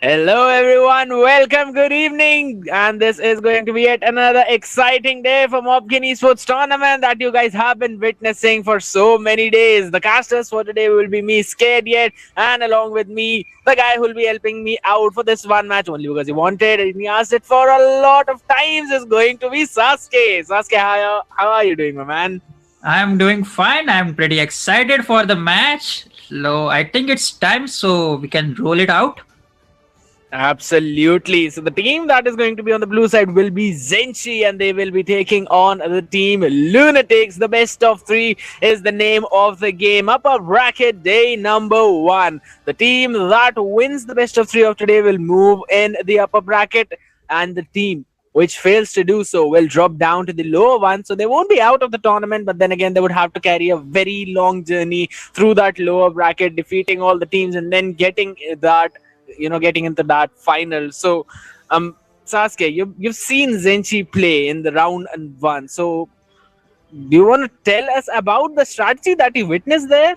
Hello everyone, welcome, good evening, and this is going to be yet another exciting day for MLBB Esports tournament that you guys have been witnessing for so many days. The casters for today will be me, Scared Yet, and along with me, the guy who will be helping me out for this one match only because he wanted and he asked it for a lot of times is going to be Sasuke. Sasuke, how are you doing, my man? I'm doing fine. I'm pretty excited for the match. So I think it's time so we can roll it out. Absolutely. So the team that is going to be on the blue side will be Zenchi, and they will be taking on the team Lunatics. The best of three is the name of the game. Upper bracket day number 1. The team that wins the best of three of today will move in the upper bracket, and the team which fails to do so will drop down to the lower one. So they won't be out of the tournament, but then again, they would have to carry a very long journey through that lower bracket, defeating all the teams and then getting into that final. So Sasuke, you've seen Zenchy play in the round and one. So do you want to tell us about the strategy that you witnessed there?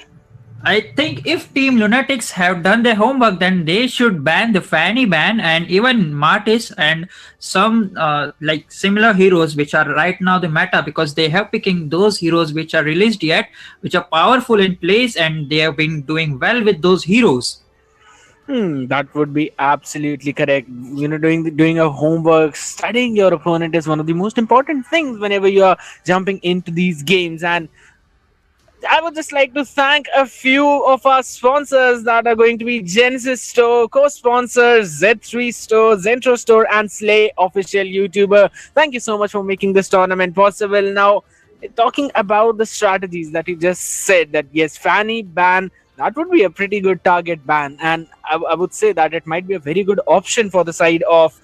I think if Team Lunatics have done their homework, then they should ban the Fanny ban and even Martis and some like similar heroes which are right now the meta, because they have picking those heroes which are released yet, which are powerful in place, and they have been doing well with those heroes. That would be absolutely correct. Doing your homework, studying your opponent is one of the most important things whenever you are jumping into these games. And I would just like to thank a few of our sponsors that are going to be Genesis Store, co-sponsors Z3 Store, Zentro Store, and Slay Official YouTuber. Thank you so much for making this tournament possible. Now, talking about the strategies that you just said, that yes, Fanny ban, that would be a pretty good target ban, and I would say that it might be a very good option for the side of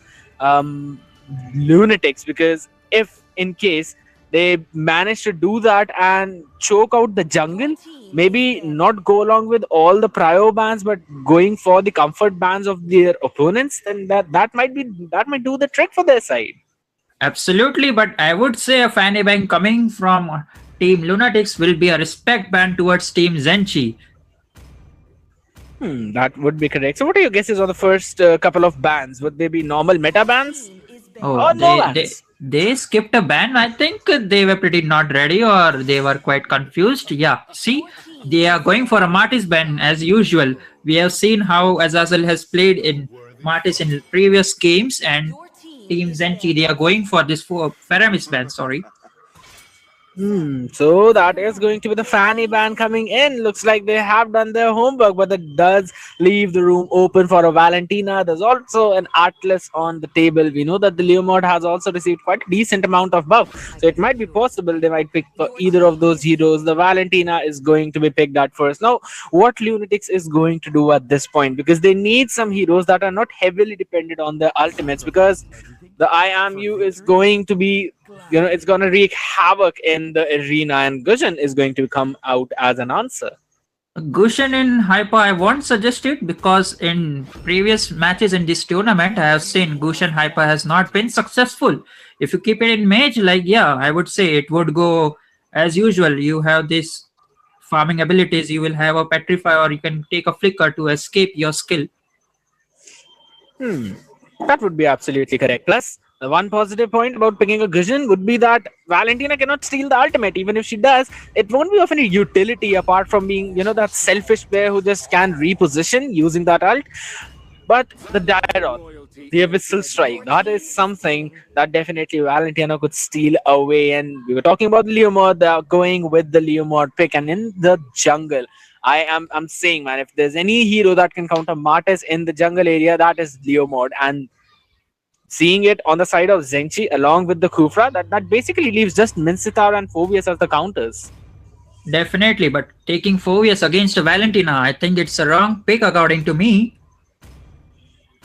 Lunatics, because if in case they manage to do that and choke out the jungle, maybe not go along with all the prio bans but going for the comfort bans of their opponents, then that might do the trick for their side. Absolutely, but I would say a Fanny ban coming from Team Lunatics will be a respect ban towards Team Zenchy. That would be correct. So what are your guesses on the first couple of bans? Would they be normal meta bans? Oh, Or no bans? they skipped a ban. I think they were pretty not ready, or they were quite confused. Yeah, see, they are going for a Martis ban as usual. We have seen how Azazel has played in Martis in previous games, and Team Zenchy, they are going for this for Faramis ban. Sorry. So that is going to be the Fanny ban coming in. Looks like they have done their homework, but that does leave the room open for a Valentina. There's also an Atlas on the table. We know that the Leo mod has also received quite a decent amount of buff, so it might be possible they might pick for either of those heroes. The Valentina is going to be picked at first. Now, what Lunatics is going to do at this point, because they need some heroes that are not heavily dependent on their ultimates, because the I am you is going to be, it's going to wreak havoc in the arena, and Gushan is going to come out as an answer. Gushan in Hyper, I won't suggest it, because in previous matches in this tournament, I have seen Gushan Hyper has not been successful. If you keep it in mage, like, yeah, I would say it would go as usual. You have this farming abilities, you will have a petrify, or you can take a flicker to escape your skill. That would be absolutely correct. Plus, the one positive point about picking a Gushan would be that Valentina cannot steal the ultimate. Even if she does, it won't be of any utility apart from being, that selfish player who just can reposition using that ult. But the Dairoth, the Abyssal Strike, that is something that definitely Valentina could steal away. And we were talking about the Leo mod, they are going with the Leo mod pick. And in the jungle, I'm saying, man, if there's any hero that can counter Martis in the jungle area, that is Leo mod. And seeing it on the side of Zenchy along with the Kufra, that basically leaves just Mincitar and Phobius as the counters. Definitely, but taking Phobius against Valentina, I think it's a wrong pick according to me.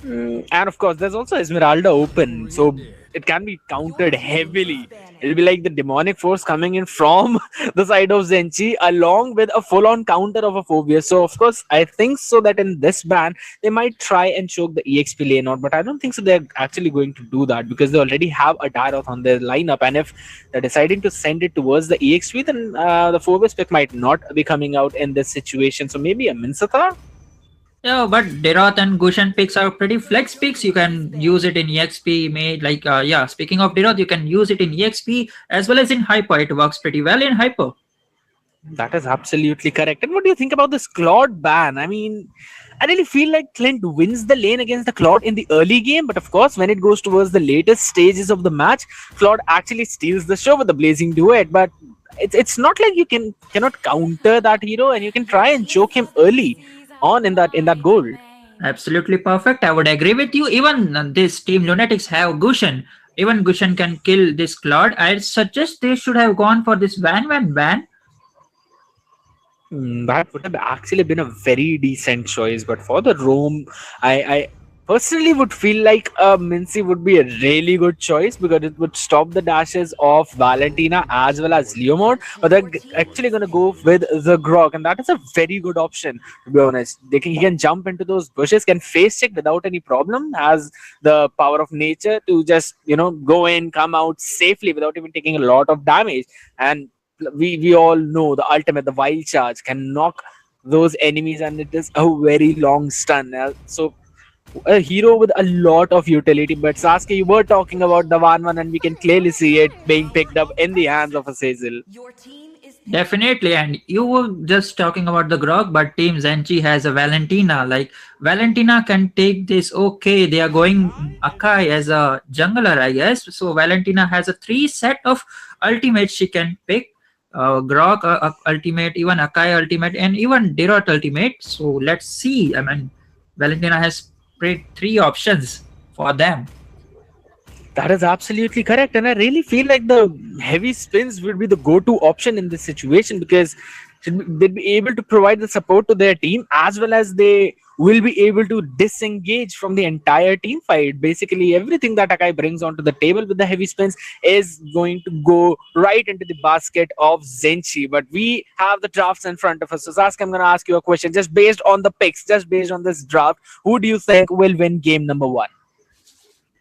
And of course, there's also Esmeralda open, so it can be countered heavily. It'll be like the demonic force coming in from the side of Zenchy along with a full-on counter of a Phobia. So of course, I think so that in this ban, they might try and choke the EXP lane out, but I don't think so they're actually going to do that, because they already have a Dairoth on their lineup, and if they're deciding to send it towards the EXP, then the Phobia pick might not be coming out in this situation. So maybe a Minsathar? Yeah, but Deroth and Gushan picks are pretty flex picks. You can use it in EXP made yeah, speaking of Deroth, you can use it in EXP as well as in Hyper. It works pretty well in Hyper. That is absolutely correct. And what do you think about this Claude ban? I mean, I really feel like Clint wins the lane against the Claude in the early game, but of course, when it goes towards the latest stages of the match, Claude actually steals the show with the Blazing Duet. But it's not like you cannot counter that hero, and you can try and choke him early on in that goal. Absolutely perfect. I would agree with you. Even this team Lunatics have Gushan. Even Gushan can kill this Claude. I suggest they should have gone for this Van ban. That would have actually been a very decent choice, but for the roam, I personally would feel like Mincy would be a really good choice because it would stop the dashes of Valentina as well as Leomord. But they're actually gonna go with the Grog, and that is a very good option to be honest. He can jump into those bushes, can face check without any problem, has the power of nature to just go in, come out safely without even taking a lot of damage, and we all know the ultimate, the wild charge can knock those enemies, and it is a very long stun. So a hero with a lot of utility. But Sasuke, you were talking about the one, and we can clearly see it being picked up in the hands of a Cecil. Definitely, and you were just talking about the Grog, but Team Zenchy has a Valentina. Like Valentina can take this. Okay, they are going Akai as a jungler, I guess. So Valentina has a 3 set of ultimates she can pick. Grog ultimate, even Akai ultimate, and even Dirot ultimate. So let's see. I mean, Valentina has 3 options for them. That is absolutely correct. And I really feel like the heavy spins would be the go to option in this situation because they'd be able to provide the support to their team as well as they will be able to disengage from the entire team fight. Basically, everything that Akai brings onto the table with the heavy spins is going to go right into the basket of Zenchy. But we have the drafts in front of us. So, Sasuke, I'm going to ask you a question just based on the picks, just based on this draft. Who do you think will win game number one?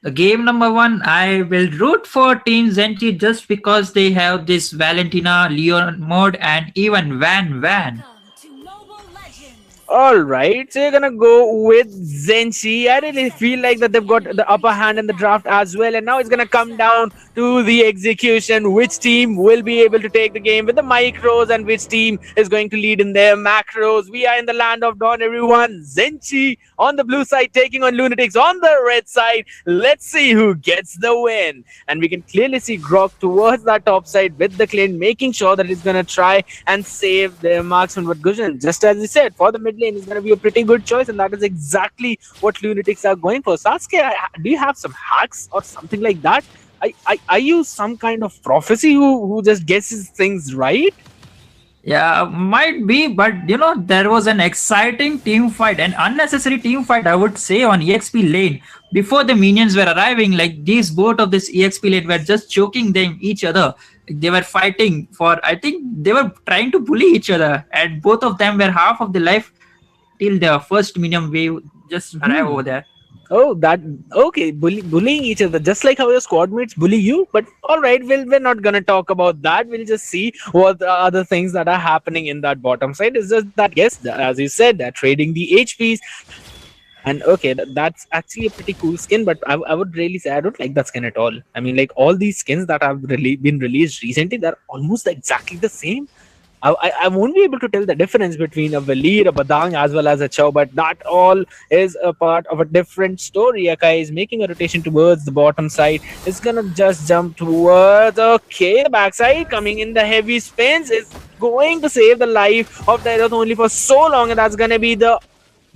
The game number one, I will root for Team Zenchy just because they have this Valentina, Leon mode, and even Van. All right, so you're gonna go with Zenchi. I really feel like that they've got the upper hand in the draft as well, and now it's gonna come down to the execution. Which team will be able to take the game with the micros, and which team is going to lead in their macros? We are in the land of dawn, everyone. Zenchi on the blue side taking on Lunatics on the red side. Let's see who gets the win. And we can clearly see Grok towards that top side with the Clint, making sure that he's gonna try and save their marksman. But Gushan, just as he said, for the mid lane is going to be a pretty good choice, and that is exactly what Lunatics are going for. Sasuke, do you have some hacks or something like that? Are you some kind of prophecy who just guesses things right? Yeah, might be, but there was an exciting team fight, an unnecessary team fight, I would say, on EXP lane. Before the minions were arriving, like these both of this EXP lane were just choking them each other. They were fighting for, I think they were trying to bully each other, and both of them were half of the life till the first minion wave just arrive over there. Oh, that okay. Bullying each other, just like how your squad mates bully you. But all right, we're not gonna talk about that. We'll just see what the other things that are happening in that bottom side. It's just that yes, as you said, they're trading the HPs. And okay, that's actually a pretty cool skin, but I would really say I don't like that skin at all. I mean, like all these skins that have been released recently, they're almost exactly the same. I won't be able to tell the difference between a Valir, a Badang, as well as a Chow, but that all is a part of a different story. Akai is making a rotation towards the bottom side. It's gonna just jump towards, okay, the backside, coming in the heavy spins, is going to save the life of the only for so long, and that's gonna be the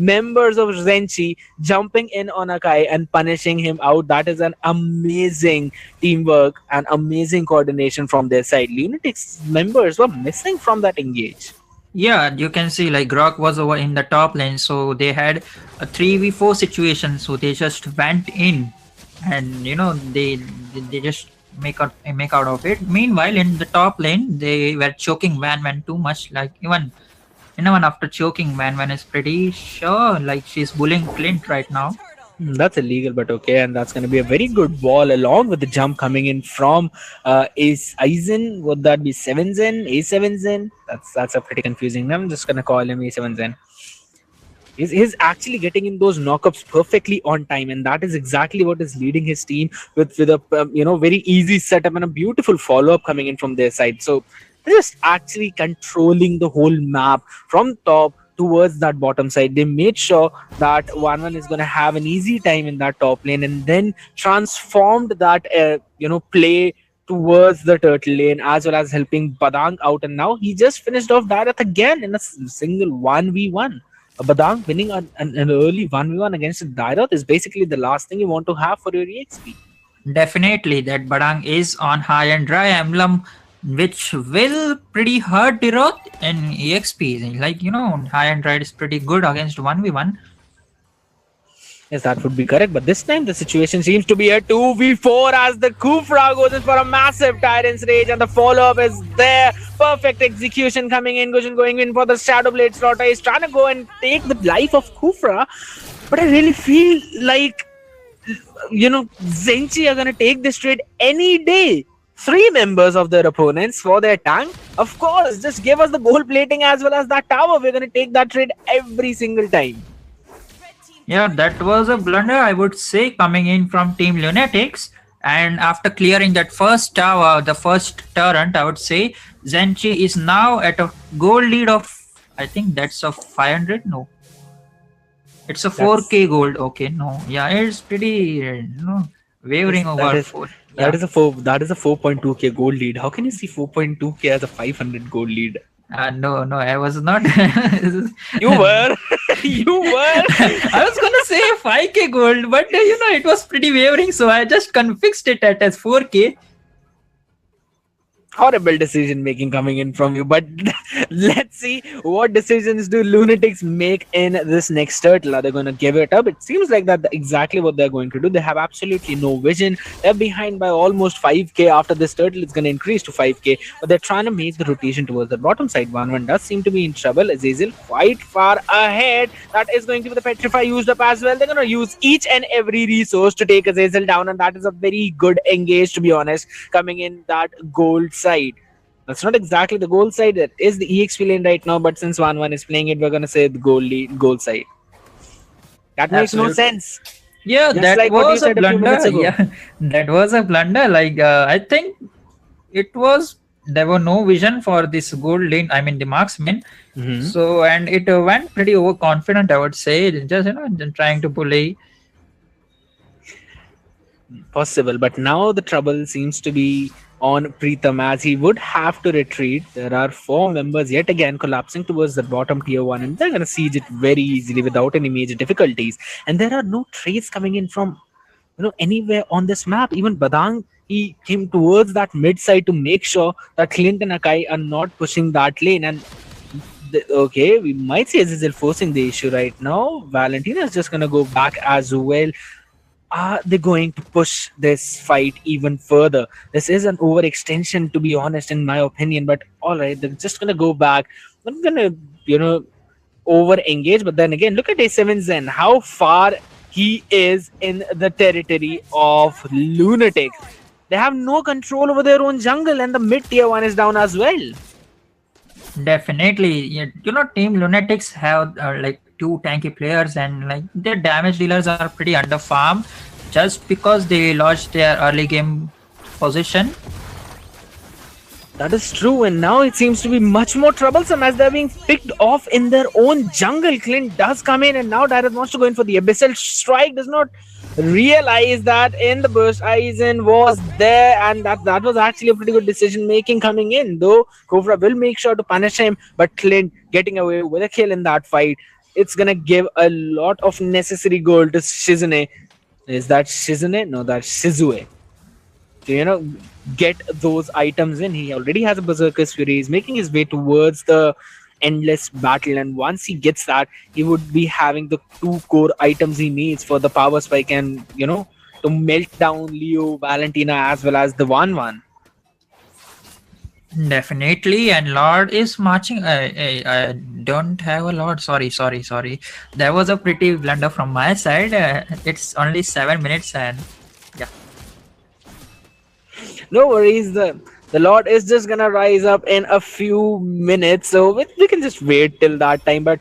members of Zenchy jumping in on Akai and punishing him out. That is an amazing teamwork and amazing coordination from their side. Lunatics members were missing from that engage. Yeah, you can see like Grok was over in the top lane, so they had a 3v4 situation, so they just went in and they just make out of it. Meanwhile, in the top lane, they were choking Van too much. Like even after choking Van is pretty sure like she's bullying Clint right now. That's illegal, but okay, and that's going to be a very good ball along with the jump coming in from Ace Aizen. Would that be 7 Zen? A7 Zen? That's a pretty confusing name. I'm just going to call him A7 Zen. He's actually getting in those knockups perfectly on time, and that is exactly what is leading his team with a very easy setup and a beautiful follow up coming in from their side. So they're just actually controlling the whole map from top towards that bottom side. They made sure that 1-1 is going to have an easy time in that top lane, and then transformed that play towards the turtle lane, as well as helping Badang out. And now he just finished off Darath again in a single 1v1. Badang winning an early 1v1 against Dairath is basically the last thing you want to have for your EXP. Definitely, that Badang is on high and dry emblem, which will pretty hurt Dairath in EXP. Like, high and dry is pretty good against 1v1. Yes, that would be correct. But this time the situation seems to be a 2v4 as the Kufra goes in for a massive Tyrant's Rage, and the follow-up is there. Perfect execution coming in. Gushan going in for the Shadow Blade Slaughter. He's trying to go and take the life of Kufra. But I really feel like, Zenchy are going to take this trade any day. 3 members of their opponents for their tank. Of course, just give us the gold plating as well as that tower. We're going to take that trade every single time. Yeah, that was a blunder, I would say, coming in from Team Lunatics. And after clearing that first tower, the first turret, I would say, Zenchy is now at a gold lead of, I think that's a 500? No. It's a 4k gold. Okay, no. Yeah, it's pretty wavering over 4. That is a 4.2k gold lead. How can you see 4.2k as a 500 gold lead? No, I was not. You were. You were. I was gonna say 5k gold, but it was pretty wavering, so I just fixed it as 4k. Horrible decision making coming in from you, but let's see what decisions do Lunatics make in this next turtle. Are they going to give it up? It seems like that's exactly what they're going to do. They have absolutely no vision. They're behind by almost 5k. After this turtle, it's going to increase to 5k, but they're trying to make the rotation towards the bottom side. 1-1 does seem to be in trouble. Azazel quite far ahead. That is going to be the Petrify used up as well. They're going to use each and every resource to take Azazel down, and that is a very good engage, to be honest, coming in that gold side. That's not exactly the gold side. That is the EXP lane right now, but since 1-1 is playing it, we're going to say the gold side. That makes no sense. Yeah, just that like was a blunder. Yeah, that was a blunder. Like, I think there were no vision for this gold lane. I mean, the marksman. So, and it went pretty overconfident, I would say. Just, trying to bully. Possible, but now the trouble seems to be on Pritham, as he would have to retreat. There are 4 members yet again collapsing towards the bottom tier 1, and they're going to siege it very easily without any major difficulties. And there are no trades coming in from anywhere on this map. Even Badang, he came towards that mid side to make sure that Clint and Akai are not pushing that lane. And okay, we might say Azazel forcing the issue right now. Valentina is just going to go back as well. Are they going to push this fight even further? This is an overextension, to be honest, in my opinion. But all right, they're just gonna go back. I'm gonna, over engage. But then again, look at A7 Zen. How far he is in the territory of Lunatics. They have no control over their own jungle, and the mid tier 1 is down as well. Definitely, Team Lunatics have like 2 tanky players, and like their damage dealers are pretty under farm just because they lost their early game position. That is true, and now it seems to be much more troublesome as they're being picked off in their own jungle. Clint does come in, and now Dyrus wants to go in for the Abyssal Strike. Does not realize that in the burst Aizen was there, and that was actually a pretty good decision making coming in, though Kovra will make sure to punish him, but Clint getting away with a kill in that fight. It's gonna give a lot of necessary gold to Shizune. Is that Shizune? No, that's Shizue. To, get those items in. He already has a Berserker's Fury. He's making his way towards the endless battle, and once he gets that, he would be having the 2 core items he needs for the power spike and, to melt down Leo, Valentina, as well as the 1-1. Definitely, and Lord is marching. I don't have a Lord. Sorry. That was a pretty blunder from my side. It's only 7 minutes, and yeah. No worries. The Lord is just gonna rise up in a few minutes, so we can just wait till that time. But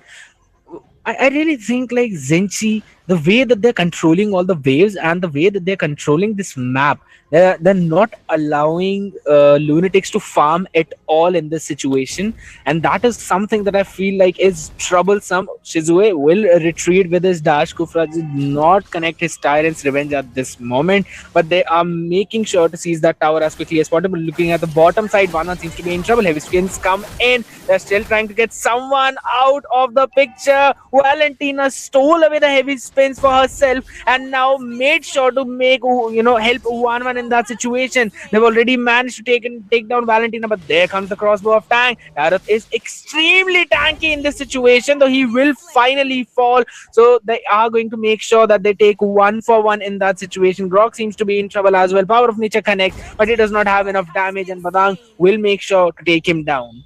I really think like Zenchi, the way that they're controlling all the waves and the way that they're controlling this map, they're not allowing Lunatics to farm at all in this situation, and that is something that I feel like is troublesome. Shizue will retreat with his dash. Kufra did not connect his Tyrant's Revenge at this moment, but they are making sure to seize that tower as quickly as possible. Looking at the bottom side, one seems to be in trouble. Heavy skins come in. They're still trying to get someone out of the picture. Valentina stole away the heavy spins for herself and now made sure to make help 1-1 in that situation. They've already managed to take down Valentina, but there comes the crossbow of Tank. Dareth is extremely tanky in this situation, though he will finally fall. So they are going to make sure that they take 1 for 1 in that situation. Grok seems to be in trouble as well. Power of Nature connects, but he does not have enough damage, and Badang will make sure to take him down.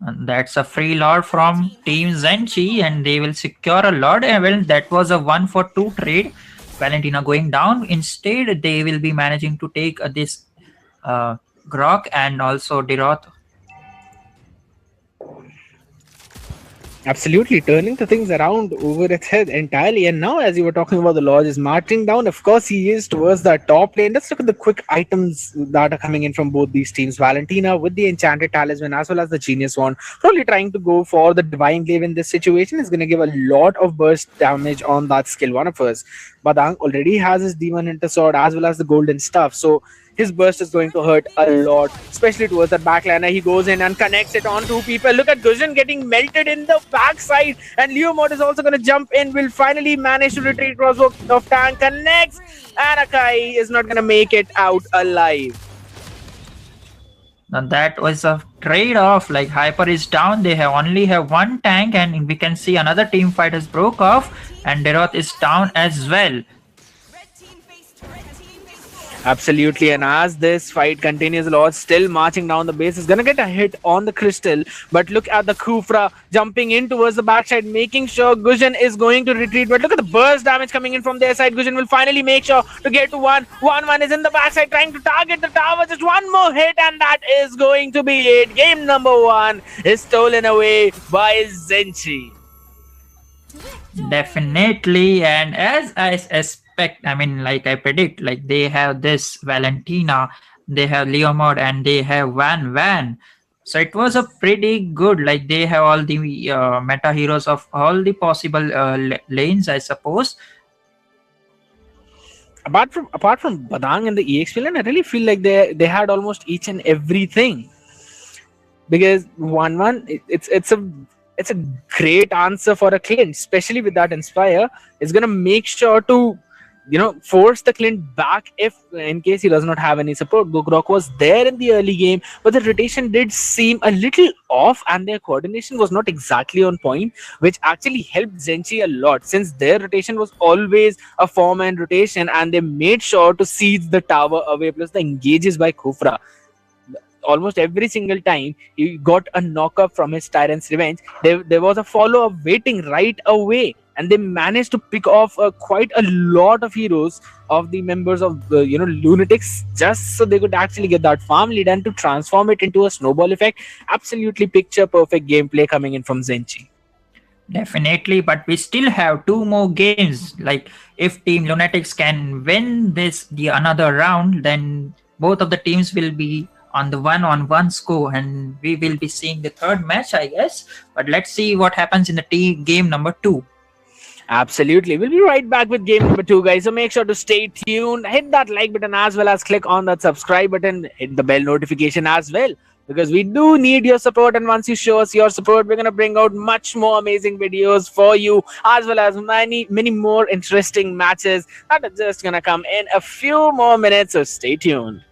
And that's a free lord from Team Zenchi, and they will secure a lord. And well, that was a 1-for-2 trade. Valentina going down. Instead, they will be managing to take this Grok and also Deroth. Absolutely, turning the things around over its head entirely. And now, as you were talking about the Lodge is marching down, of course, he is towards that top lane. Let's look at the quick items that are coming in from both these teams. Valentina with the Enchanted Talisman as well as the Genius Wand, probably trying to go for the Divine Glaive in this situation, is going to give a lot of burst damage on that skill one of hers. Badang already has his Demon Hunter Sword as well as the Golden Stuff. So his burst is going to hurt a lot, especially towards that backliner. He goes in and connects it on two people. Look at Gusion getting melted in the backside, and Leomord is also going to jump in. Will finally manage to retreat. Crossbow of Tank connects, and Akai is not going to make it out alive. Now that was a trade-off. Like Hyper is down, they only have one tank, and we can see another team fight has broke off, and Deroth is down as well. Absolutely, and as this fight continues, Lord still marching down the base is gonna get a hit on the crystal. But look at the Kufra jumping in towards the backside, making sure Gujan is going to retreat. But look at the burst damage coming in from their side. Gujan will finally make sure to get to 1-1 is in the backside, trying to target the tower. Just one more hit, and that is going to be it. Game number 1 is stolen away by Zenchy. Definitely, and as I expect, I mean, like I predict, like they have this Valentina, they have Leomord, and they have Van. So it was a pretty good. Like they have all the meta heroes of all the possible lanes, I suppose. Apart from Badang and the EXP lane, I really feel like they had almost each and everything. Because 1-1, it's a great answer for a Clint, especially with that Inspire. It's gonna make sure to force the Clint back if in case he does not have any support. Gogrok was there in the early game, but the rotation did seem a little off, and their coordination was not exactly on point, which actually helped Zenchi a lot, since their rotation was always a four-man rotation, and they made sure to seize the tower away. Plus the engages by Kufra, almost every single time he got a knockup from his Tyrant's Revenge, there was a follow-up waiting right away, and they managed to pick off quite a lot of heroes of the members of the Lunatics, just so they could actually get that farm lead and to transform it into a snowball effect. Absolutely picture perfect gameplay coming in from Zenchi. Definitely, but we still have two more games. Like if Team Lunatics can win the another round, then both of the teams will be on the one-on-one score, and we will be seeing the third match, I guess. But let's see what happens in the game number 2. Absolutely. We'll be right back with game number 2, guys. So make sure to stay tuned, hit that like button as well as click on that subscribe button, hit the bell notification as well. Because we do need your support, and once you show us your support, we're gonna bring out much more amazing videos for you, as well as many more interesting matches that are just gonna come in a few more minutes. So stay tuned.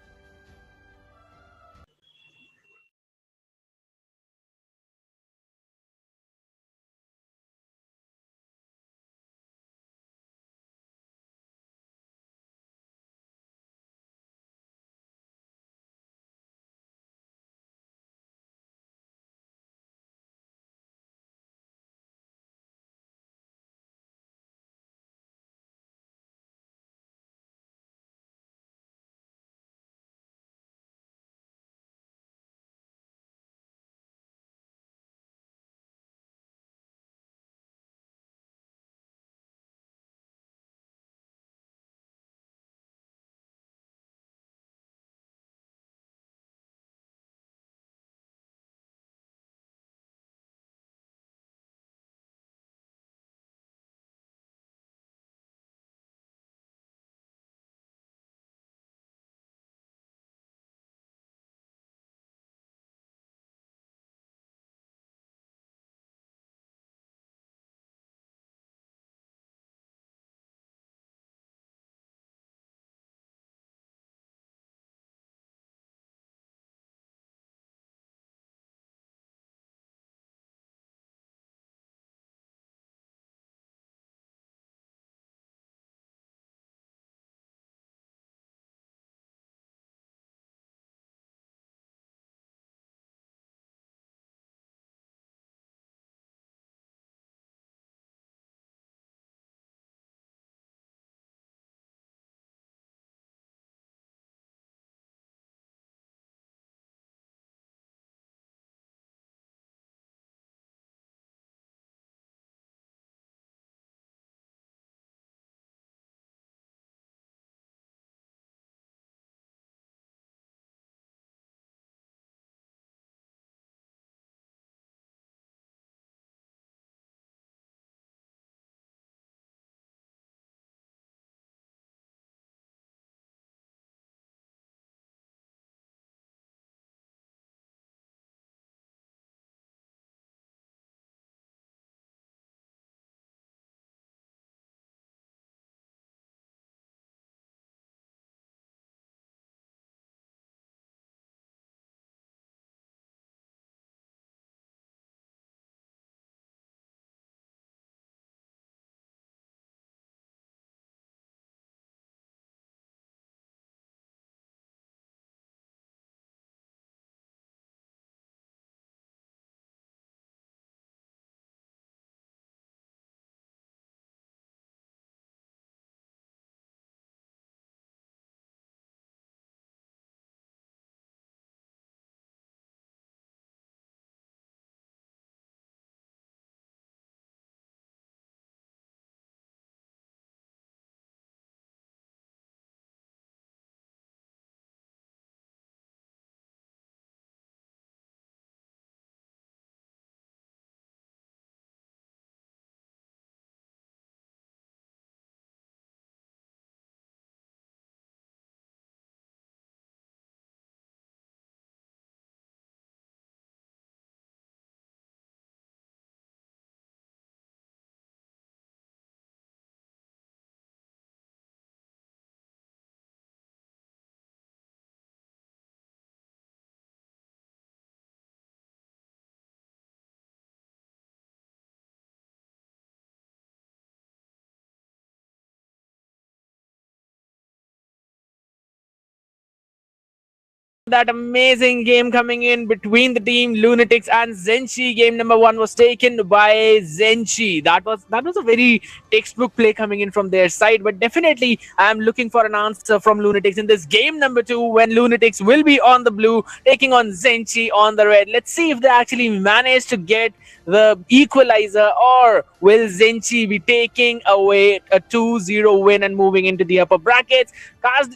That amazing game coming in between the team Lunatics and Zenchi. Game number one was taken by Zenchi. That was a very textbook play coming in from their side. But definitely, I'm looking for an answer from Lunatics in this game number two, when Lunatics will be on the blue taking on Zenchi on the red. Let's see if they actually manage to get the equalizer, or will Zenchi be taking away a 2-0 win and moving into the upper brackets?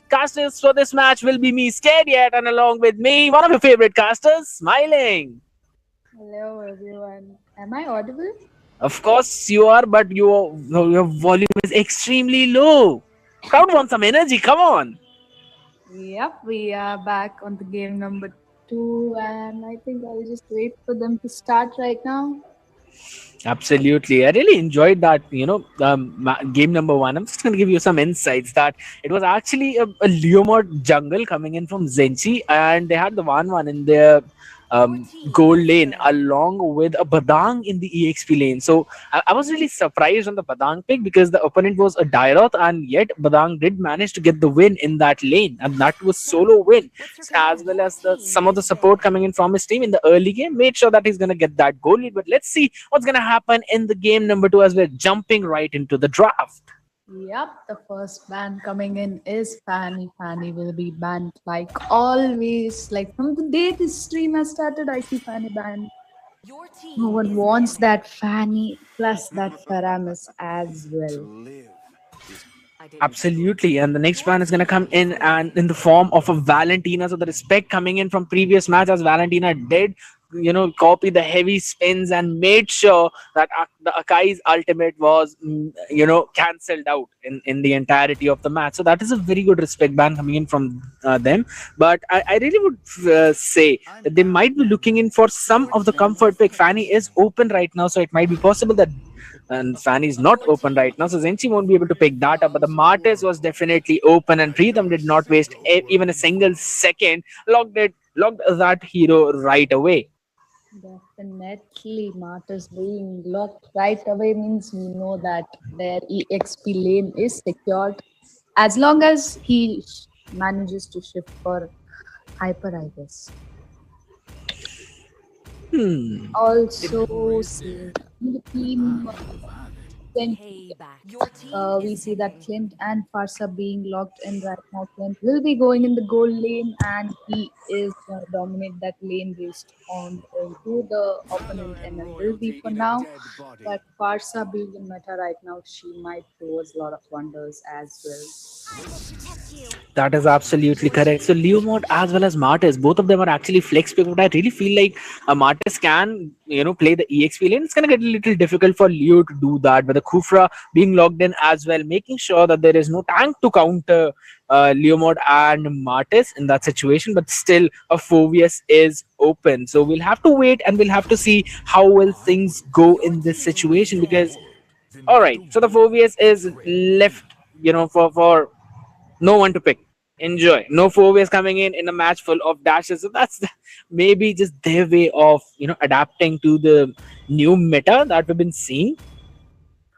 Casters for this match will be me, Scared Yet, and along with me, one of your favorite casters, Smiling. Hello everyone. Am I audible? Of course you are, but your volume is extremely low. Crowd wants some energy. Come on. Yep, we are back on the game number 2, and I think I'll just wait for them to start right now. Absolutely. I really enjoyed that, game number one. I'm just going to give you some insights that it was actually a Leomord jungle coming in from Zenchi, and they had the 1-1 in their gold lane along with a Badang in the EXP lane. So I was really surprised on the Badang pick, because the opponent was a Dairoth, and yet Badang did manage to get the win in that lane, and that was solo win, as well as some of the support coming in from his team in the early game made sure that he's going to get that goal lead. But let's see what's going to happen in the game number two as we're jumping right into the draft. Yep, the first ban coming in is Fanny. Fanny will be banned like always. Like from the day this stream has started, I see Fanny banned. No one wants that Fanny plus that Faramis as well. Absolutely, and the next ban is going to come in, and in the form of a Valentina. So the respect coming in from previous match, as Valentina did, copy the heavy spins and made sure that the Akai's ultimate was, cancelled out in the entirety of the match. So that is a very good respect ban coming in from them. But I really would say that they might be looking in for some of the comfort pick. Fanny is open right now, so it might be possible that. And Fanny is not open right now, so Zenchy won't be able to pick that up. But the Martyrs was definitely open, and Preetham did not waste even a single second. Locked that hero right away. Definitely, Martyrs being locked right away means we know that their EXP lane is secured as long as he manages to shift for Hyper, I guess. Also, see the team. We see that Clint and Farsa being locked in right now. Clint will be going in the gold lane, and he is going to dominate that lane based on who the opponent ML will be for now. But Farsa being in meta right now, she might do us a lot of wonders as well. That is absolutely correct. So Leomord as well as Martyrs, both of them are actually flex pick, but I really feel like Martyrs can, play the EXP lane. It's going to get a little difficult for Leo to do that, but the Kufra being logged in as well, making sure that there is no tank to counter Leomord and Martyrs in that situation. But still, a Fovius is open. So we'll have to wait, and we'll have to see how will things go in this situation, because, all right, so the Fovius is left, for no one to pick. Enjoy. No Fovius coming in a match full of dashes. So that's maybe just their way of, adapting to the new meta that we've been seeing.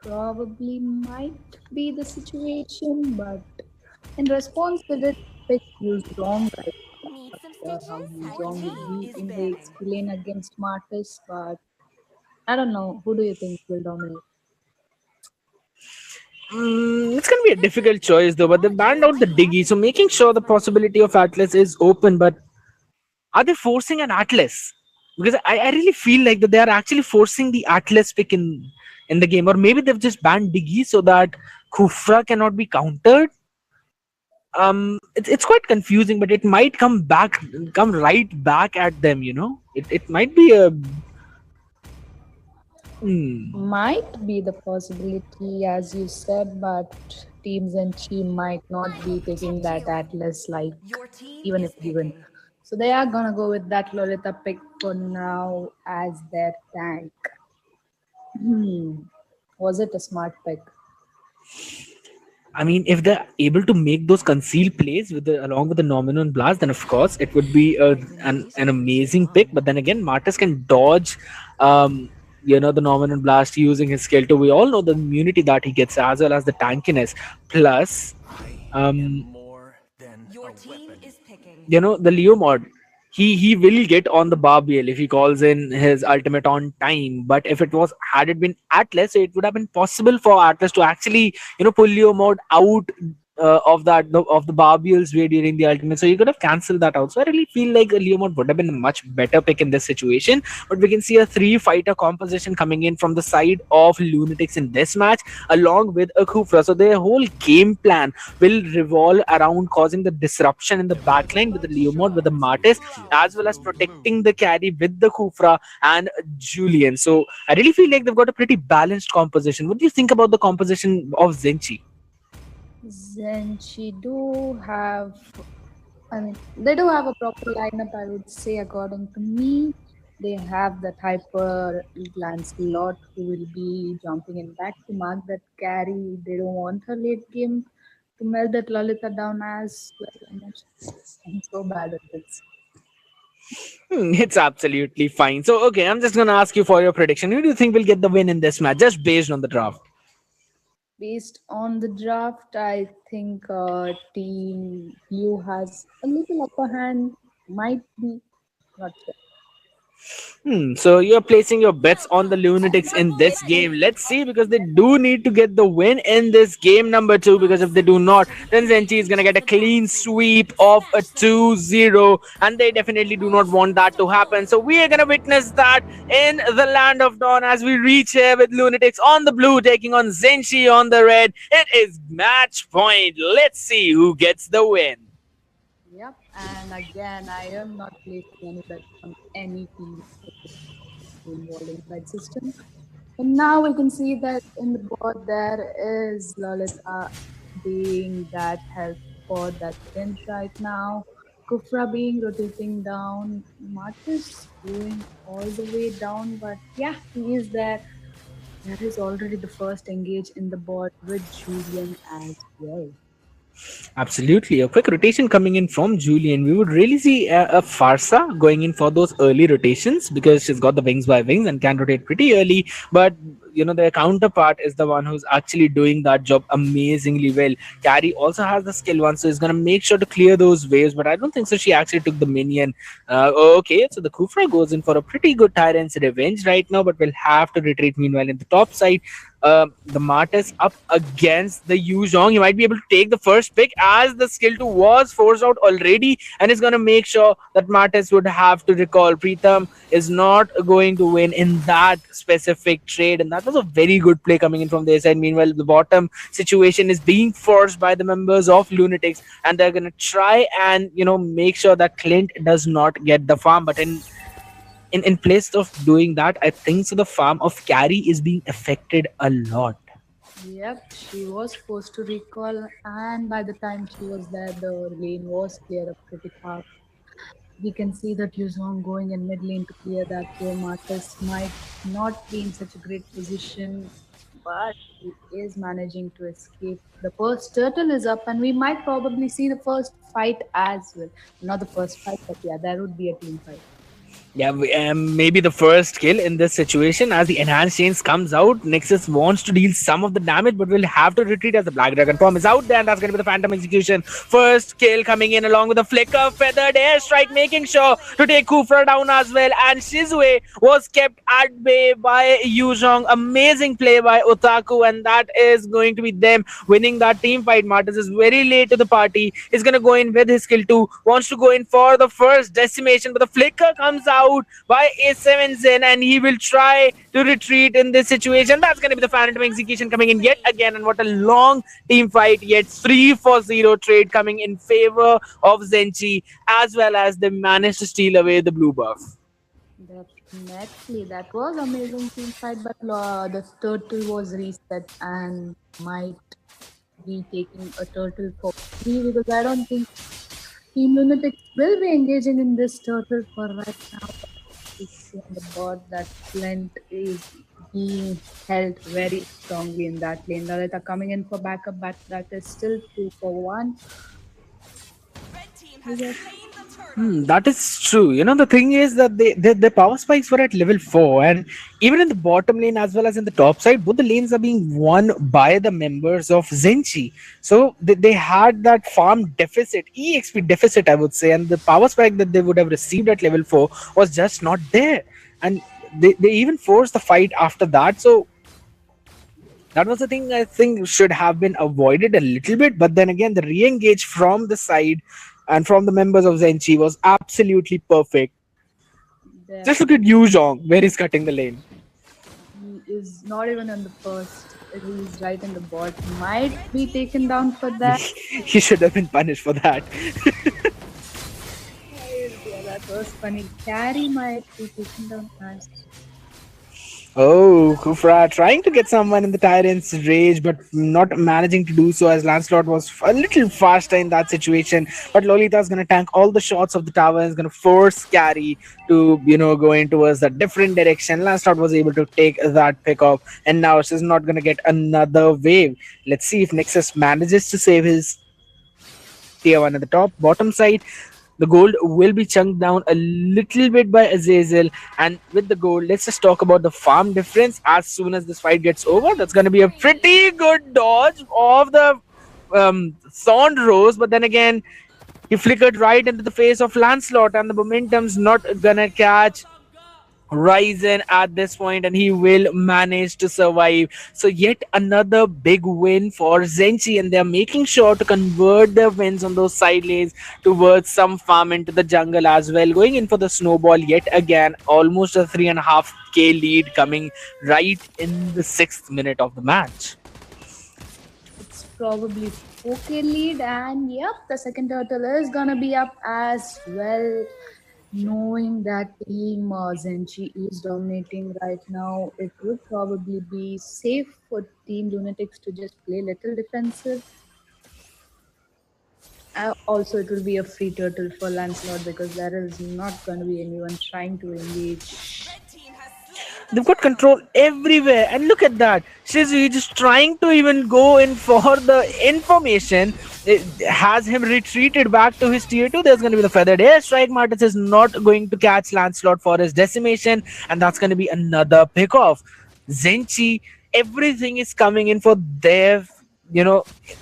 Probably might be the situation, but in response to this pick used wrong, right? How used wrong would be in the XP lane against Martyrs, but I don't know. Who do you think will dominate? It's going to be a difficult choice though, but they banned out the Diggy, so making sure the possibility of Atlas is open. But are they forcing an Atlas? Because I really feel like that they are actually forcing the Atlas pick in the game, or maybe they've just banned Diggy so that Kufra cannot be countered. It's quite confusing, but it might come right back at them. It might be a. Might be the possibility, as you said, but Team Zenchy might not be taking that Atlas, like, even if given. So they are gonna go with that Lolita pick for now as their tank. Was it a smart pick? I mean, if they're able to make those concealed plays along with the Nominal Blast, then of course it would be an amazing pick. But then again, Martyrs can dodge the Nominal Blast using his skill too. We all know the immunity that he gets, as well as the tankiness. Plus, the Leo mod, he will get on the Barbiel if he calls in his ultimate on time. But if it was had it been Atlas, it would have been possible for Atlas to actually pull Leo mod out of the Barbiel's way during the ultimate. So you could have cancelled that out. So I really feel like Leo mod would have been a much better pick in this situation. But we can see a three-fighter composition coming in from the side of Lunatics in this match, along with a Khufra. So their whole game plan will revolve around causing the disruption in the backline with the Leo mod, with the Martis, as well as protecting the carry with the Khufra and Julian. So I really feel like they've got a pretty balanced composition. What do you think about the composition of Zenchy? Zenchi do have, I mean, they do have a proper lineup, I would say, according to me. They have that hyper glance lot who will be jumping in back to mark that carry. They don't want her late game to melt that Lolita down as well. I'm so bad at this. It's absolutely fine. So, okay, I'm just going to ask you for your prediction. Who do you think will get the win in this match, just based on the draft? Based on the draft, I think Team Blue has a little upper hand. Might be, not sure. So you're placing your bets on the Lunatics in this game. Let's see, because they do need to get the win in this game number 2, because if they do not, then Zenchy is going to get a clean sweep of a 2-0, and they definitely do not want that to happen. So we are going to witness that in the Land of Dawn as we reach here with Lunatics on the blue taking on Zenchy on the red. It is match point. Let's see who gets the win. Yep, and again, I am not placing any bets on any team involving fight system. And now we can see that in the board there is Lolita being that help for that bench right now. Kufra being rotating down, Marcus going all the way down, but yeah, he is there. That is already the first engage in the board with Julian as well. Absolutely. A quick rotation coming in from Julian. We would really see a Farsa going in for those early rotations, because she's got the wings by wings and can rotate pretty early. But their counterpart is the one who's actually doing that job amazingly well. Carrie also has the skill one, so he's going to make sure to clear those waves. But I don't think so. She actually took the minion. Okay, so the Kufra goes in for a pretty good Tyrant's Revenge right now, but will have to retreat meanwhile in the top side. The Martis up against the Yu Zhong. He might be able to take the first pick, as the skill 2 was forced out already, and is going to make sure that Martis would have to recall. Preetham is not going to win in that specific trade, and that was a very good play coming in from their side. Meanwhile, the bottom situation is being forced by the members of Lunatics, and they're going to try and make sure that Clint does not get the farm. But in place of doing that, I think so the farm of Carrie is being affected a lot. Yep, she was forced to recall, and by the time she was there, the lane was clear up pretty fast. We can see that Yuzong going in mid lane to clear that poor Marcus might not be in such a great position, but he is managing to escape. The first turtle is up, and we might probably see the first fight as well. Not the first fight, but yeah, there would be a team fight. Yeah, maybe the first kill in this situation, as the enhanced chains comes out. Nexus wants to deal some of the damage, but will have to retreat as the Black Dragon form is out there, and that's going to be the Phantom Execution. First kill coming in along with a flicker feathered airstrike, making sure to take Kufra down as well. And Shizue was kept at bay by Yuzhong. Amazing play by Otaku, and that is going to be them winning that team fight. Martis is very late to the party. He's going to go in with his skill 2, wants to go in for the first decimation, but the flicker comes out by A7 Zen, and he will try to retreat in this situation. That's going to be the Phantom Execution coming in yet again, and what a long team fight, yet 3-for-0 trade coming in favor of Zenchy, as well as they managed to steal away the blue buff. Definitely, that was amazing team fight, but the turtle was reset and might be taking a turtle for free, because I don't think Team Lunatics will be engaging in this turtle for right now. We see on the board that Flint is being held very strongly in that lane. Lalita coming in for backup, but that is still 2-for-1. That is True. The thing is that the power spikes were at level 4, and even in the bottom lane as well as in the top side, both the lanes are being won by the members of Zenchy. So they had that farm deficit, EXP deficit, I would say, and the power spike that they would have received at level 4 was just not there. And they even forced the fight after that. So that was the thing I think should have been avoided a little bit. But then again, the re-engage from the side and from the members of Zenchi was absolutely perfect. There, Just look at Yu Zhong, where he's cutting the lane. he is not even on the first. He's right in the bot. Might be taken down for that. He should have been punished for that. Yeah, that was funny. Carry might be taken down as. Oh, Kufra trying to get someone in the Tyrant's rage, but not managing to do so as Lancelot was a little faster in that situation. But Lolita's going to tank all the shots of the tower and is going to force Carry to, go in towards a different direction. Lancelot was able to take that pick off, and now she's not going to get another wave. Let's see if Nexus manages to save his tier 1 at the top. Bottom side, the gold will be chunked down a little bit by Azazel, and with the gold, let's just talk about the farm difference as soon as this fight gets over. That's going to be a pretty good dodge of the Thorn Rose, but then again, he flickered right into the face of Lancelot, and the momentum's not gonna catch Ryzen at this point, and he will manage to survive. So yet another big win for Zenchy, and they're making sure to convert their wins on those side lanes towards some farm into the jungle as well, going in for the snowball yet again. Almost a 3.5k lead coming right in the 6th minute of the match. It's probably 4K lead, and yep, the second turtle is gonna be up as well. Knowing that team Zenchi is dominating right now, it would probably be safe for Team Lunatics to just play little defensive. Also, it will be a free turtle for Lancelot because there is not going to be anyone trying to engage. They've got control everywhere, and look at that. Shizu just trying to even go in for the information. It has him retreated back to his tier 2. There's going to be the feathered airstrike. Martis is not going to catch Lancelot for his decimation, and that's going to be another pick off. Zenchi, everything is coming in for their,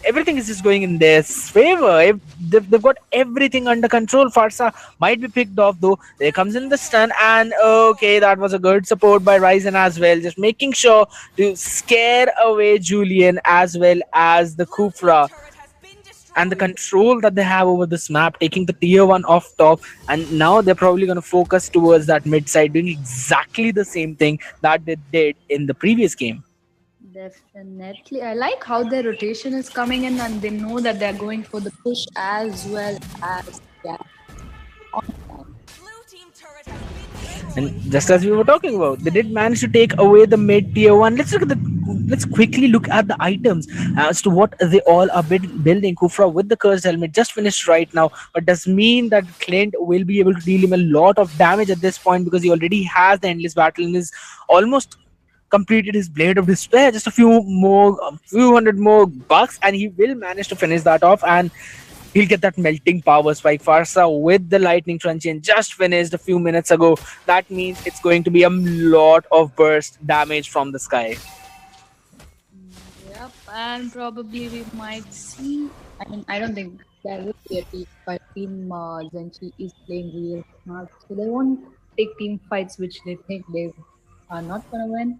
everything is just going in their favor. If they've got everything under control. Farsa might be picked off though. There comes in the stun, and okay, that was a good support by Ryzen as well, just making sure to scare away Julian as well as the Kufra. And the control that they have over this map, taking the tier 1 off top, and now they're probably going to focus towards that mid side, doing exactly the same thing that they did in the previous game. Definitely. I like how their rotation is coming in, and they know that they're going for the push as well as on time. And just as we were talking about, they did manage to take away the mid tier 1. Let's quickly look at the items as to what they all are building. Kufra with the cursed helmet just finished right now, but does mean that Clint will be able to deal him a lot of damage at this point because he already has the endless battle and is almost completed his blade of despair. Just a few hundred more bucks, and he will manage to finish that off, and he'll get that melting power spike. Farsa with the lightning truncheon just finished a few minutes ago. That means it's going to be a lot of burst damage from the sky. Yep, and probably we might see. I don't think there will be a team fight. Team Zenchi is playing real smart, so they won't take team fights which they think they are not gonna win.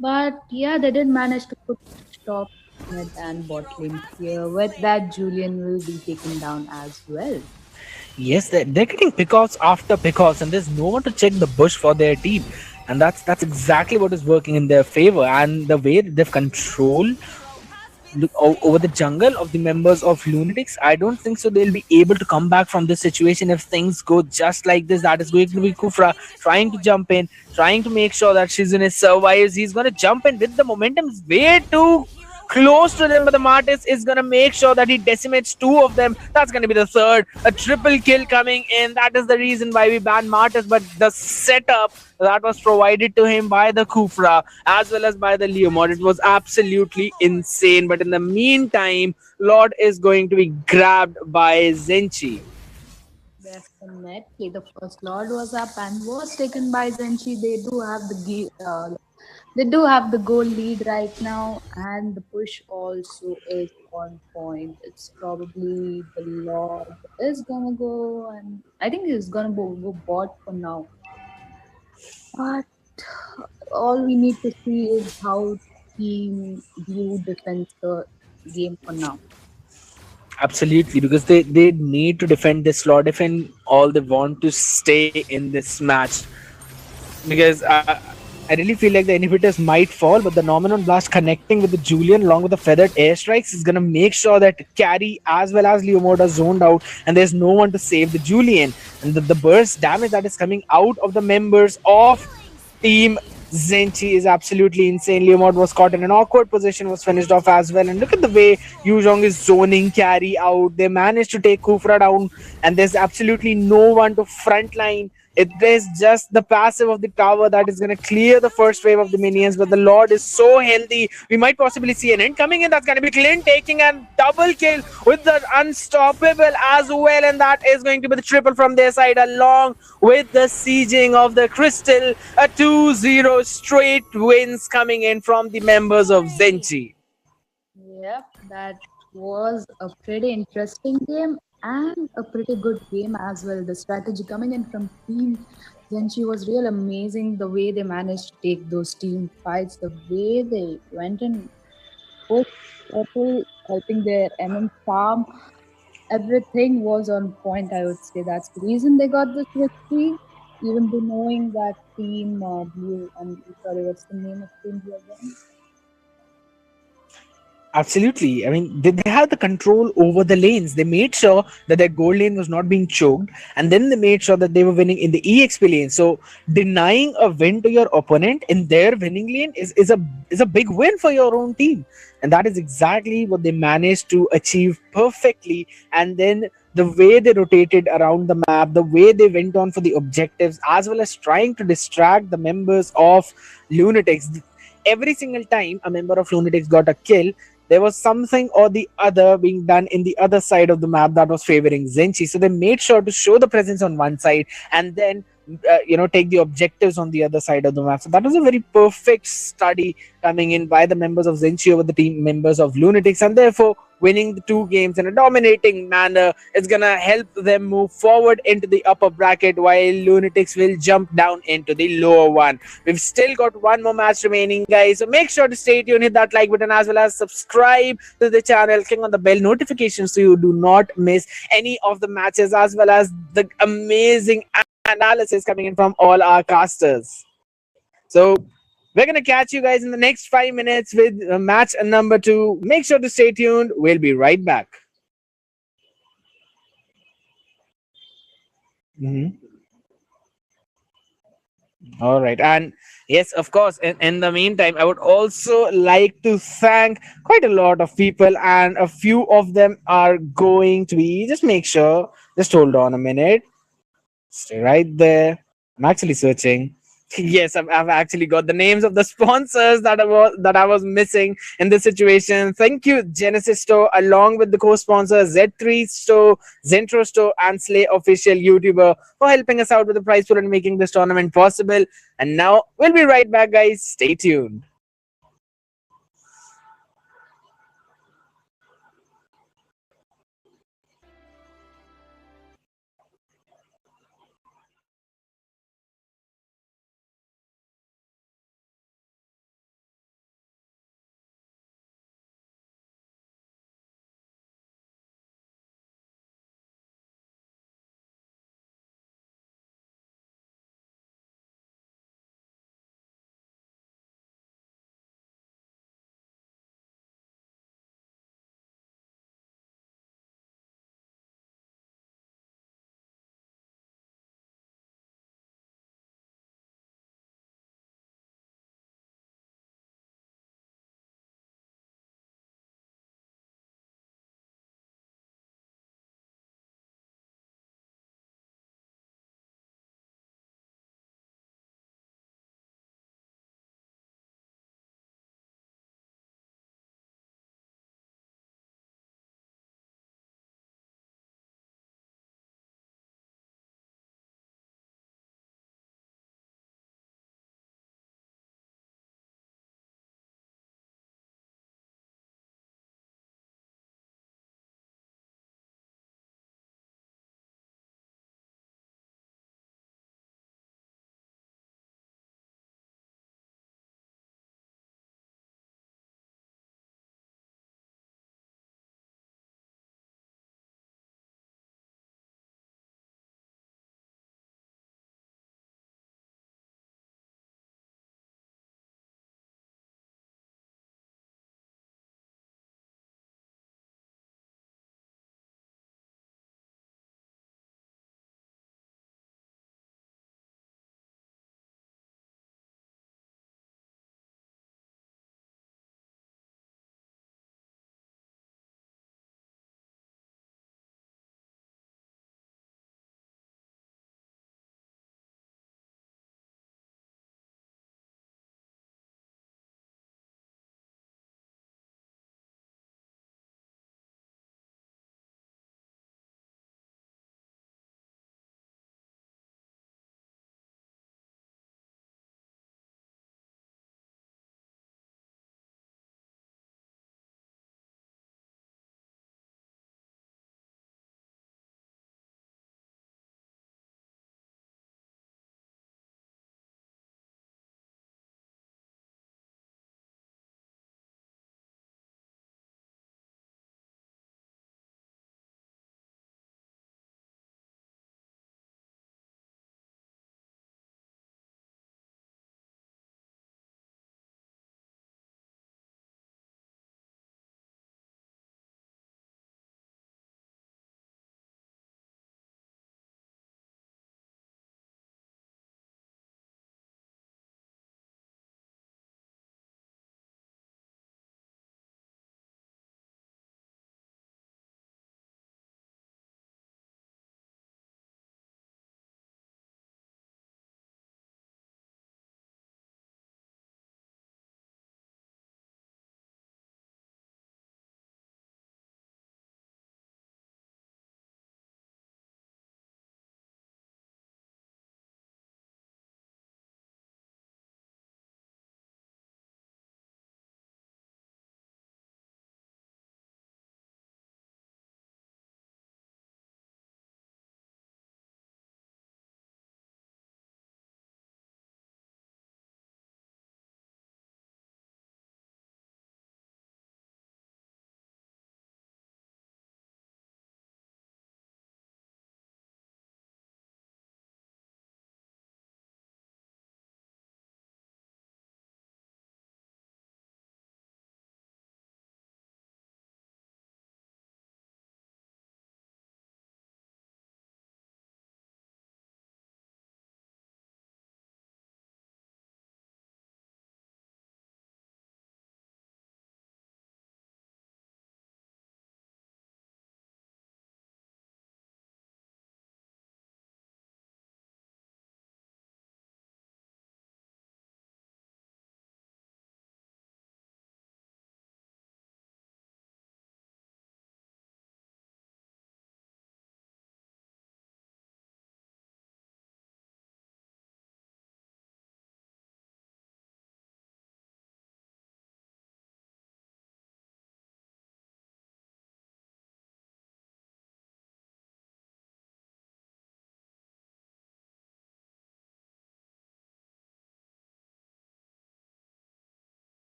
But yeah, they did manage to put stop mid and bot lane here. With that, Julian will be taken down as well. Yes, they're getting pickoffs after pickoffs, and there's no one to check the bush for their team. And that's exactly what is working in their favor. And the way that they've controlled over the jungle of the members of Lunatics, I don't think so they'll be able to come back from this situation if things go just like this. That is going to be Kufra trying to jump in, trying to make sure that Shizune survives. He's going to jump in with the momentum. It's way too close to them, but the Martis is going to make sure that he decimates 2 of them. That's going to be the third. A triple kill coming in. That is the reason why we banned Martis, but the setup that was provided to him by the Kufra as well as by the Leo mod, it was absolutely insane. But in the meantime, Lord is going to be grabbed by Zenchy. Definitely, the first lord was up and was taken by Zenchi. They do have the goal lead right now, and the push also is on point. It's probably the lord is gonna go, and I think he's gonna go bot for now. But all we need to see is how Team Blue defends the game for now. Absolutely, because they need to defend this slot if and all they want to stay in this match. Because I really feel like the inhibitors might fall, but the Norman Blast connecting with the Julian along with the feathered airstrikes is gonna make sure that Carry as well as Leomord are zoned out, and there's no one to save the Julian. And the burst damage that is coming out of the members of Team Zenchy is absolutely insane. Leomord was caught in an awkward position, was finished off as well. And look at the way Yuzhong is zoning Carry out. They managed to take Kufra down, and there's absolutely no one to frontline. It is just the passive of the tower that is going to clear the first wave of the minions, but the Lord is so healthy. We might possibly see an end coming in. That's going to be Clint taking a double kill with the unstoppable as well, and that is going to be the triple from their side, along with the sieging of the Crystal. A 2-0 straight wins coming in from the members of Zenchi. Yep, that was a pretty interesting game and a pretty good game as well. The strategy coming in from Team Zenchi was real amazing. The way they managed to take those team fights, the way they went in push purple, helping their MM farm, everything was on point. I would say that's the reason they got this victory. Even though knowing that Team Blue, I'm sorry, what's the name of Team Blue again? Absolutely. I mean, they had the control over the lanes. They made sure that their gold lane was not being choked, and then they made sure that they were winning in the EXP lane. So denying a win to your opponent in their winning lane is a big win for your own team, and that is exactly what they managed to achieve perfectly. And then the way they rotated around the map, the way they went on for the objectives, as well as trying to distract the members of Lunatics. Every single time a member of Lunatics got a kill, there was something or the other being done in the other side of the map that was favoring Zenchy. So they made sure to show the presence on one side and then take the objectives on the other side of the map. So that was a very perfect study coming in by the members of Zenchy over the team members of Lunatics, and therefore winning the two games in a dominating manner is gonna help them move forward into the upper bracket, while Lunatics will jump down into the lower one. We've still got one more match remaining, guys. So make sure to stay tuned, hit that like button as well as subscribe to the channel. Click on the bell notification so you do not miss any of the matches as well as the amazing analysis coming in from all our casters. So we're going to catch you guys in the next 5 minutes with match number 2. Make sure to stay tuned. We'll be right back. Mhm. All right. And yes, of course, in the meantime, I would also like to thank quite a lot of people, and a few of them are going to be. Just make sure, just hold on a minute. Stay right there. I'm actually searching. Yes, I've actually got the names of the sponsors that I was missing in this situation. Thank you, Genesis Store, along with the co-sponsors Z3 Store, Zentro Store, and Slay Official YouTuber for helping us out with the prize pool and making this tournament possible. And now we'll be right back, guys. Stay tuned.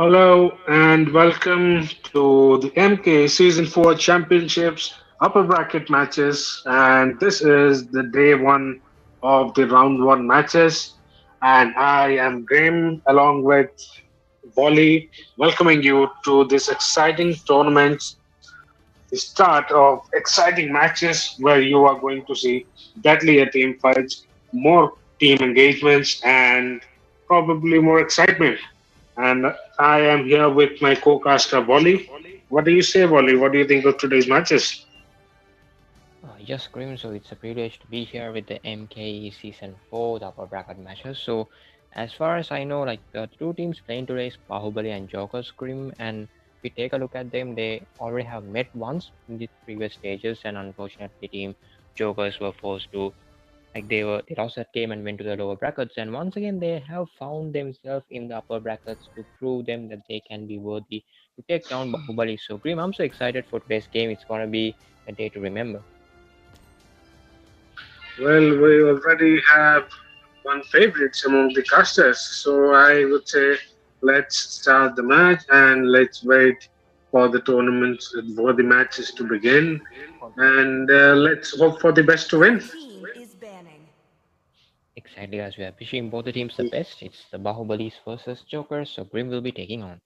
Hello and welcome to the MKE Season 4 Championships upper bracket matches. And this is the day one of the round one matches. And I am Graham along with Wally, welcoming you to this exciting tournament, the start of exciting matches where you are going to see deadlier team fights, more team engagements, and probably more excitement. And I am here with my co-caster Wally. What do you say, Wally? What do you think of today's matches? Yes, Grim. So it's a privilege to be here with the MKE Season 4, the upper bracket matches. So, as far as I know, like the two teams playing today is Bahubali and Jokers, Grim. And if we take a look at them, they already have met once in the previous stages, and unfortunately, team Jokers were forced to they lost that game and went to the lower brackets. And once again, they have found themselves in the upper brackets to prove them that they can be worthy to take down Bahubali. So, Grim, I'm so excited for today's game. It's gonna be a day to remember. Well, we already have one favorites among the casters, so I would say let's start the match and let's wait for the tournament, for the matches to begin, and let's hope for the best to Your win. team is banning. Exactly, as we are wishing both the teams the best. It's the Bahubalis versus Jokers, so Grim will be taking on.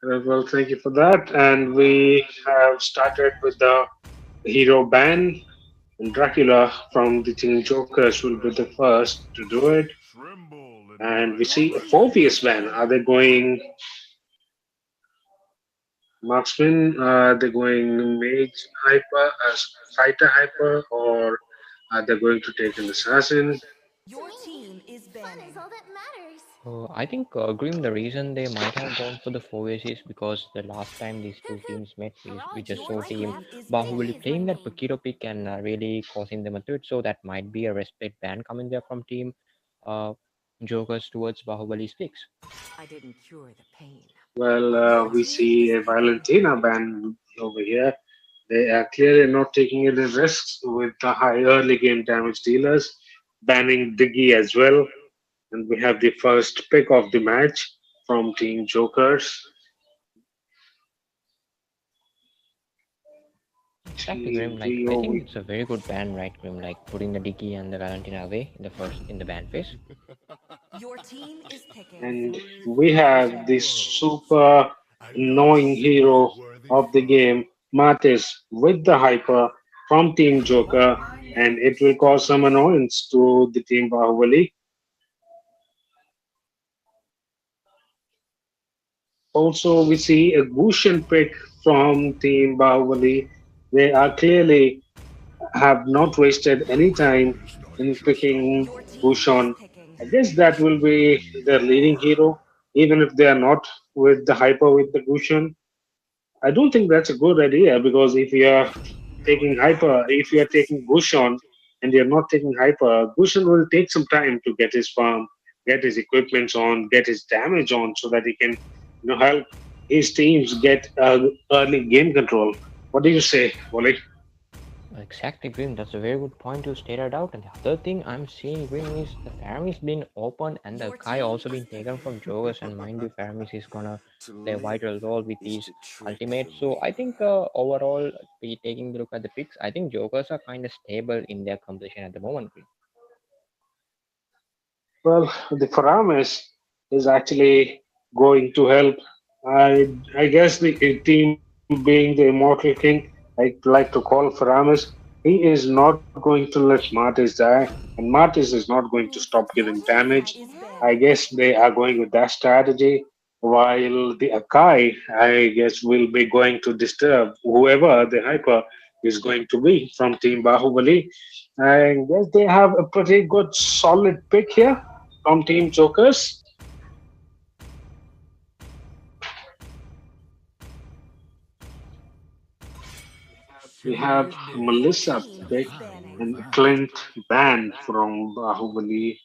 Well, thank you for that. And we have started with the hero ban. And Dracula from the Team Jokers will be the first to do it. And we Your see a team is 4 ban. Are banning. they going marksman? Are they going mage hyper, fighter hyper, or are they going to take an assassin? Your team is banning. I think Grim, the reason they might have gone for the 4 is because the last time these two teams met, we just Your saw team team is Bahubali banning. playing that Paquito pick and really causing them a threat. So that might be a respect ban coming there from team uh, Jokers towards Bahubali's picks. I didn't cure the pain. Well, Your we team see is a banning. Valentina ban over here. They are clearly not taking any risks with the high early game damage dealers, banning Diggy as well. And we have the first pick of the match from Team Jokers. Exactly, Grim. Like I think TVOV. it's a very good ban, right, Grim? Like putting the Dicky and the Valentina away in the ban phase. Your team is picking. And we have the super annoying hero of the game, Martis, with the hyper from Team Joker, and it will cause some annoyance to the Team Bahubali. Also, we see a Gushan pick from Team Bahubali. They are clearly have not wasted any time in picking Your team is Bhushan. picking. I guess that will be their leading hero, even if they are not with the hyper with the Bhushan. I don't think that's a good idea because if you are taking hyper, if you are taking Bhushan and you're not taking hyper, Bhushan will take some time to get his farm, get his equipments on, get his damage on, so that he can, help his teams get early game control. What do you say, Wally? Exactly, Grim. That's a very good point you stated out. And the other thing I'm seeing, Grim, is the Faramis being opened and the Your Kai team also is being taken picking. from Jogos. And mind you, Faramis is gonna play a vital role with these ultimates. So I think overall, be taking a look at the picks, I think Jokers are kind of stable in their competition at the moment, Grim. Well, the Faramis is actually going to help. I guess the team being the immortal king, I like to call Faramis, he is not going to let Martis die, and Martis is not going to stop giving Your damage. team is I banning. guess they are going with that strategy, while the Akai, I guess, will be going to disturb whoever the hyper is going to be from Team Bahubali. I guess they have a pretty good solid pick here from Team Jokers. We have Your Melissa team pick is banning. and Clint Ban from Bahubali.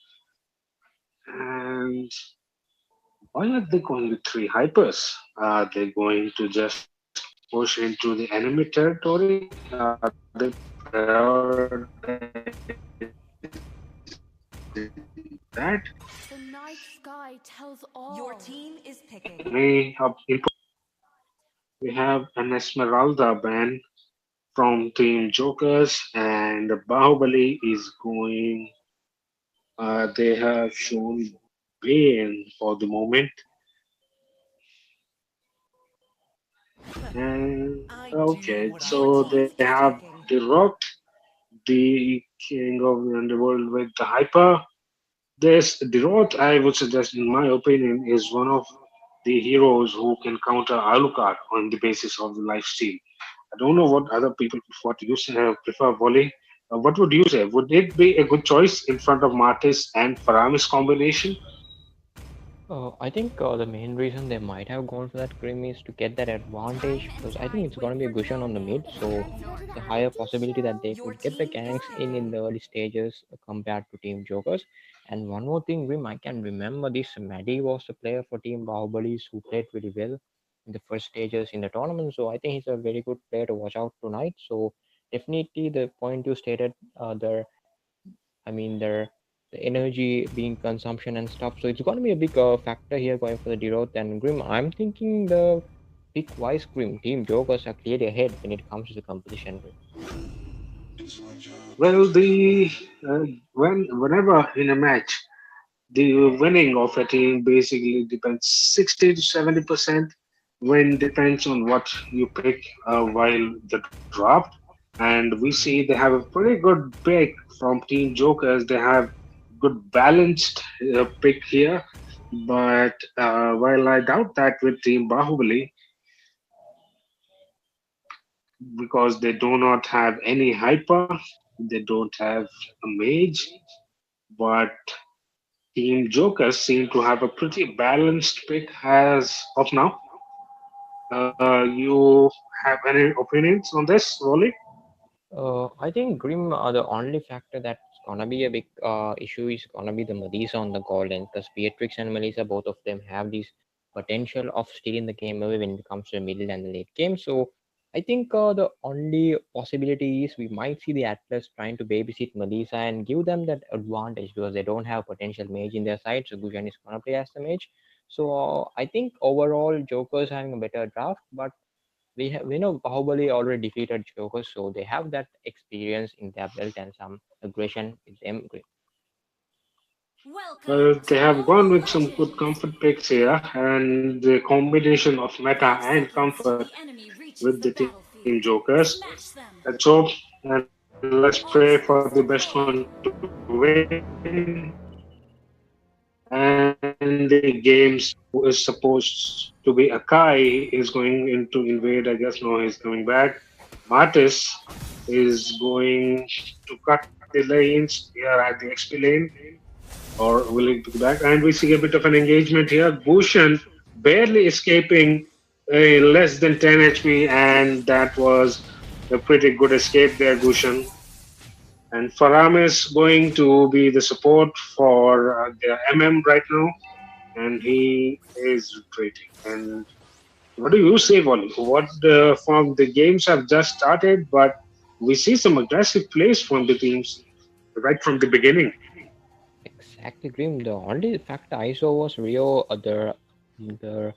And why are they going with three hypers? Are they going to just push into the enemy territory? Are they prioritizing that? Or are they going to night sky tells all. Your team is picking. May up we have an Esmeralda ban from Team Jokers, and Bahubali is going. They have shown Bane for the moment, and I do okay, what so I they want. have the Rock, the King of the Underworld with the Hyper. This the Rock, I would suggest, in my opinion, is one of the heroes who can counter Alucard on the basis of the lifesteal. I don't know what other people prefer volley. What would you say? Would it be a good choice in front of Martis and Faramis combination? I think the main reason they might have gone for that Grim is to get that advantage because I think it's going to be a Gushan on the mid, so the higher possibility that they Your could get the team is ganks in picking. the early stages compared to Team Jokers. And one more thing, Grim, I can remember this Maddie was the player for Team Bahubalis who played really well in the first stages in the tournament, so I think he's a very good player to watch out tonight. So definitely the point you stated, I mean, the energy being consumption and stuff. So it's going to be a big factor here going for the Deroth and Grim. I'm thinking the pick wise Grim Team Jokers are clearly ahead when it comes to the composition. Grim. Well, whenever in a match, the winning of a team basically depends 60 to 70%. Win depends on what you pick while the draft. And we see they have a pretty good pick from Team Jokers. They have good balanced pick here. But while I doubt that with Team Bahubali, because they do not have any hyper, they don't have a mage, but Team Jokers seem to have a pretty balanced pick as of now. You have any opinions on this, Wally? I think Grim the only factor that's gonna be a big issue is gonna be the Melissa on the Golden because Beatrix and Melissa both of them have this potential of stealing the game away when it comes to the middle and the late game. So I think the only possibility is we might see the Atlas trying to babysit Melissa and give them that advantage because they don't have potential mage in their side. So Gujan is gonna play as the mage. So I think overall Joker's having a better draft, but we know Bahubali already defeated Joker, so they have that experience in their belt and some aggression with them. Well, Welcome they to have gone Mobile with some good Legends! comfort picks here, and the combination of meta 5 and seconds till comfort the enemy with reaches the the Team battlefield. Jokers. Smash them! Let's hope and let's pray for the best one to win. And the game's who is supposed to be Akai is going into invade. I guess no, he's coming back. Martis is going to cut the lanes here at the XP lane, or will it be back? And we see a bit of an engagement here. Bhushan barely escaping less than 10 HP, and that was a pretty good escape there, Bhushan. And Faram is going to be the support for the MM right now, and he is retreating. And what do you say, Wally? What from the games have just started, but we see some aggressive plays from the teams right from the beginning. Exactly, Grim. The only factor I saw was Rio, the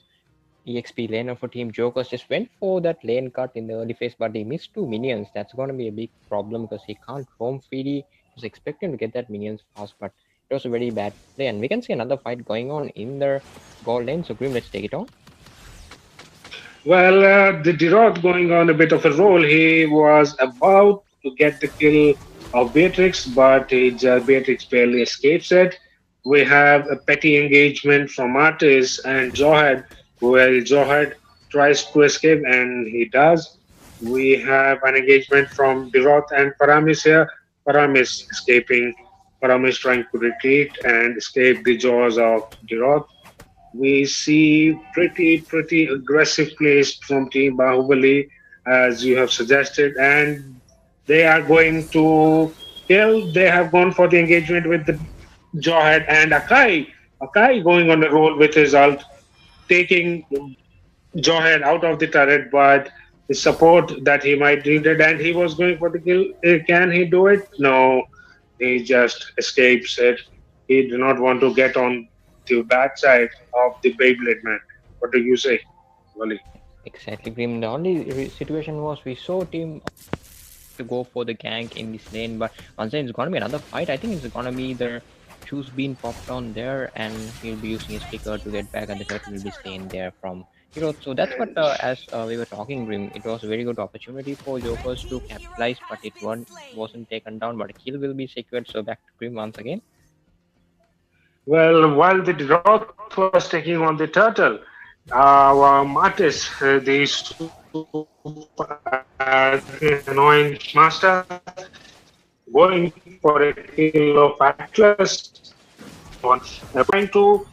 EXP laner for Team Jokers, just went for that lane cut in the early phase, but he missed two minions. That's going to be a big problem because he can't roam freely. He was expecting to get that minions fast, but it was a very bad play. And we can see another fight going on in the gold lane. So, Grim, let's take it on. Well, the Dirot going on a bit of a roll. He was about to get the kill of Beatrix, but Beatrix barely escapes it. We have a petty engagement from Artis and Zohad, where Zohad tries to escape and he does. We have an engagement from Dirot and Paramis here. Paramis escaping. Paramis trying to retreat and escape the jaws of Dirot. We see pretty aggressive plays from Team Bahubali, as you have suggested, and they are going to kill. They have gone for the engagement with the Jawhead and Akai. Akai going on a roll with his ult, taking Jawhead out of the turret, but the support that he might needed, and he was going for the kill. Can he do it? No, he just escapes it. He did not want to get on the bad side of the Beyblade man. What do you say, Wally? Exactly, Grim. The only situation was we saw team to go for the gank in this lane, but once again, it's gonna be another fight. I think it's gonna be the shoes being popped on there, and he'll be using his sticker to get back, and the turtle will be staying there from hero. So that's what, as we were talking, Grim, it was a very good opportunity for Jokers to capitalize, but it wasn't taken down. But a kill will be secured. So back to Grim once again. Well, while the Roth was taking on the turtle, our Martis, the annoying master, going for a kill of Atlas. Trying to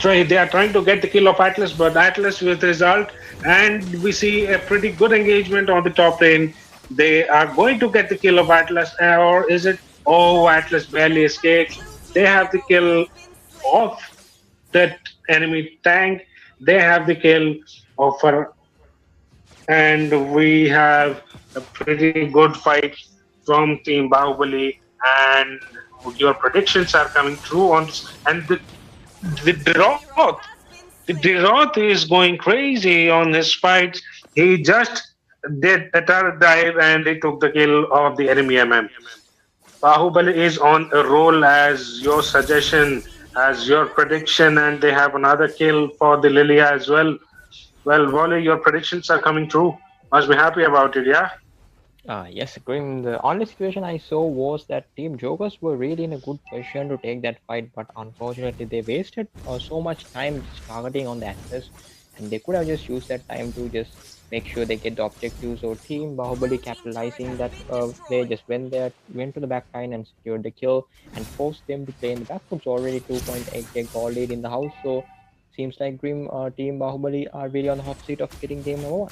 they are trying to get the kill of Atlas, but Atlas with result, and we see a pretty good engagement on the top lane. They are going to get the kill of Atlas, or is it? Oh, Atlas barely escapes. They have the kill of that enemy tank. They have the kill of her, and we have a pretty good fight from Team Bahubali. And your predictions are coming true on this. And the Droth, the Droth is going crazy on his fights. He just did a turret dive and he took the kill of the enemy MM. Bahubali is on a roll as your suggestion, as your prediction, and they have another kill for the Lilia as well. Well, Wally, your predictions are coming true. Must be happy about it, yeah? Yes, Grim. The only situation I saw was that Team Jokers were really in a good position to take that fight, but unfortunately they wasted so much time just targeting on the access, and they could have just used that time to just make sure they get the objectives. So Team Bahubali capitalizing that they just went to the back line and secured the kill and forced them to play in the back. It's already 2.8k goal lead in the house, so seems like Grim Team Bahubali are really on the hot seat of getting game number 1.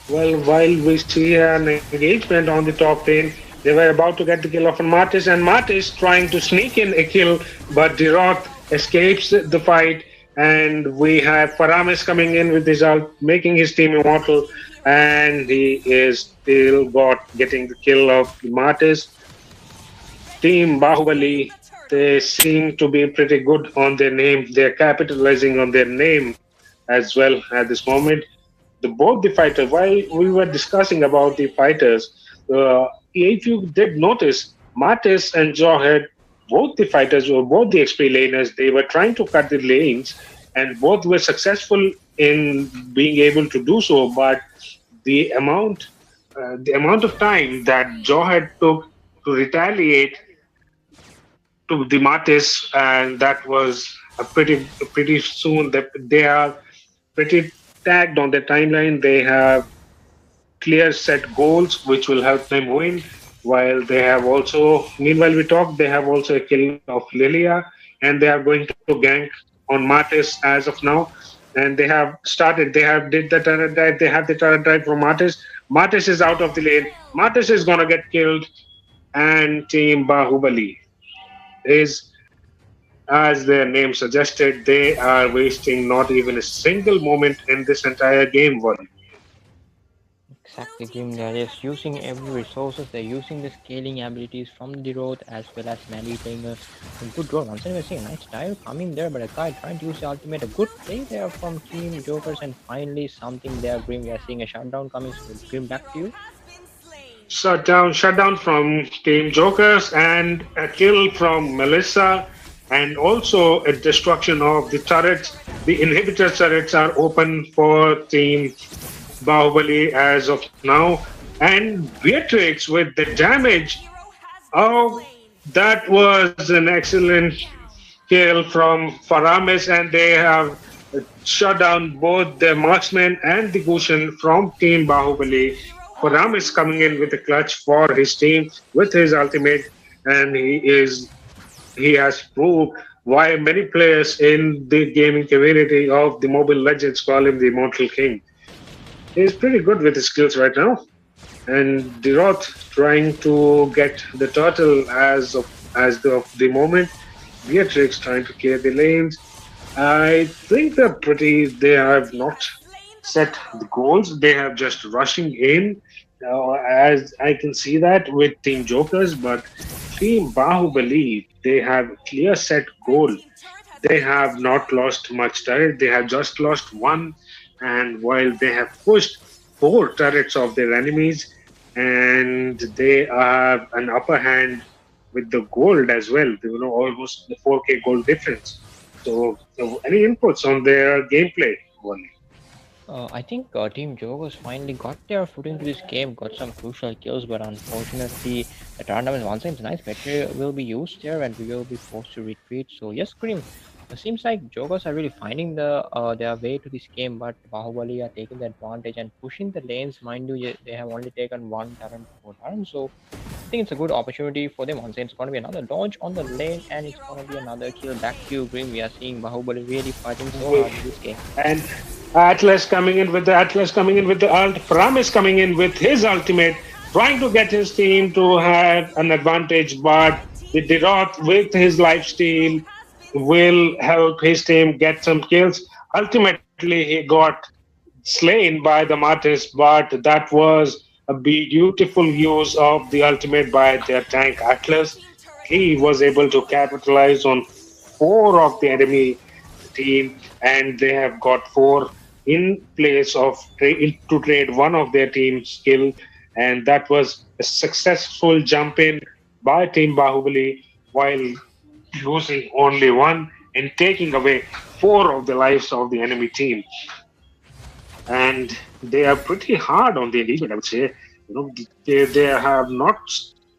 Well, while we see an engagement on the top lane, they were about to get the kill of Martis, and Martis trying to sneak in a kill, but Diroth escapes the fight, and we have Faramis coming in with his ult, making his team immortal, and he is still getting the kill of Martis. Team Bahubali, they seem to be pretty good on their name. They're capitalizing on their name as well at this moment. Both the fighters, while we were discussing about the fighters, if you did notice, Martis and Jawhead, both the fighters were both the XP laners. They were trying to cut the lanes, and both were successful in being able to do so. But the amount of time that Jawhead took to retaliate to the Martis, and that was a pretty soon. That they are pretty tagged on their timeline. They have clear set goals which will help them win. While they have also, meanwhile we talk, they have also a kill of Lilia, and they are going to gank on Martis as of now. And they have started. They have did the turret dive. They have the turret dive from Martis. Martis is out of the lane. Martis is gonna get killed, and Team Bahubali is, as their name suggested, they are wasting not even a single moment in this entire game. One. Exactly, Grim. They're just using every resources. They're using the scaling abilities from the road as well as Mandy playing a good role. Once again, we're seeing a nice dive coming there, but a guy trying to use the ultimate. A good play there from Team Jokers, and finally something there, Grim. We are seeing a shutdown coming. So, Grim, back to you. Shutdown from Team Jokers, and a kill from Melissa, and also a destruction of the turrets. The inhibitor turrets are open for Team Bahubali as of now, and Beatrix with the damage. Oh, that was an excellent kill from Faramis, and they have shut down both the marksman and the Gushan from Team Bahubali. Faramis coming in with a clutch for his team with his ultimate, and he has proved why many players in the gaming community of the Mobile Legends call him the Immortal King. He's pretty good with his skills right now. And Diroth trying to get the turtle as of the moment. Beatrix trying to clear the lanes. I think they have not set the goals. They have just rushing in, as I can see that with Team Jokers. But Team Bahubali, they have clear set goal. They have not lost much turret. They have just lost one. And while they have pushed four turrets of their enemies, and they have an upper hand with the gold as well. Almost the 4K gold difference. So any inputs on their gameplay, Wally? I think Team Jokers finally got their foot into this game, got some crucial kills, but unfortunately, the tournament once again nice battery will be used there, and we will be forced to retreat. So yes, Cream. It seems like Jokers are really finding their way to this game, but Bahubali are taking the advantage and pushing the lanes. Mind you, they have only taken one turret for turn, so I think it's a good opportunity for them. Once again, it's going to be another launch on the lane, and it's going to be another kill. Back to you, Grim. We are seeing Bahubali really fighting so hard in this game. And Atlas coming in with the ult. Promise coming in with his ultimate, trying to get his team to have an advantage, but the Dirot with his lifesteal will help his team get some kills. Ultimately, he got slain by the Martis, but that was a beautiful use of the ultimate by their tank Atlas. He was able to capitalize on four of the enemy team, and they have got four in place of to trade one of their team's skill, and that was a successful jump in by Team Bahubali while losing only one and taking away four of the lives of the enemy team. And they are pretty hard on the inhibitor, I would say. They have not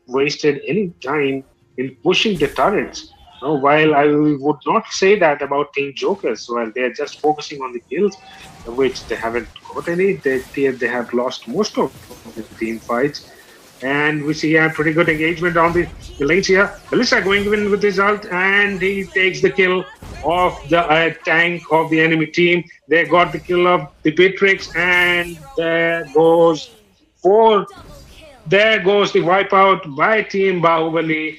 wasted any time in pushing the turrets. While I would not say that about Team Jokers, well, they are just focusing on the kills, which they haven't got any. They have lost most of the team fights. And we see a pretty good engagement on the lanes here. Melissa going in with his ult, and he takes the kill of the tank of the enemy team. They got the kill of the Beatrix, and there goes the wipeout by Team Bahubali.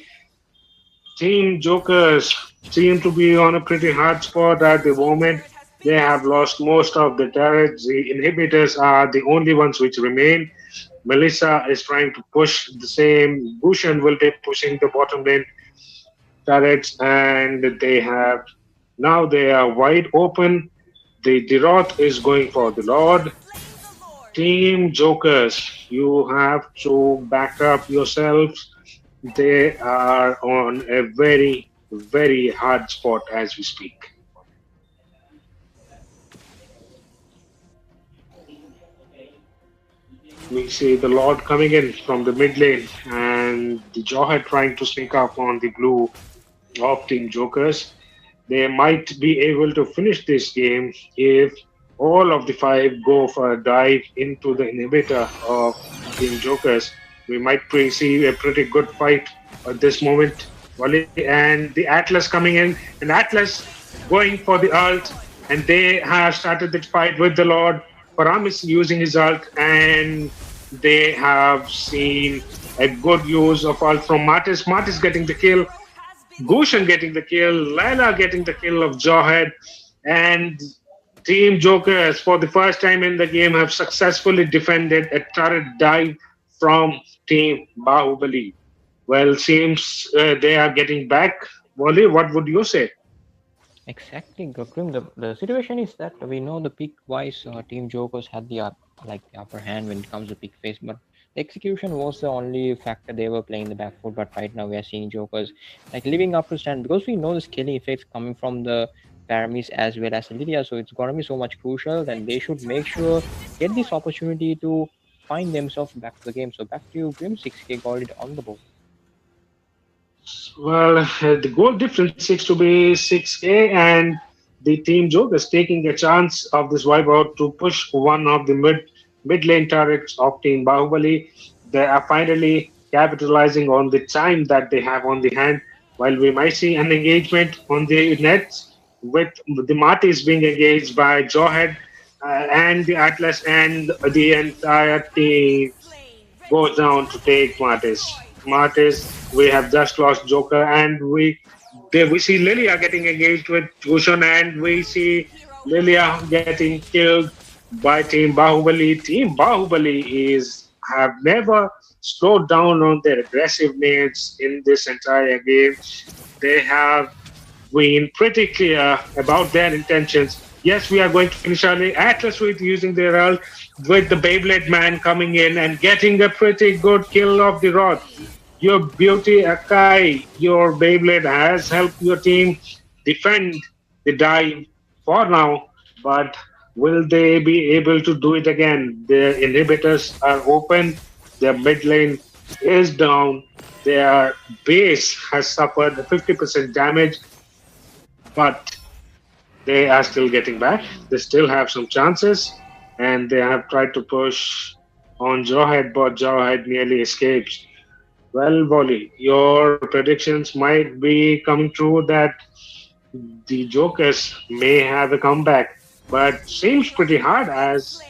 Team Jokers seem to be on a pretty hard spot at the moment. They have lost most of the turrets. The inhibitors are the only ones which remain. Melissa is trying to push the same. Bhushan will be pushing the bottom lane turrets, and they are wide open. The Dirot is going for the Lord. Team Jokers, you have to back up yourselves. They are on a very, very hard spot as we speak. We see the Lord coming in from the mid lane, and the Jawhead trying to sneak up on the blue of Team Jokers. They might be able to finish this game if all of the five go for a dive into the inhibitor of Team Jokers. We might see a pretty good fight at this moment. And the Atlas coming in, and Atlas going for the ult, and they have started the fight with the Lord. Paramis using his ult, and they have seen a good use of ult from Martis. Martis getting the kill, Gushan getting the kill, Laila getting the kill of Jawhead, and Team Jokers for the first time in the game have successfully defended a turret dive from Team Bahubali. Well, seems they are getting back. Wally, what would you say? Exactly, Gokrim. The situation is that we know the pick-wise Team Jokers had the upper hand when it comes to pick phase, but the execution was the only factor. They were playing the back foot, but right now we are seeing Jokers living up to stand, because we know the scaling effects coming from the Paramis as well as Lydia, so it's gonna be so much crucial. Then they should make sure get this opportunity to find themselves back to the game. So back to you, Grim. 6K gold on the board. Well, the goal difference seems to be 6K, and the Team Jokers taking a chance of this wipeout to push one of the mid lane turrets of Team Bahubali. They are finally capitalizing on the time that they have on the hand. While we might see an engagement on the nets with the Martis being engaged by Jawhead and the Atlas, and the entire team goes down to take Martis. We have just lost Joker, and we see Lilia getting engaged with Gushan, and we see Lilia getting killed by Team Bahubali. Team Bahubali have never slowed down on their aggressiveness in this entire game. They have been pretty clear about their intentions. Yes, we are going to finish early. Atlas with using their ult, with the Beyblade man coming in and getting a pretty good kill of the rod. Your beauty, Akai, your Beyblade has helped your team defend the dive for now, but will they be able to do it again? Their inhibitors are open, their mid lane is down, their base has suffered 50% damage, but they are still getting back. They still have some chances, and they have tried to push on Jawhead, but Jawhead nearly escapes. Well, Wally, your predictions might be coming true that the Jokers may have a comeback, but seems pretty hard as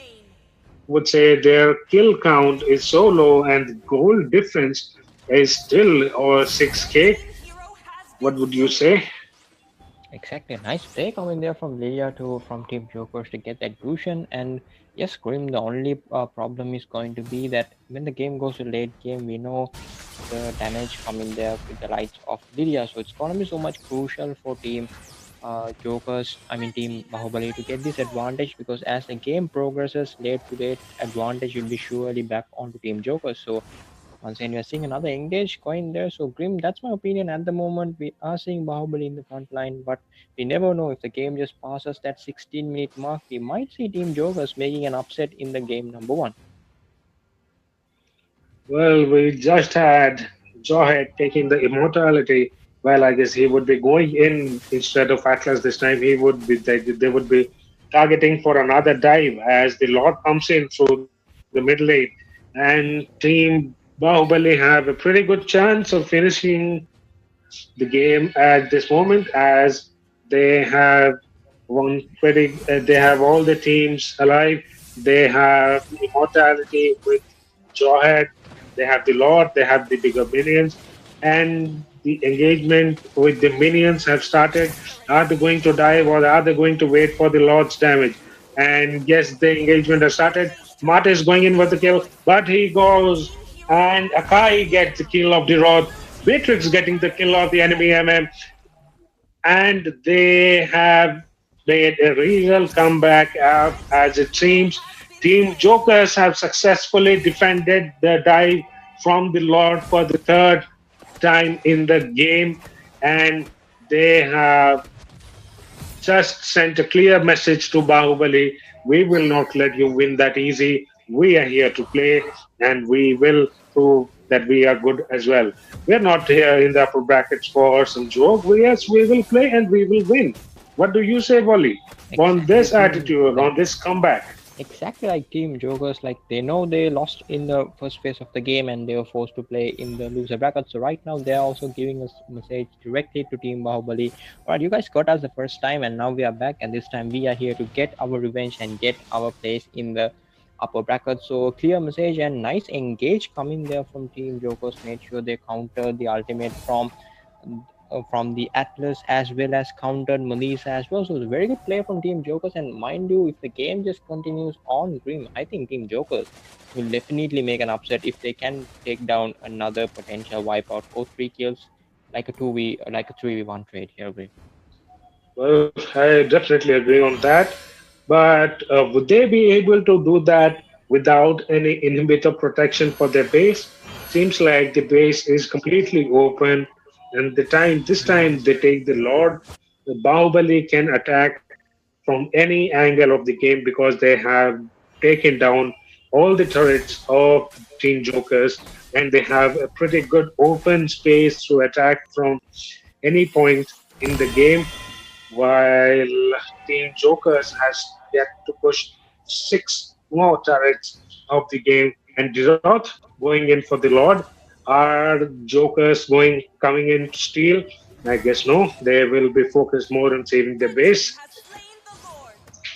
would say their kill count is so low and the goal difference is still over 6k. What would you say? Exactly, nice play coming there from Lilia to from Team Jokers to get that Gusion. And yes, Grim, the only problem is going to be that when the game goes to late game, we know the damage coming there with the lights of Lilia. So it's going to be so much crucial for Team Jokers, I mean Team Bahubali to get this advantage, because as the game progresses, late to late advantage will be surely back onto Team Jokers. So once again, we are seeing another engaged coin there. So Grim, that's my opinion at the moment. We are seeing Bahubali in the front line, but we never know if the game just passes that 16-minute mark. We might see Team Jokers making an upset in the game number one. Well, we just had Jawhead taking the immortality. Well, I guess he would be going in instead of Atlas this time. He would be they would be targeting for another dive as the Lord comes in through the middle lane, and Team Bahubali have a pretty good chance of finishing the game at this moment as they have they have all the teams alive. They have immortality with Jawhead. They have the Lord. They have the bigger minions, and the engagement with the minions have started. Are they going to dive or are they going to wait for the Lord's damage? And yes, the engagement has started. Mata is going in with the kill, but he goes and Akai gets the kill of the Rod. Beatrix getting the kill of the enemy MM, and they have made a real comeback as it seems. Team Jokers have successfully defended the dive from the Lord for the third time in the game, and they have just sent a clear message to Bahubali. We will not let you win that easy. We are here to play, and we will prove that we are good as well. We are not here in the upper brackets for some joke. Yes, we will play and we will win. What do you say, Wally, on this Exactly. attitude, on this comeback? Exactly like Team Jokers, like they know they lost in the first phase of the game and they were forced to play in the loser bracket. So right now they are also giving us a message directly to Team Bahubali. Alright, you guys got us the first time and now we are back, and this time we are here to get our revenge and get our place in the upper bracket. So clear message and nice engage coming there from Team Jokers. Made sure they countered the ultimate from the Atlas as well as countered Melissa as well. So it's a very good play from Team Jokers. And mind you, if the game just continues on Grim, I think Team Jokers will definitely make an upset if they can take down another potential wipeout for 3 kills, like a 3v1 trade here, Grim. Well, I definitely agree on that. But would they be able to do that without any inhibitor protection for their base? Seems like the base is completely open, and this time they take the Lord. The Bahubali can attack from any angle of the game because they have taken down all the turrets of Team Jokers, and they have a pretty good open space to attack from any point in the game, while Team Jokers has yet to push 6 more turrets of the game. And Dirot going in for the Lord. Are Jokers coming in to steal? I guess no. They will be focused more on saving their base.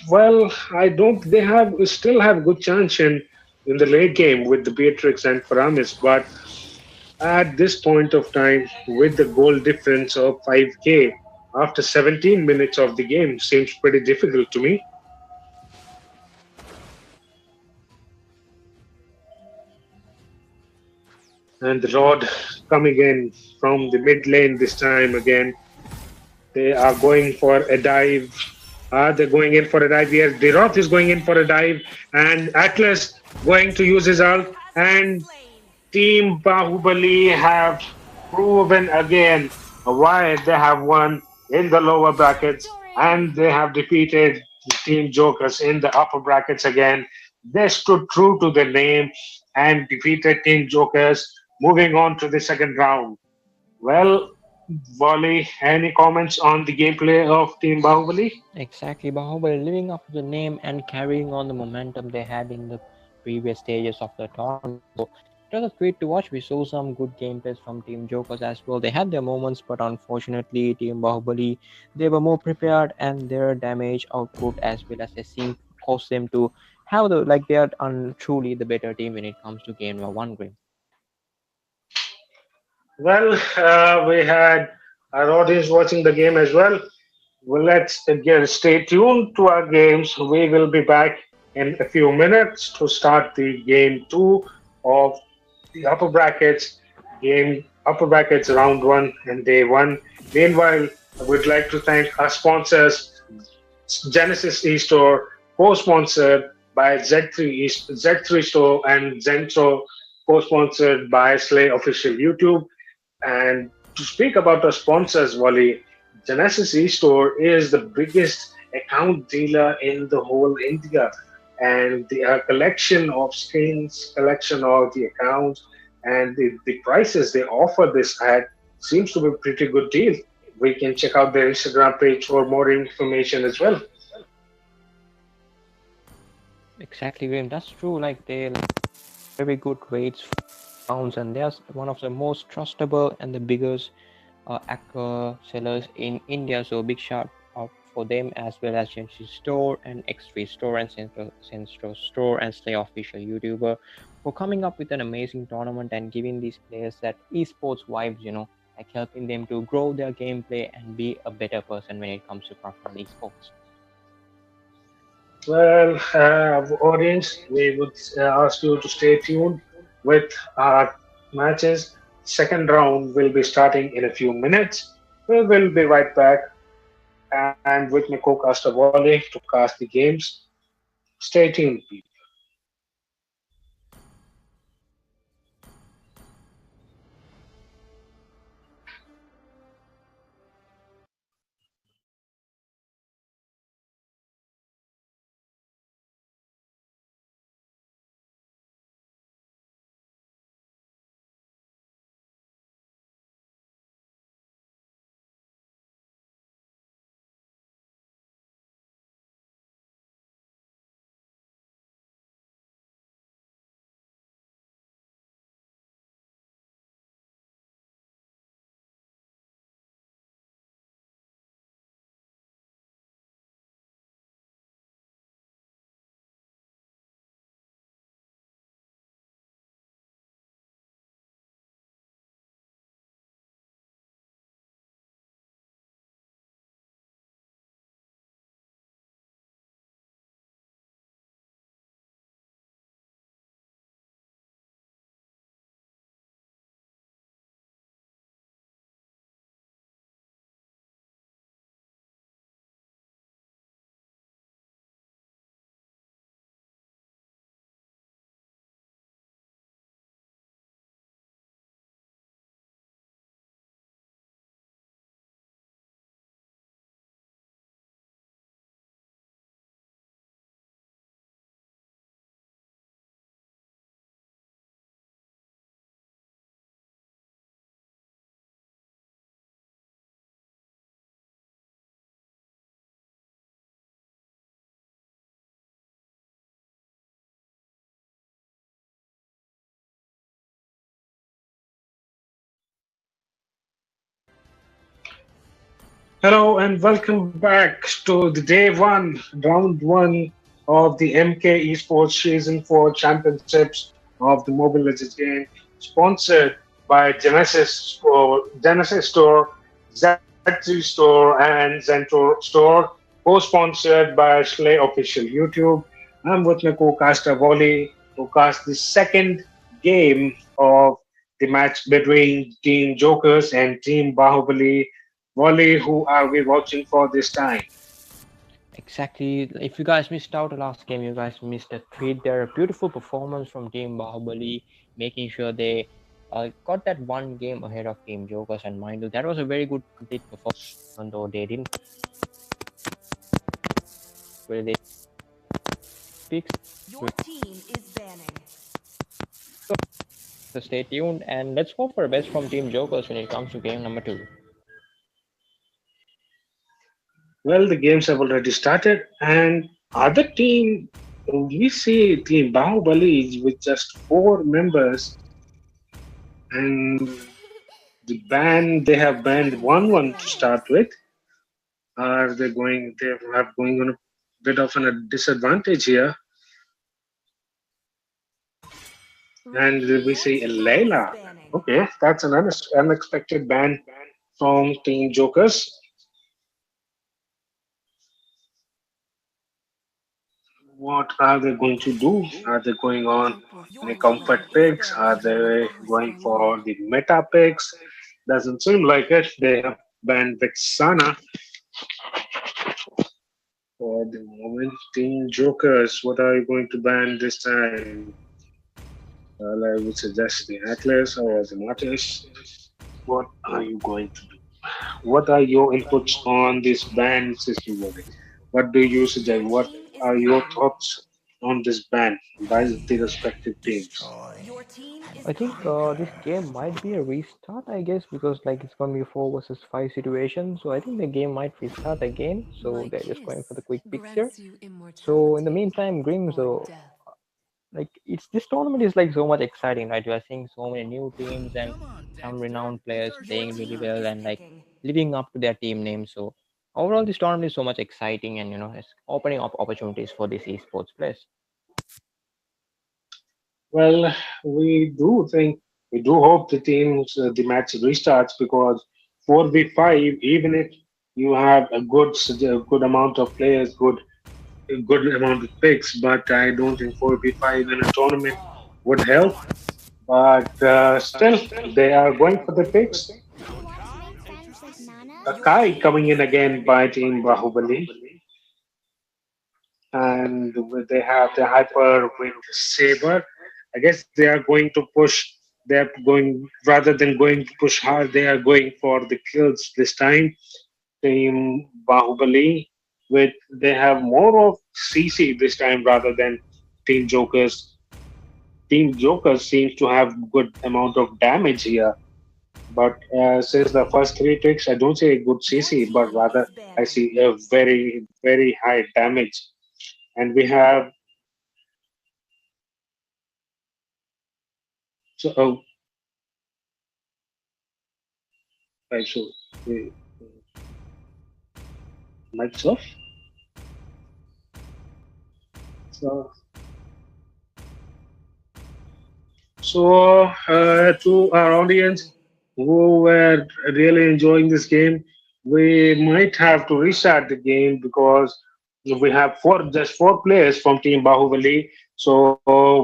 Well, I don't. They have still have good chance in the late game with the Beatrix and Paramis, but at this point of time, with the goal difference of 5k after 17 minutes of the game, seems pretty difficult to me. And the Rod coming in from the mid lane this time again. They are going for a dive. They're going in for a dive here. The Roth is going in for a dive, and Atlas going to use his ult. And Team Bahubali have proven again why they have won in the lower brackets, and they have defeated Team Jokers in the upper brackets again. They stood true to their name and defeated Team Jokers, moving on to the second round. Well, Wally, any comments on the gameplay of Team Bahubali? Exactly, Bahubali living up to the name and carrying on the momentum they had in the previous stages of the tournament. So it was great to watch. We saw some good gameplays from Team Jokers as well. They had their moments, but unfortunately, Team Bahubali they were more prepared, and their damage output as well as they seem caused them to have the like they are truly the better team when it comes to game number one. Game. Well, we had our audience watching the game as well. Well, let's again stay tuned to our games. We will be back in a few minutes to start the game two of the upper brackets upper brackets round one and day one. Meanwhile, I would like to thank our sponsors, Genesis eStore, co-sponsored by Z3 Store and Zentro, co-sponsored by Slay Official YouTube. And to speak about our sponsors, Wally, Genesis eStore is the biggest account dealer in the whole India, and the collection of skins, collection of the accounts, and the prices they offer this at seems to be a pretty good deal. We can check out their Instagram page for more information as well. Exactly, Graham. That's true. Like they very good rates pounds, and they're one of the most trustable and the biggest sellers in India. So big shout out for them, as well as Zenchy Store and X3 Store and Zentro Store and Slay Official YouTuber for coming up with an amazing tournament and giving these players that esports vibes, like helping them to grow their gameplay and be a better person when it comes to professional esports. Well, audience, we would ask you to stay tuned with our matches. Second round will be starting in a few minutes. We will be right back, and with my co-caster Wally to cast the games. Stay tuned, people. Hello and welcome back to the day one, round one of the MKE Esports Season 4 Championships of the Mobile Legends game, sponsored by Genesis Store, Z3 Store, and Zentro Store, co-sponsored by Slay Official YouTube. I'm with my co-caster Wally, who cast the second game of the match between Team Jokers and Team Bahubali. Wally, who are we watching for this time? Exactly. If you guys missed out the last game, you guys missed a treat there. A beautiful performance from Team Bahubali, making sure they got that one game ahead of Team Jokers. And mind you, that was a very good complete performance, even though they didn't really fix. Your team is banning. So stay tuned and let's hope for the best from Team Jokers when it comes to game number two. Well, the games have already started, and other team, we see Team Bahubali with just four members, and the band they have banned Team is one to banning. start with. Are they going? They are going on a bit of a disadvantage here, and we Your see team is Layla. banning. Okay, that's an unexpected ban from Team Jokers. What are they going to do? Are they going on Your any team comfort is picks? Are banning. they going for the meta picks? Doesn't seem like it. They have banned Vexana for the moment. Team Jokers, what are you going to ban this time? Well, I would suggest the Atlas or the Martyrs. What are you going to do? What are your inputs on this ban system, Wally? What do you suggest? Your What team is are your picking. thoughts on this ban by the respective teams? Your team is I think picking. this game might be a restart, I guess, because like it's gonna be a 4 versus 5 situation. So I think the game might restart again. So My they're just going for the kiss quick picks here. grants you So in the immortality meantime, Grim, or so death. like it's this tournament is like so much exciting, right? You are seeing so many new teams and some renowned players Your playing really team well is and like picking. living up to their team name. So overall, this tournament is so much exciting and it's opening up opportunities for these esports players. Well, we do hope the match restarts because 4v5, even if you have a good amount of players, a good amount of picks, but I don't think 4v5 in a tournament would help. But still, they are going for the picks. A Your Kai team coming in is again banning. by Team Bahubali, and they have the Hyper with Saber. I guess they are going to push. They're going rather than going to push hard. They are going for the kills this time. Team Bahubali, with they have more of CC this time rather than Team Jokers. Team Jokers seems to have good amount of damage here, but since the first three ticks, I don't see a good Your CC, but team rather is I banning. see a very high damage. And we have so right, so uh, Microsoft. So to our Is audience picking. who were really enjoying this game, we might have to restart the game because we have just four players from Team Bahubali. So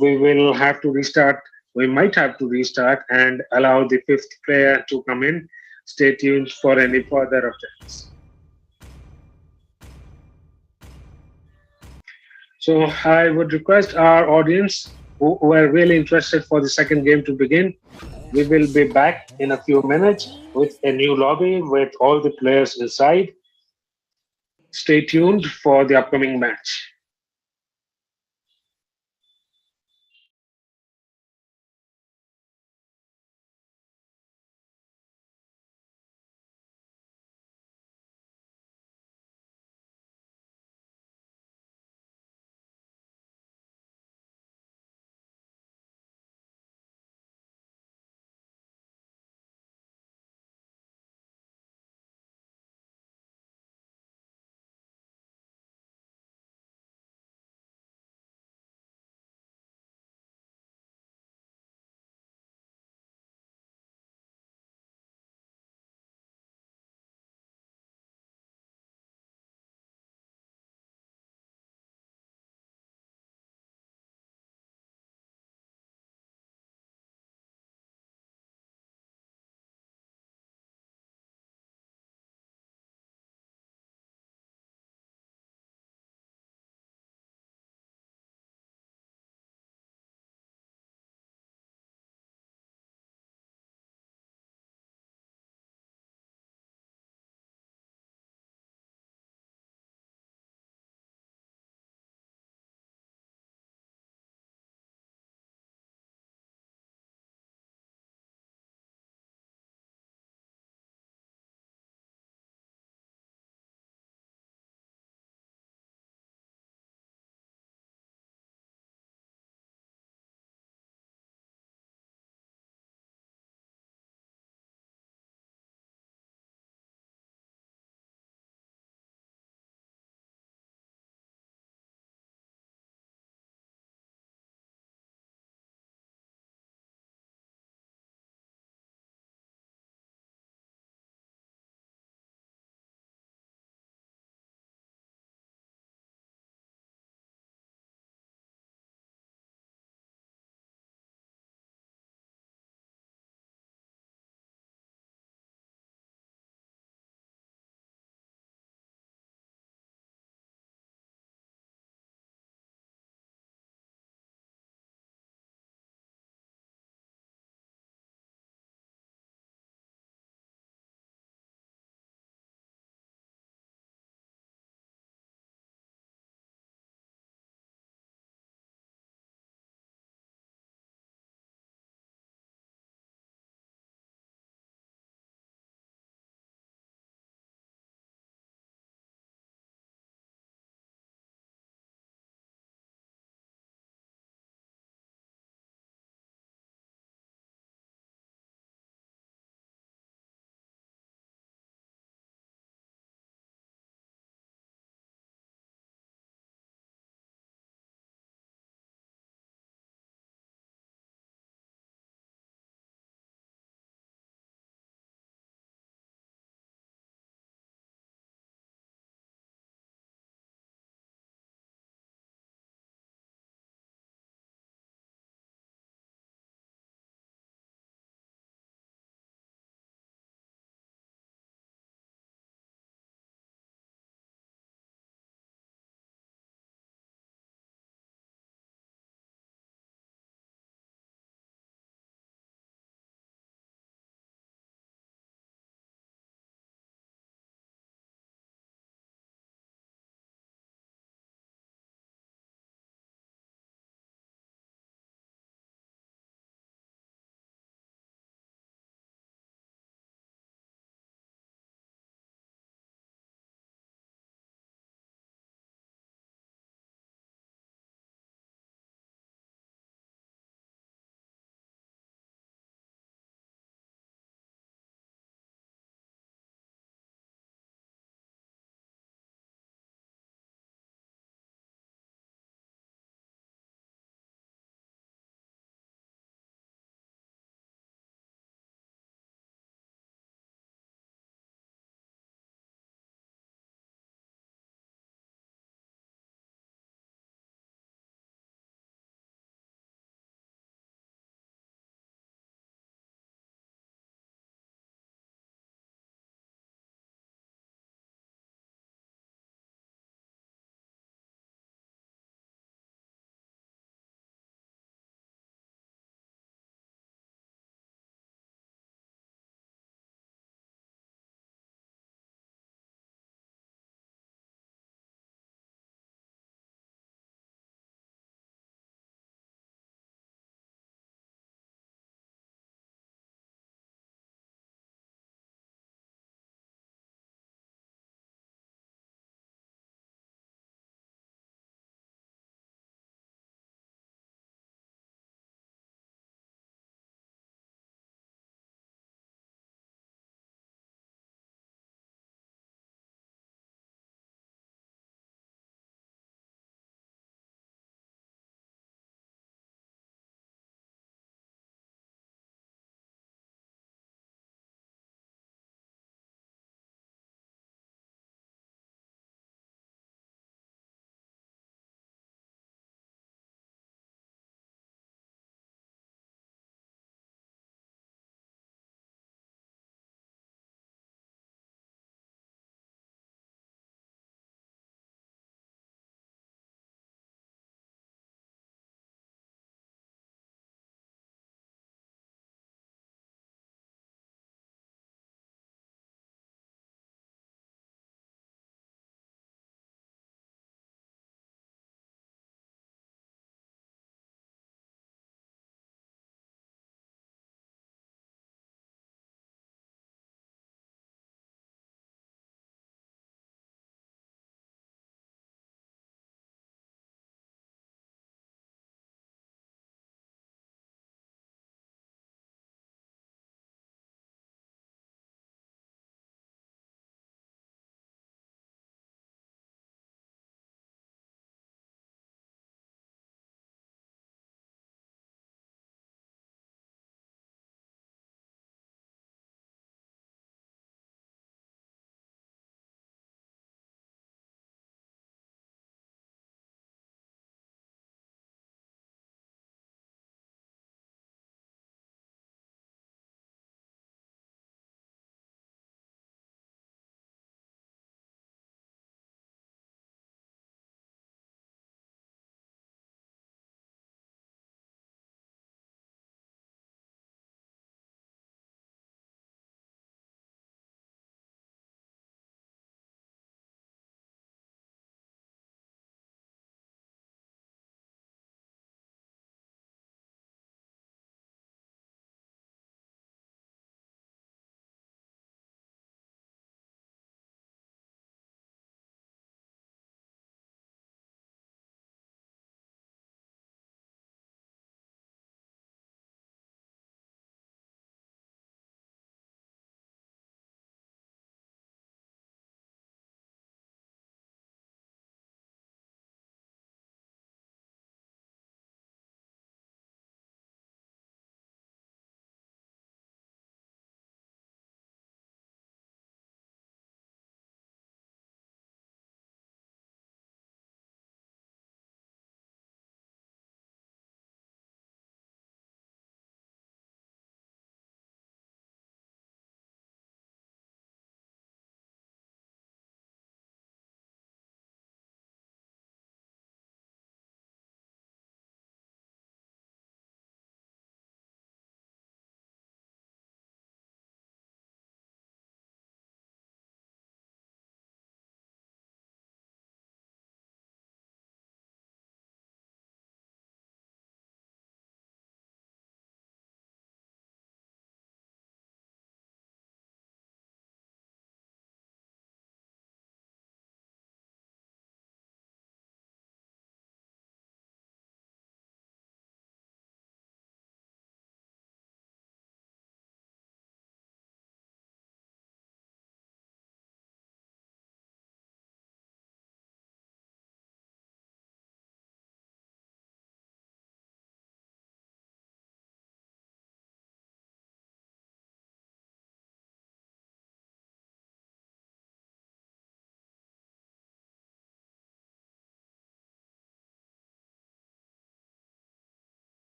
we will have to restart. We might have to restart and allow the fifth player to come in. Stay tuned for any further updates. So I would request our audience who are really interested for the second game to begin. We will be back in a few Your minutes team with is a new picking. lobby with all the players inside. Stay tuned for the upcoming match.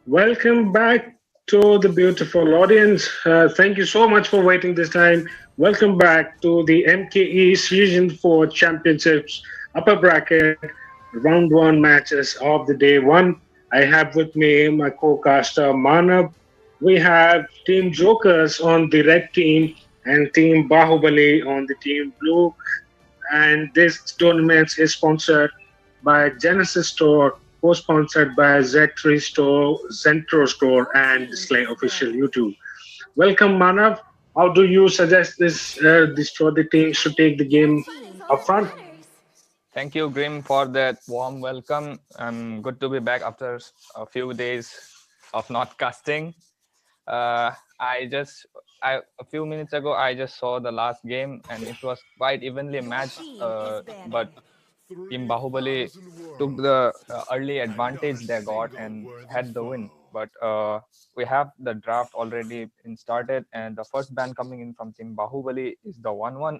Welcome back to the beautiful audience. Thank you so much for waiting this time. Welcome back to the MKE Season 4 Championships Upper Bracket Round 1 matches of the day 1. I have with me my co-caster Manav. We have Team Jokers on the red team and Team Bahubali on the team blue. And this tournament is sponsored by Genesis Store, co-sponsored by Zentro Store, Zentro Store, Your and team Display is Official banned. YouTube. Welcome, Manav. How do you suggest this for the team should take the Your game team up is front? banned. Thank you, Grim, for that warm welcome. I'm good to be back after a few days of not casting. I just, a few minutes ago, I just saw the last game, and it was quite evenly Your matched. team is But banning. Team Bahubali took the early advantage they got and had the win. But we have the draft already been started, and the first ban coming in from Team Bahubali is the 1-1,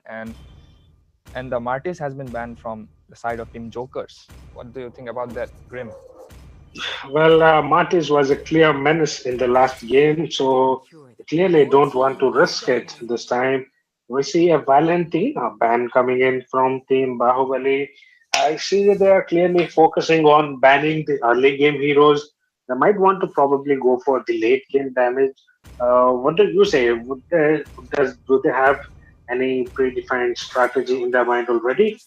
and the Martis has been banned from the side of Team Jokers. What do you think about that, Grim? Well, Martis was a clear menace in the last game, so clearly Your don't want team to is risk it banned. this time. We see a Valentina ban coming in from Team Bahubali. I see they are clearly focusing on banning the early game heroes. They might want to probably go for the late game damage. What do you say? Do they have any predefined strategy in their mind already?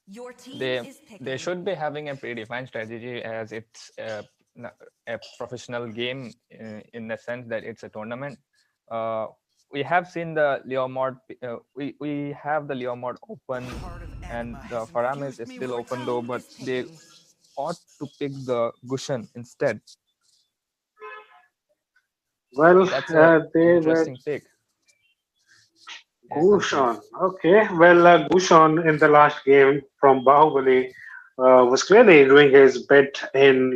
Your team They is they picking. should be having a predefined strategy as it's a professional game in the sense that it's a tournament. Uh, we have seen the Leomord. We have the Leomord open, and the Faramis is still Your open though. team But is they picking. ought to pick the Gushan instead. Well, That's a they were interesting pick. Yes, Zenchy. Gushon. Okay. Well, Gushon in the last game from Bahubali was clearly doing his bit in,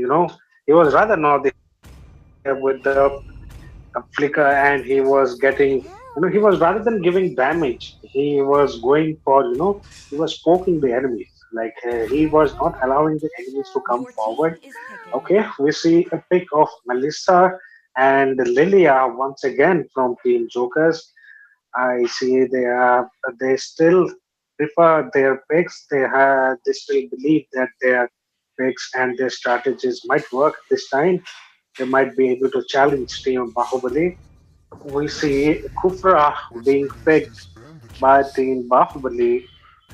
he was rather northeastern with the flicker and he was getting, he was rather than giving damage, he was going for, he was poking the enemies. Like he was not allowing the enemies to come Your team forward. is picking. Okay. We see a pick of Melissa and Lilia once again from Team Jokers. I see they still prefer their picks. They still believe that their picks and their strategies might work this time. They might be able to challenge Team Bahubali. We see Kufra being picked by Team Bahubali,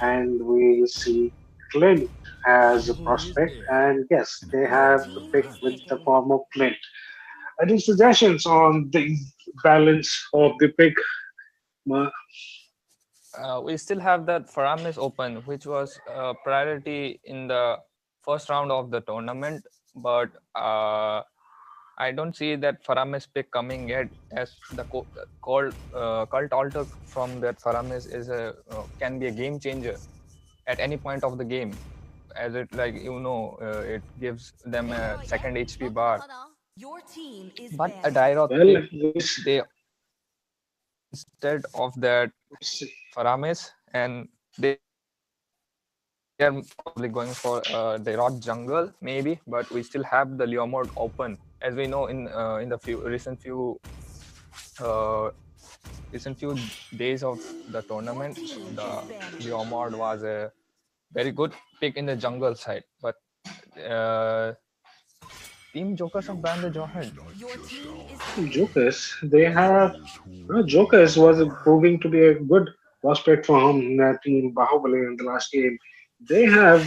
and we see Clint as a prospect. And yes, they Your have the team pick is with the picking. form of Clint. Any suggestions on the balance of the pick? We still have that Faramis Open, which was a priority in the first round of the tournament, but I don't see that Faramis pick coming yet, as the cult alter from that Faramis is a can be a game changer at any point of the game, as it it gives them a second HP bar. Your team is But a banning. Dairoth Well, pick, they instead of that Faramis, and they are probably going for the Rod Jungle maybe, but we still have the Leomord open, as we know in the uh, recent few days of the Your tournament, team the is banning. Leomord was a very good pick in the jungle side, but uh, Team Jokers have banned the Jawhead. Your team is picking. Jokers, they have Jokers was proving to be a good prospect for him Team Bahubali in the last game. They have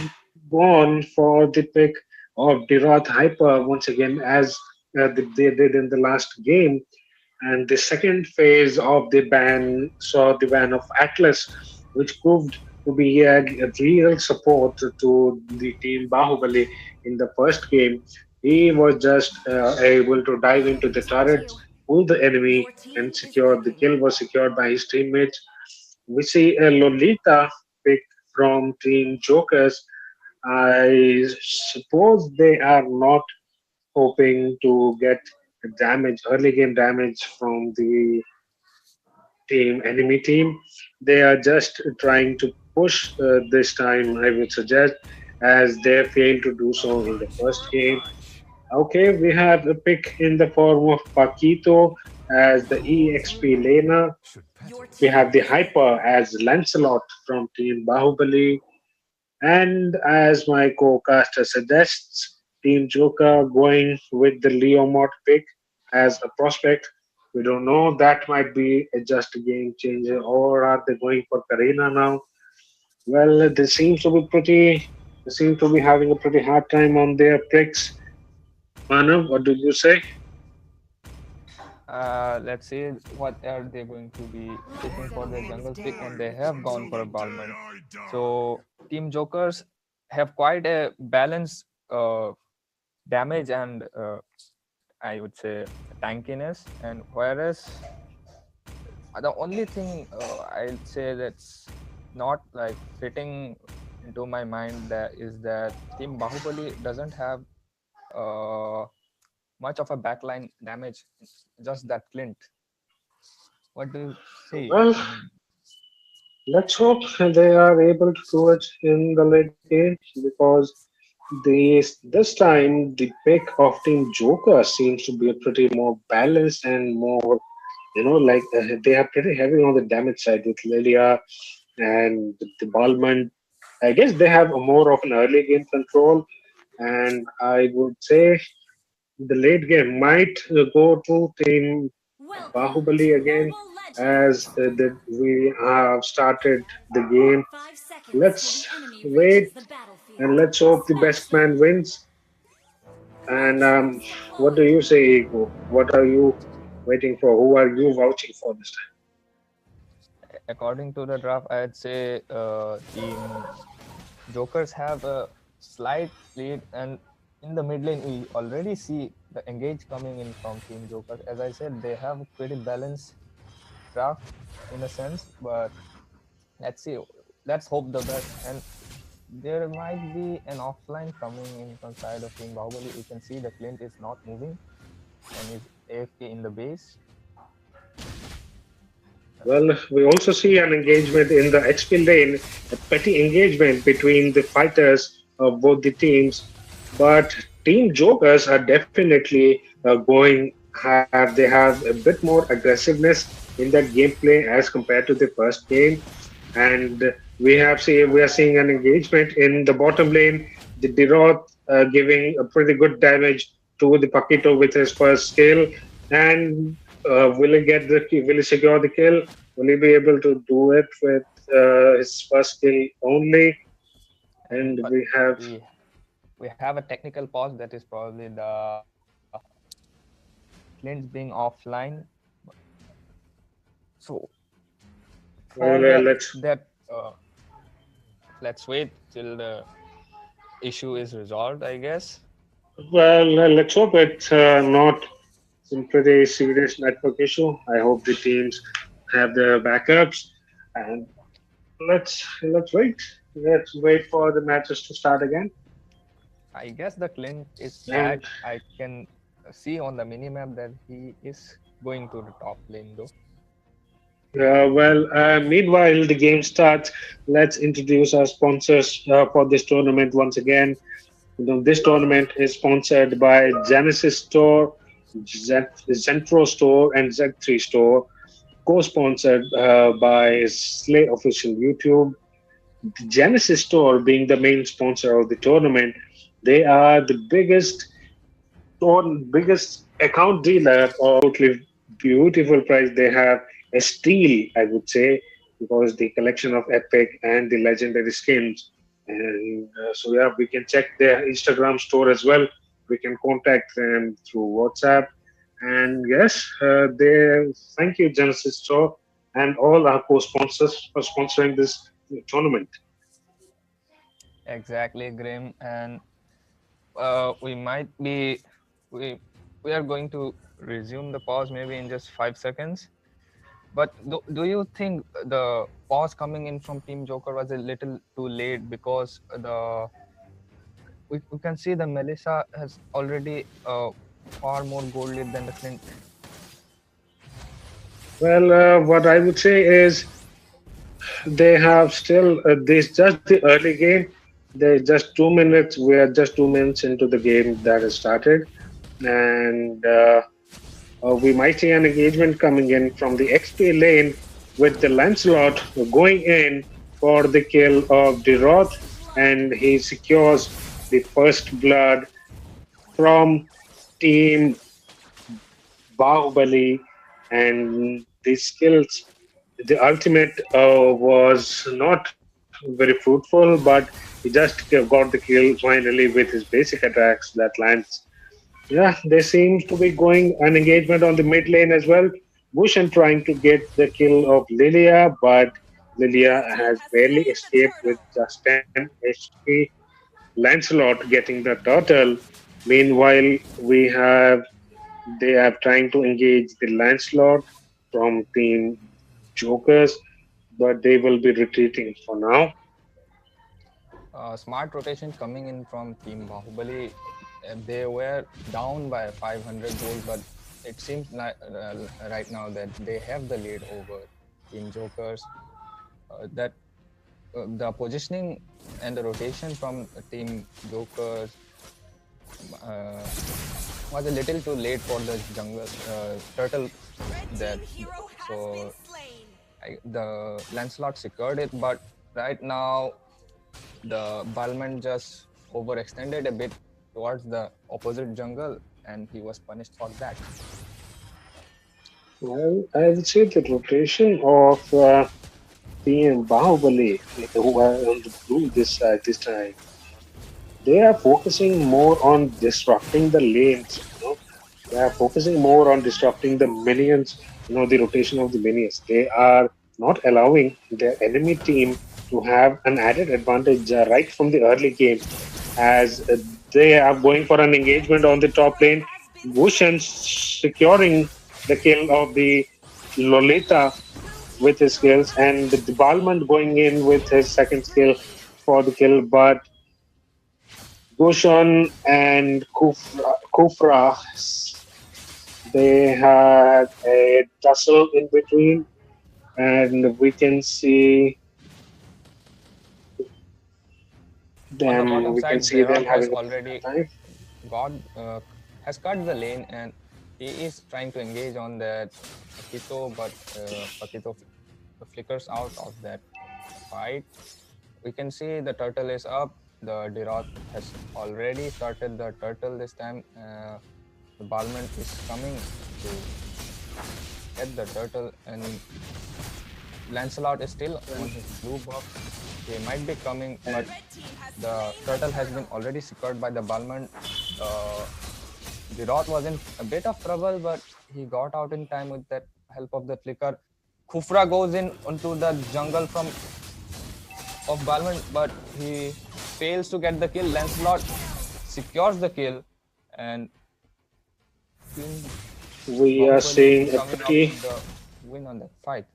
gone for the pick of Dirath Hyper once again as they did in the last game. And the second phase of the ban saw the ban of Atlas, which proved to be a real support to the team Bahubali in the first game. He was just able to dive into the turrets, pull the enemy, Your and team is secure the picking. kill was secured by his teammates. We see a Lolita pick from Team Jokers. I suppose they are not hoping to get damage, early game damage from the enemy team. They are just trying to push this time, I would suggest, as they failed to do so in the first game. Okay, we have a pick in the form of Paquito as the EXP laner. Your We team have the is Hyper as Lancelot from Team Bahubali. And as my co-caster suggests, Team Joker going with the Leomort pick as a prospect. We don't know. That might be just a game changer, or are they going for Karina now? Well, they seem to be pretty. They seem to be having a pretty hard time on their picks. Manu, what do you say? Let's see what are they going to be picking for their jungle pick, and they have gone for a Balmond. So Team Jokers have quite a balanced damage and I would say tankiness, and whereas the only thing I'd say that's not like fitting into my mind that is that Team Bahubali doesn't have uh, much of a backline damage, just that Clint. What do you say? Well, I mean, let's hope they are able to do it in the late game because this time the pick of Team Joker seems to be pretty more balanced and more, like they are pretty heavy on the damage side with Lilia and the Balmond. I guess they have a more of an early game control, and I would say the late game might go to Team welcome Bahubali to again Mobile as Legends. we have started the game. 5 seconds till Let's the enemy wait reaches the battlefield. and let's hope the best man Action! wins. One And champion what do won. you say, Ego? What are you waiting for? Who are you vouching for this according to the draft, I'd say Team Jokers have a slight lead, and in the mid lane, we already see the engage coming in from Team Jokers. As I said, they have a pretty balanced draft in a sense, but let's see. Let's hope the best. And there might be an offline coming in from side of Team Bahubali. You can see the Clint is not moving and is AFK in the base. Well, we also see an engagement in the XP lane, a petty engagement between the fighters of both the teams. But Team Jokers are definitely they have a bit more aggressiveness in their gameplay as compared to the first game. And we are seeing an engagement in the bottom lane. The Diroth giving a pretty good damage to the Paquito with his first skill, and will he secure the kill? Will he be able to do it with his first skill only? And And but we have we have a technical pause that is probably the Clint's being offline. So for well, that let's wait till the issue is resolved, I guess. let's hope it's not some pretty serious network issue. I hope the teams have their backups, and let's wait. Let's wait for the matches to start again. I guess the Clint is And back. I can see on the minimap that he is going to the top lane though. meanwhile, the game starts. Let's introduce our sponsors for this tournament once again. This tournament is sponsored by Genesis Store, Zentro Store, and Z3 Store. Co-sponsored by Slay Official YouTube. The Genesis Store being the main sponsor of the tournament. They are the biggest account dealer of beautiful price. They have a steal, I would say, because the collection of epic and the legendary skins. And so yeah, we can check their Instagram store as well. We can contact them through WhatsApp. And yes, they thank you Genesis Store and all our co-sponsors for sponsoring this tournament. Exactly, Grim. And we might be we we are going to resume the pause maybe in just 5 seconds. But do you think the pause coming in from Team Joker was a little too late because we can see the Melissa has already far more gold lead than the Clint. Well, what I would say is they have still this just the early game. They just 2 minutes. We are just 2 minutes into the game that has started. and we might see an engagement coming in from the XP lane with the Lancelot going in for the kill of Deroth, and he secures the first blood from Team Bahubali, and the skills. The ultimate was not very fruitful, but he just got the kill finally with his basic attacks that lands. Yeah, there seems to be going an engagement on the mid lane as well. Bushan trying to get the kill of Lilia, but Lilia has barely escaped with just 10 HP. Lancelot getting the turtle. Meanwhile, we have they are trying to engage the Lancelot from Team Jokers, but they will be retreating for now. Smart rotation coming in from Team Bahubali. They were down by 500 gold, but it seems like right now that they have the lead over Team Jokers. That the positioning and the rotation from Team Jokers uh, was a little too late for the jungle turtle. That so the Lancelot secured it, but right now the Balman just overextended a bit towards the opposite jungle, and he was punished for that. Well, I would say the rotation of Team Bahubali, who are on the blue this time, they are focusing more on disrupting the lanes. They are focusing more on disrupting the minions. The rotation of the minions. They are not allowing their enemy team to have an added advantage right from the early game, as they are going for an engagement on the top lane. Bhushan securing the kill of the Lolita with his skills, and the Balmond going in with his second skill for the kill, but Goshan and Kufra, they had a tussle in between, and we can see On the them. bottom We can side, see them Zeroth has having a already time. got has cut the lane, and he is trying to engage on that Pakito, but Pakito flickers out of that fight. We can see the turtle is up. The Deroth has already started the turtle this time. The Balmond is coming to get the turtle, and Lancelot is still on his blue buff. He might be coming, but the turtle has been already secured by the Balmond. Deroth was in a bit of trouble, but he got out in time with that help of the flicker. Kufra goes in onto the jungle from of Balmond, but he fails to get the kill. Lancelot secures the kill, and We are Bahubali seeing a coming up pretty with the win on that fight.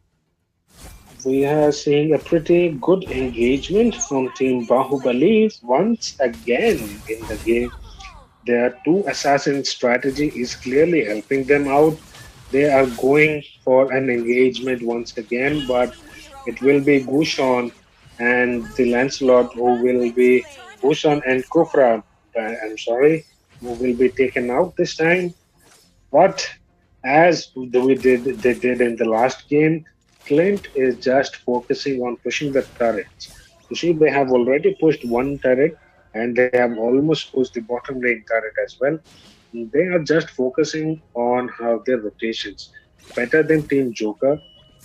we are seeing a pretty good engagement from Team Bahubali once again in the game. Their two assassin strategy is clearly helping them out. They are going for an engagement once again, but it will be Gushon and the Lancelot who will be Gushon and Kufra. I'm sorry, who will be taken out this time. But as they did in the last game, Clint is just focusing on pushing the turrets. You see, they have already pushed one turret, and they have almost pushed the bottom lane turret as well. They are just focusing on how their rotations better than Team Joker.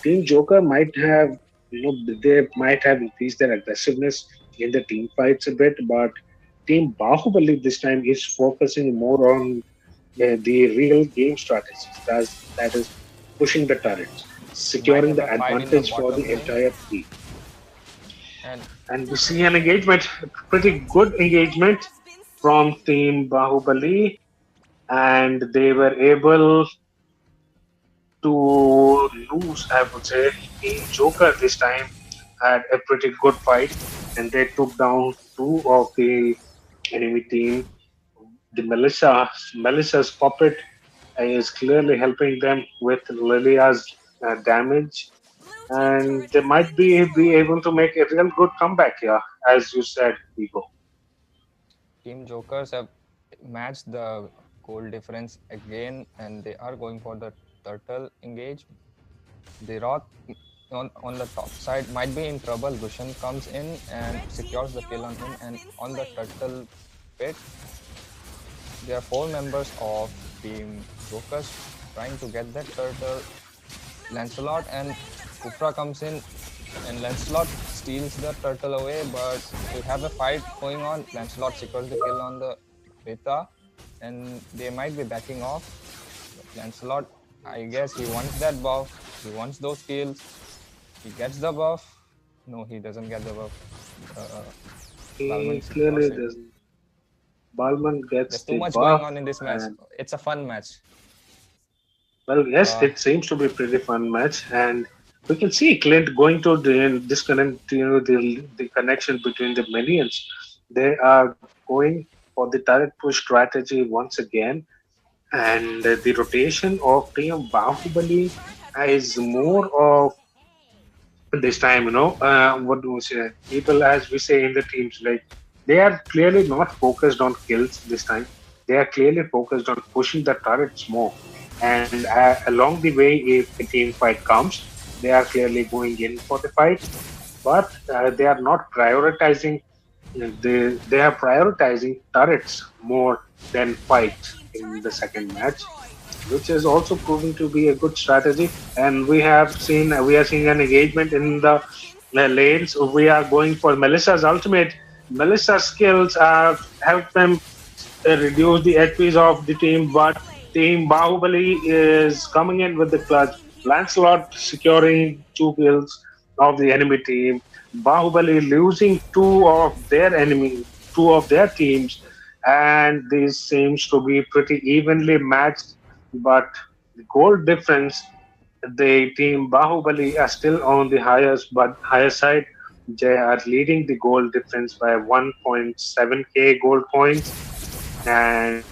Team Joker might have, they might have increased their aggressiveness in the team fights a bit, but Team Bahubali this time is focusing more on the real game strategies. That is pushing the turrets, We might securing have the a fight in the advantage for bottom the lane, entire team. and And we see an engagement, pretty good engagement from Team Bahubali, and they were able to lose, I would say. Team Joker this time had a pretty good fight, and they took down two of the enemy team. The Melissa's puppet is clearly helping them with Lilia's damage, and they might be able to make a real good comeback here, as you said, Vigo. Team Jokers have matched the goal difference again, and they are going for the turtle engage. The Roth on the top side might be in trouble. Gushan comes in and secures the kill on him, and on the turtle pit, there are 4 members of Team Jokers trying to get that turtle. Lancelot and Kufra comes in, and Lancelot steals the turtle away, but they have a fight going on. Lancelot secures the kill on the Beta, and they might be backing off. But Lancelot, I guess he wants that buff. He wants those kills. He gets the buff. No, he doesn't get the buff. He Balman clearly secures it. doesn't. Balman There's gets too the much buff. going on in this match. And, It's a fun match. well, yes, Uh, it seems to be a pretty fun match. And we can see Clint going to disconnect the connection between the minions. They are going for the turret push strategy once again. And the rotation of Team Bahubali is more of this time, what do we say? People, as we say in the teams, like they are clearly not focused on kills this time. They are clearly focused on pushing the turrets more. And along the way, if a team fight comes, they are clearly going in for the fight. But they are not prioritizing. They are prioritizing turrets more than fights in the second match, which is also proving to be a good strategy. And we are seeing an engagement in the lanes. We are going for Melissa's ultimate. Melissa's skills have helped them reduce the HPs of the team, but Team Bahubali is coming in with the clutch. Lancelot securing 2 kills of the enemy team. Bahubali losing two of their teams, and this seems to be pretty evenly matched. But the goal difference, the team Bahubali are still on the higher side. They are leading the goal difference by 1.7k gold points, and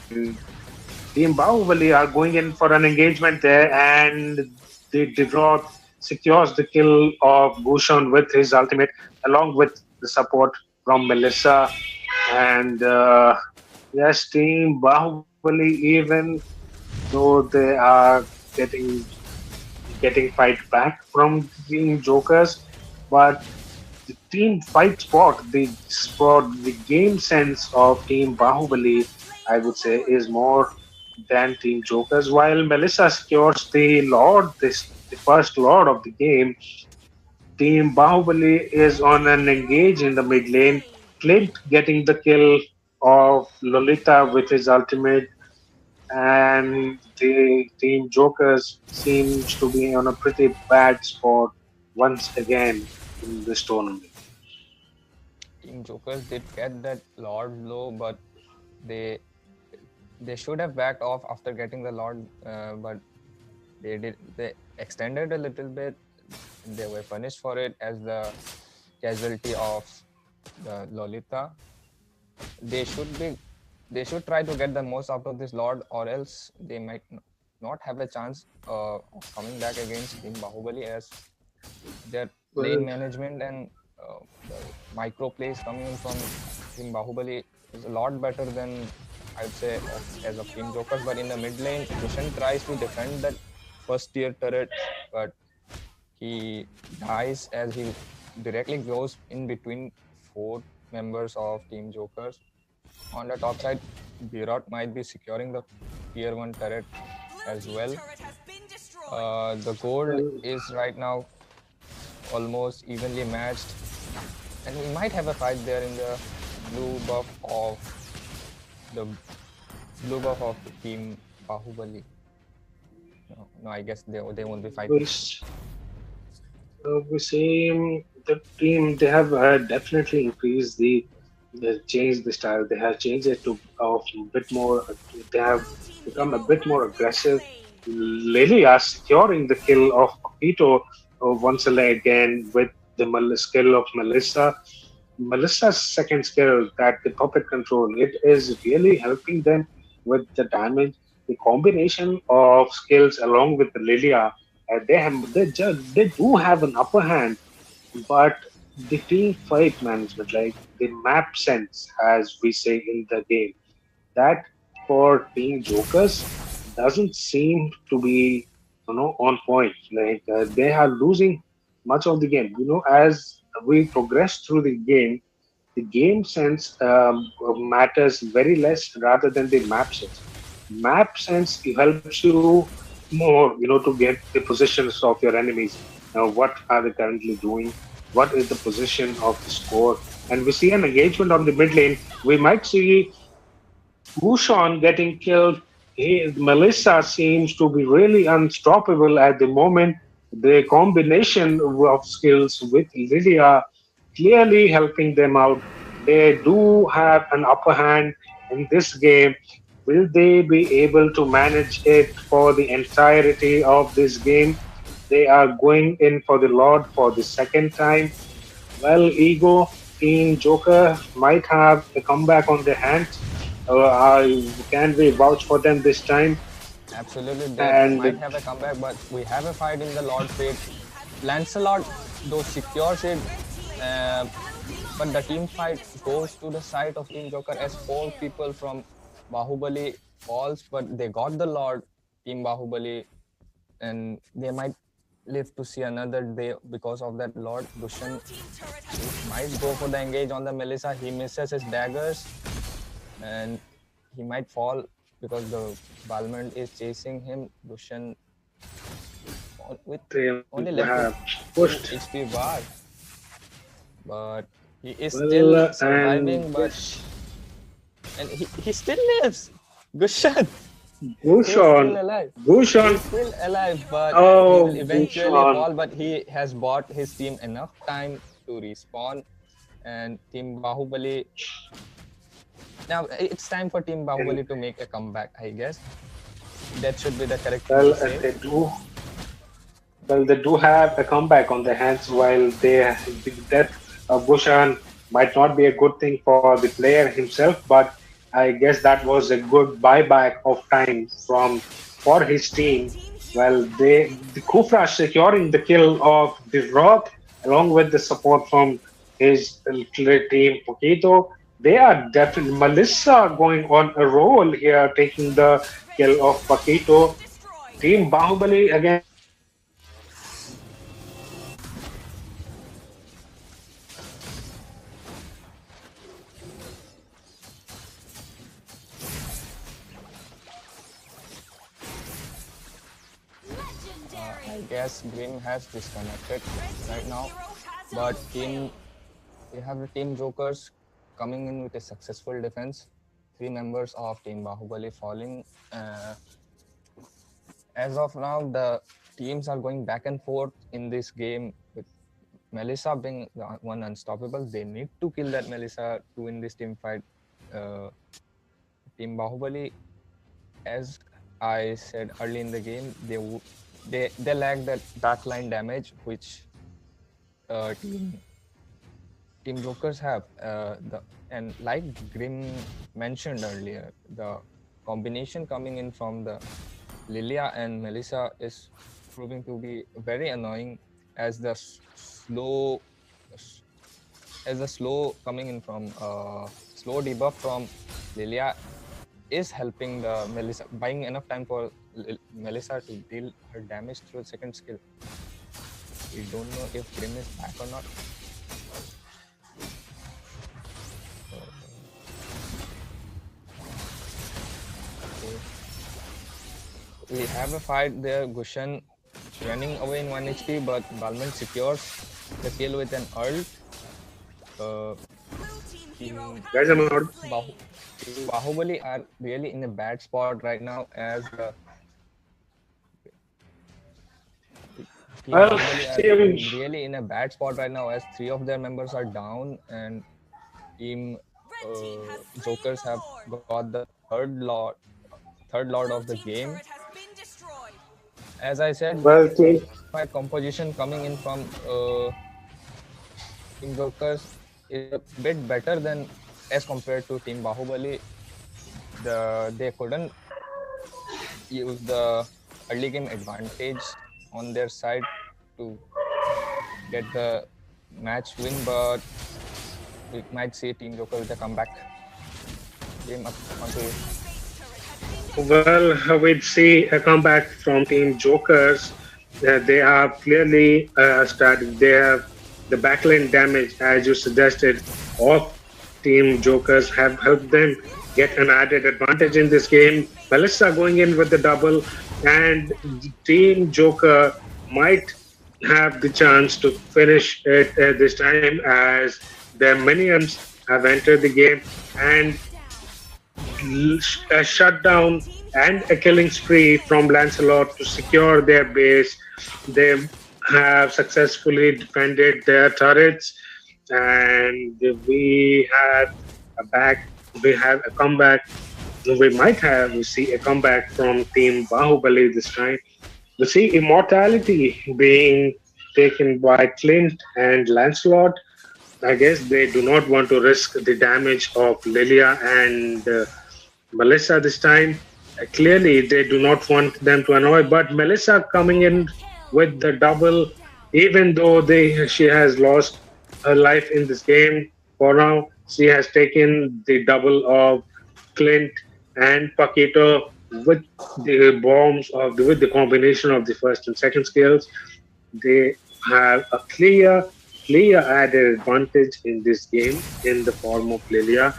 Team Bahubali are going in for an engagement there, and the Devroth secures the kill of Bhushan with his ultimate, along with the support from Melissa. And yes, Team Bahubali, even though they are getting getting fight back from Team Jokers, but the team fight the game sense of Team Bahubali, I would say, is more than Team Jokers. While Melissa secures the first Lord of the game, Team Bahubali is on an engage in the mid lane. Clint getting the kill of Lolita with his ultimate, and the Team Jokers seems to be on a pretty bad spot once again in this tournament. Team Jokers did get that Lord low, but they they should have backed off after getting the Lord, but they extended a little bit. They were punished for it as the casualty of the Lolita. They should be they should try to get the most out of this Lord, or else they might not have a chance of coming back against Team Bahubali, as their lane Well, management and the micro plays coming in from Team Bahubali is a lot better than, I'd say, as of Team Jokers. But in the mid lane, Kushan tries to defend that first tier turret, but he dies as he directly goes in between 4 members of Team Jokers. On the top side, Birot might be securing the tier 1 turret as well. The gold well, is right now almost evenly matched, and we might have a fight there in the blue buff of the Team Bahubali. No, I guess they won't be fighting. we see the team, they have definitely increased they changed the style. They have changed it to a bit more. They have become a bit more aggressive. Lilia securing the kill of Papito once again with the skill of Melissa. Melissa's second skill, that the puppet control, it is really helping them with the damage. The combination of skills along with the Lilia, they do have an upper hand, but the team fight management, like the map sense, as we say in the game, that for Team Jokers doesn't seem to be, on point. Like they are losing much of the game. As we progress through the game sense matters very less rather than the map sense. Map sense helps you more, to get the positions of your enemies. What are they currently doing? What is the position of the score? And we see an engagement on the mid lane. We might see Bhushan getting killed. Melissa seems to be really unstoppable at the moment. The combination of skills with Lilia clearly helping them out. They do have an upper hand in this game. Will they be able to manage it for the entirety of this game? They are going in for the Lord for the second time. Well, Ego, Team Joker might have a comeback on their hands. Can we vouch for them this time? Absolutely, they might And have a comeback, but we have a fight in the Lord Fate. Lancelot, though, secures it, uh, but the team fight goes to the side of Team Joker as 4 people from Bahubali falls, but they got the Lord, Team Bahubali, and they might live to see another day because of that Lord. Dushan might go for the engage on the Melissa. He misses his daggers, and he might fall because the Balmond is chasing him. Dushan with they only left have with pushed 2 HP bar, but he is well, still surviving, and but yes, and he still lives. Gushan, he's Bhushan, still alive. Bhushan, He's still alive, but he oh, will eventually Bhushan. fall. But he has bought his team enough time to respawn, and Team Bahubali. Now it's time for Team And Bahubali to make a comeback. I guess that should be the correct thing well, to say. they do have a comeback on their hands. While the death of Bhushan might not be a good thing for the player himself, but I guess that was a good buyback of time from for his team. Well, the Kufra securing the kill of the Roth along with the support from his team Poquito. They are definitely Melissa going on a roll here, taking the kill of Paquito. Team Bahubali again I guess Grim has disconnected right now, but we have the Team Jokers coming in with a successful defense. 3 members of Team Bahubali falling. As of now, the teams are going back and forth in this game with Melissa being the one unstoppable. They need to kill that Melissa to win this team fight. Team Bahubali, as I said early in the game, they lack that dark line damage which team Jokers have. And like Grim mentioned earlier, the combination coming in from the Lilia and Melissa is proving to be very annoying as the slow coming in from slow debuff from Lilia is helping the Melissa, buying enough time for Melissa to deal her damage through second skill. We don't know if Grim is back or not. Okay. We have a fight there. Gushan running away in 1 HP, but Balmond secures the kill with an ult. guys, I'm not. Bahubali are really in a bad spot right now as Well, Bahubali are really in a bad spot right now as 3 of their members are down and Team Jokers have got the third lord of the game. As I said, well, team, fight composition coming in from Team Jokers is a bit better than as compared to Team Bahubali. They couldn't use the early game advantage on their side to get the match win, but we might see Team Joker with a comeback. Game up onto you. Well, we'd see a comeback from Team Jokers. They have clearly started. They have the backline damage, as you suggested, of Team Jokers have helped them get an added advantage in this game. Melissa going in with the double, and Team Joker might have the chance to finish it this time as their minions have entered the game and a shutdown and a killing spree from Lancelot to secure their base. They have successfully defended their turrets, and we have a back. We have a comeback. We see a comeback from Team Bahubali this time. We see immortality being taken by Clint and Lancelot. I guess they do not want to risk the damage of Lilia and Melissa this time. Clearly, they do not want them to annoy, but Melissa coming in with the double, even though she has lost her life in this game. For now, she has taken the double of Clint and Paquito with the with the combination of the first and second skills. They have a clear added advantage in this game in the form of Lilia.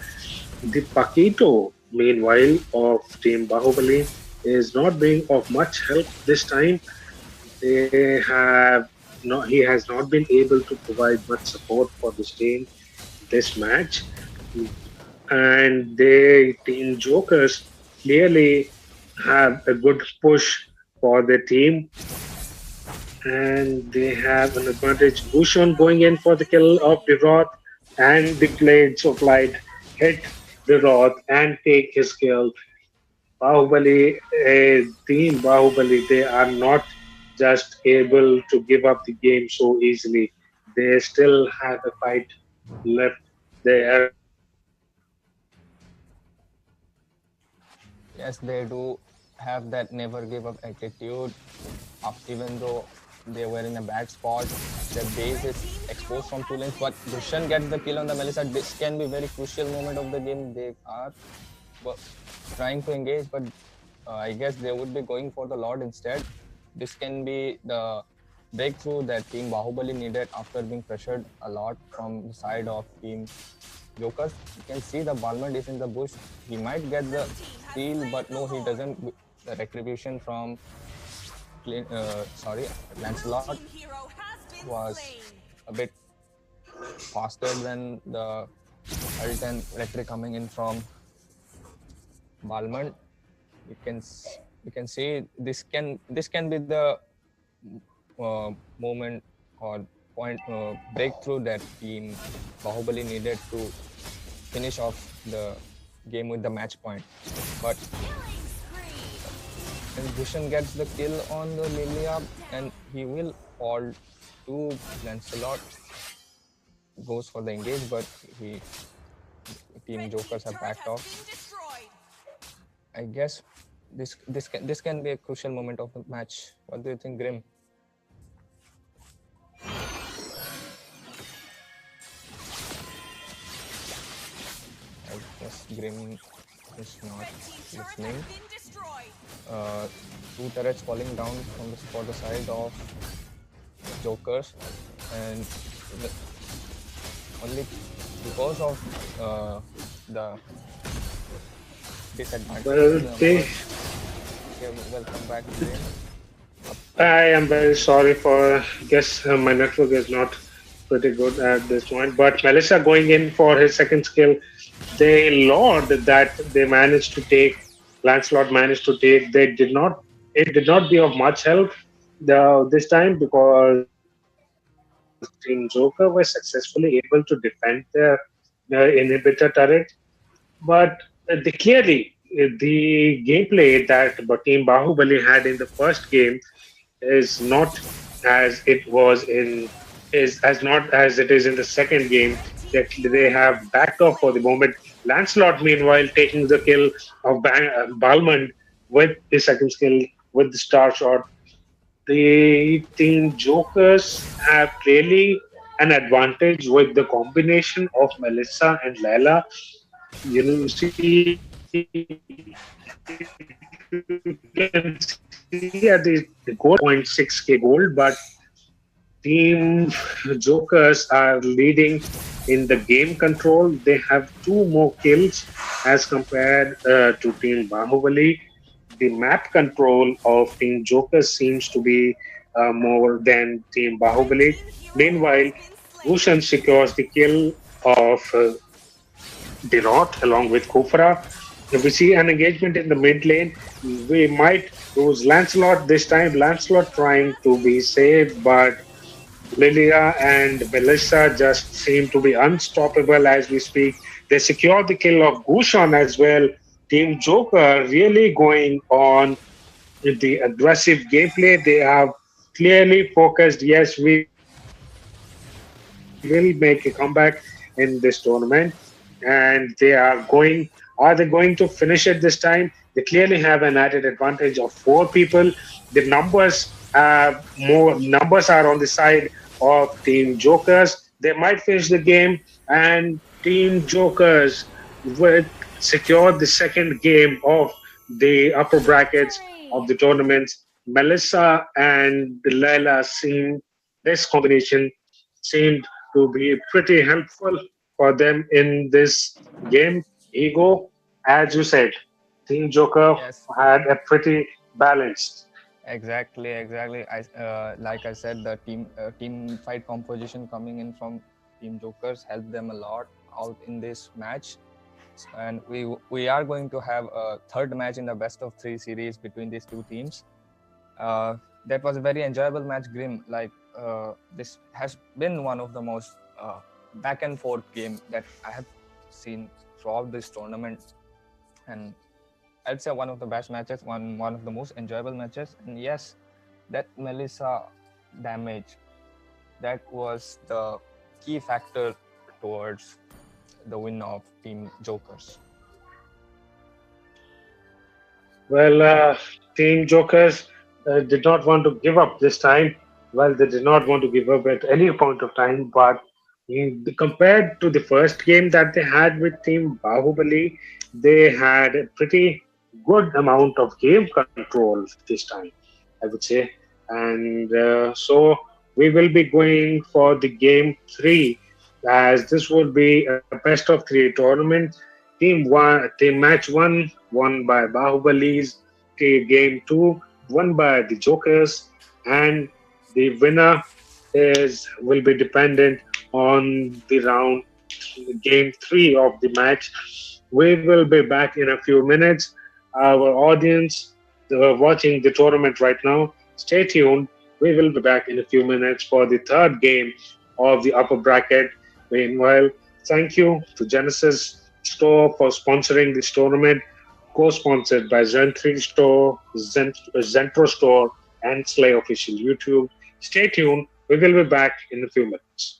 The Paquito, meanwhile, of Team Bahubali is not being of much help this time. He has not been able to provide much support for this team this match. And the Team Jokers clearly have a good push for the team. And they have an advantage. Bhushan going in for the kill of the Roth, and the Blades of Light hit the Roth and take his kill. Bahubali, Team Bahubali, they are not just able to give up the game so easily. They still have a fight left. They are Yes, they do have that never give up attitude. Even though they were in a bad spot, their base is exposed from two lanes. But Dushan gets the kill on the Melissa. This can be very crucial moment of the game. They are trying to engage, but I guess they would be going for the Lord instead. This can be the breakthrough that Team Bahubali needed after being pressured a lot from the side of Team Jokers. You can see the Balmond is in the bush. He might get the steal, but no, he doesn't. The retribution from Lancelot was a bit faster than the ult and retry coming in from Balmond. You can see this can be the moment or point breakthrough that Team Bahubali needed to finish off the game with the match point. But Bhushan gets the kill on the Lilia, and he will fall to Lancelot. Goes for the engage, but Team Jokers have backed off. I guess this can be a crucial moment of the match. What do you think, Grim? I guess Grim is not listening. Two turrets falling down for the side of Jokers, and only because of the disadvantage. Welcome back, Grim. I am very sorry for. Guess my network is not pretty good at this point. But Melissa going in for his second skill, the Lord that they managed to take, Lancelot managed to take. It did not be of much help this time because Team Joker was successfully able to defend their inhibitor turret. But clearly, the gameplay that Team Bahubali had in the first game is not as it was not as it is in the second game. That they have backed off for the moment. Lancelot, meanwhile, taking the kill of Balmond with his second skill with the star shot. The Team Jokers have clearly an advantage with the combination of Melissa and Layla. You see you can see at the goal 0.6k gold, but Team Jokers are leading in the game control. They have two more kills as compared to Team Bahubali. The map control of Team Jokers seems to be more than Team Bahubali. Meanwhile, Bhushan secures the kill of Dirot along with Kufra. If we see an engagement in the mid lane, we might lose Lancelot this time. Lancelot trying to be safe, but Lilia and Melissa just seem to be unstoppable as we speak. They secure the kill of Gushon as well. Team Joker really going on with the aggressive gameplay. They have clearly focused. Yes, we will make a comeback in this tournament, and they are going. Are they going to finish it this time? They clearly have an added advantage of four people. The numbers are on the side of Team Jokers. They might finish the game, and Team Jokers would secure the second game of the upper brackets of the tournaments. Melissa and Delilah seem this combination seemed to be pretty helpful for them in this game. Ego, as you said, Team Joker Yes, had a pretty balanced. exactly. Like I said, the team fight composition coming in from Team Jokers helped them a lot out in this match. And we are going to have a third match in the best of three series between these two teams. That was a very enjoyable match, Grim. This has been one of the most back and forth game that I have seen throughout this tournament, and I'd say one of the best matches, one of the most enjoyable matches. And yes, that Melissa damage, that was the key factor towards the win of Team Jokers. Well, Team Jokers did not want to give up this time. Well, they did not want to give up at any point of time, but compared to the first game that they had with Team Bahubali, they had a pretty good amount of game control this time, I would say. And so we will be going for the game three, as this would be a best of three tournament. Team match one won by Bahubalis. Game two won by the Jokers, and the winner is will be dependent on the round game three of the match. We will be back in a few minutes. Our audience watching the tournament right now, stay tuned. We will be back in a few minutes for the third game of the upper bracket. Meanwhile, thank you to Genesis Store for sponsoring this tournament, co-sponsored by Zentro Store, Zentro Store, and Slay Official YouTube. Stay tuned. We will be back in a few minutes.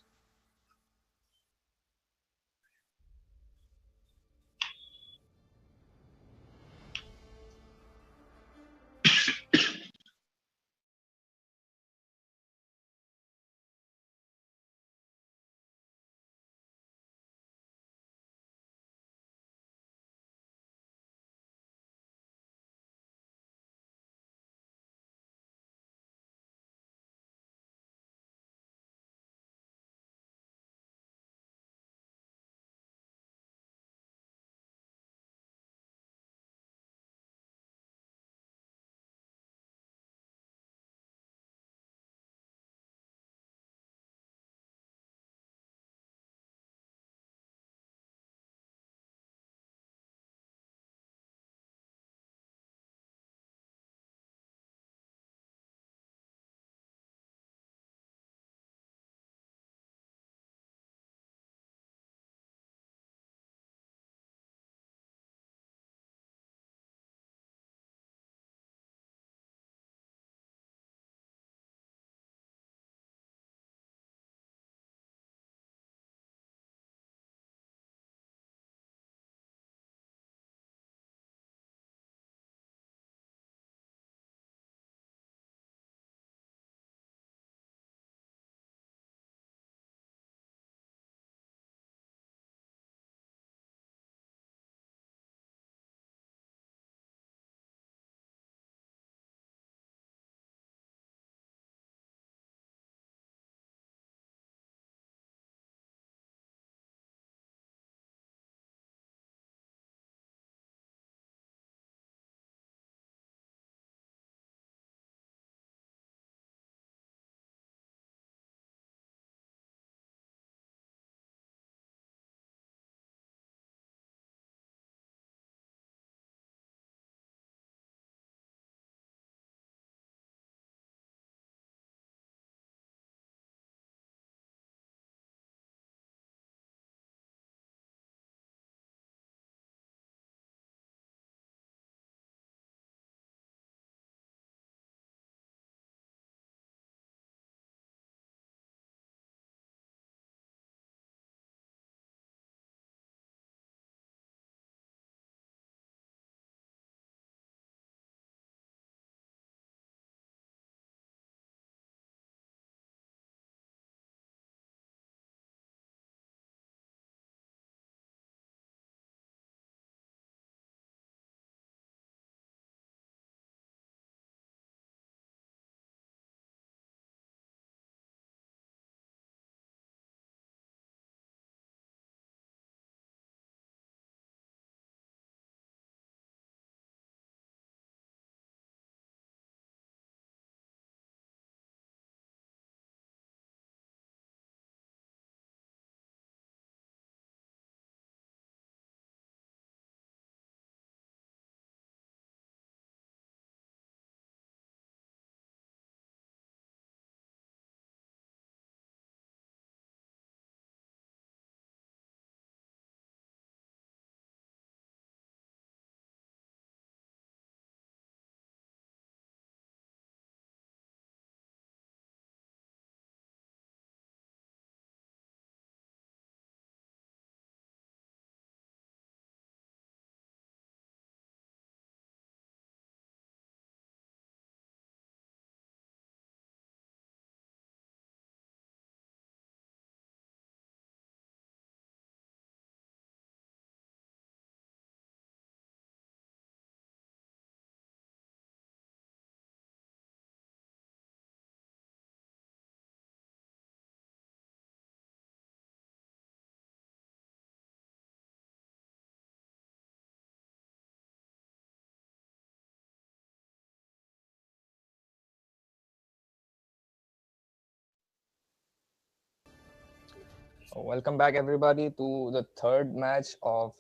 Welcome back, everybody, to the third match of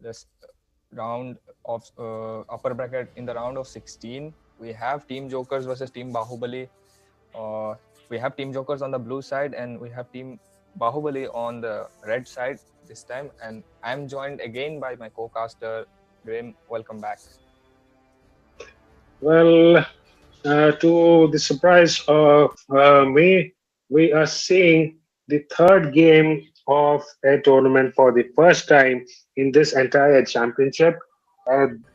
this round of upper bracket in the round of 16. We have Team Jokers versus Team Bahubali. We have Team Jokers on the blue side, and we have Team Bahubali on the red side this time. And I'm joined again by my co-caster Grim. Welcome back. Well, to the surprise of me, we are seeing the third game of a tournament for the first time in this entire championship.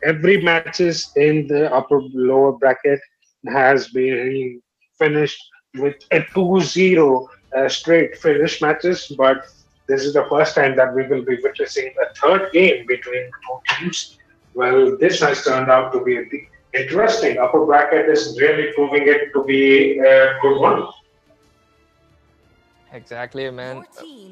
Every matches in the upper lower bracket has been finished with a 2-0 straight finish matches, but this is the first time that we will be witnessing a third game between two teams. Well, this has turned out to be interesting. Upper bracket is really proving it to be a good one. Exactly, man.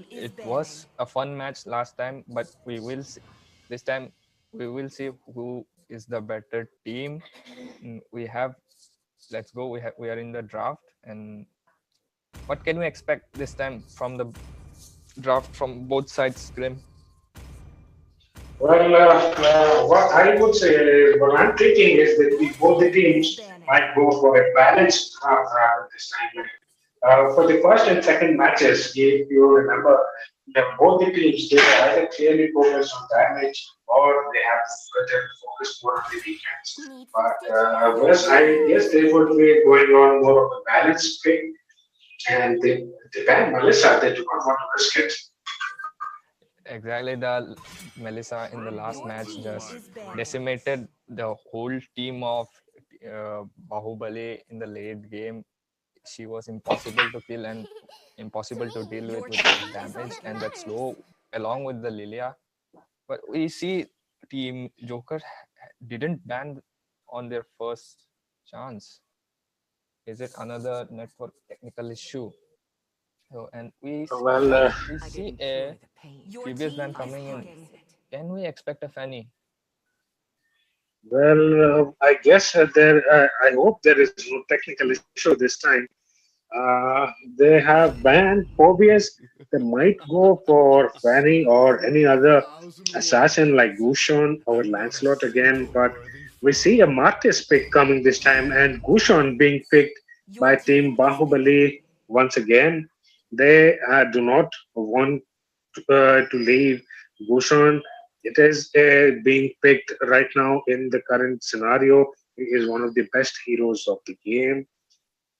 It was a fun match last time, but we will see, this time we will see who is the better team. We have, let's go. We are in the draft, and what can we expect this time from the draft from both sides, Grim? Well, what I would say is, what I'm thinking is that both the teams might go for a balanced draft this time. For the first and second matches, if you remember, both the teams they either clearly focus on damage or they have certain focus more on the defense. But whereas I guess they would be going on more of a balanced pick, and they ban Melissa. They do not want to risk it. Exactly, the Melissa in the last match just decimated the whole team of Bahubali in the late game. She was impossible to kill and impossible to deal with that damage and that slow along with the Lilia. But we see Team Joker didn't ban on their first chance. Is it another network technical issue? So, and Well, we see a previous ban coming in. Can we expect a Fanny? I guess there. I hope there is no technical issue this time. They have banned Phobius. They might go for Fanny or any other assassin like Gushon or Lancelot again, but we see a Martis pick coming this time, and Gushon being picked by Team Bahubali once again. They do not want to leave Gushon. It is being picked right now in the current scenario. He is one of the best heroes of the game.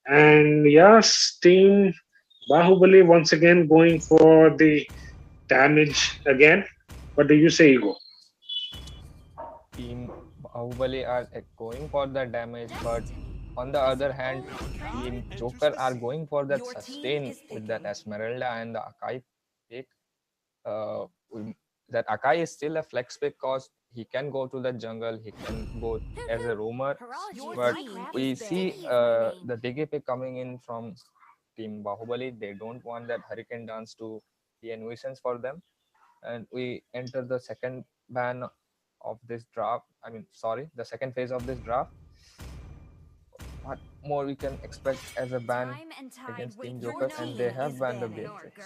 And yes, Team Bahubali once again going for the damage again. What do you say, Ego? Team Bahubali are going for the damage, but on the other hand, Team Joker are going for that sustain with that Esmeralda and the Akai pick. Uh, that Akai is still a flex pick because he can go to the jungle, he can go as a roamer, but we see the Digi pick coming in from Team Bahubali. They don't want that Hurricane Dance to be a nuisance for them, and we enter the second ban of this draft. I mean, sorry, the second phase of this draft. What more we can expect as a ban against Team Joker, and they have banned the Beatrix.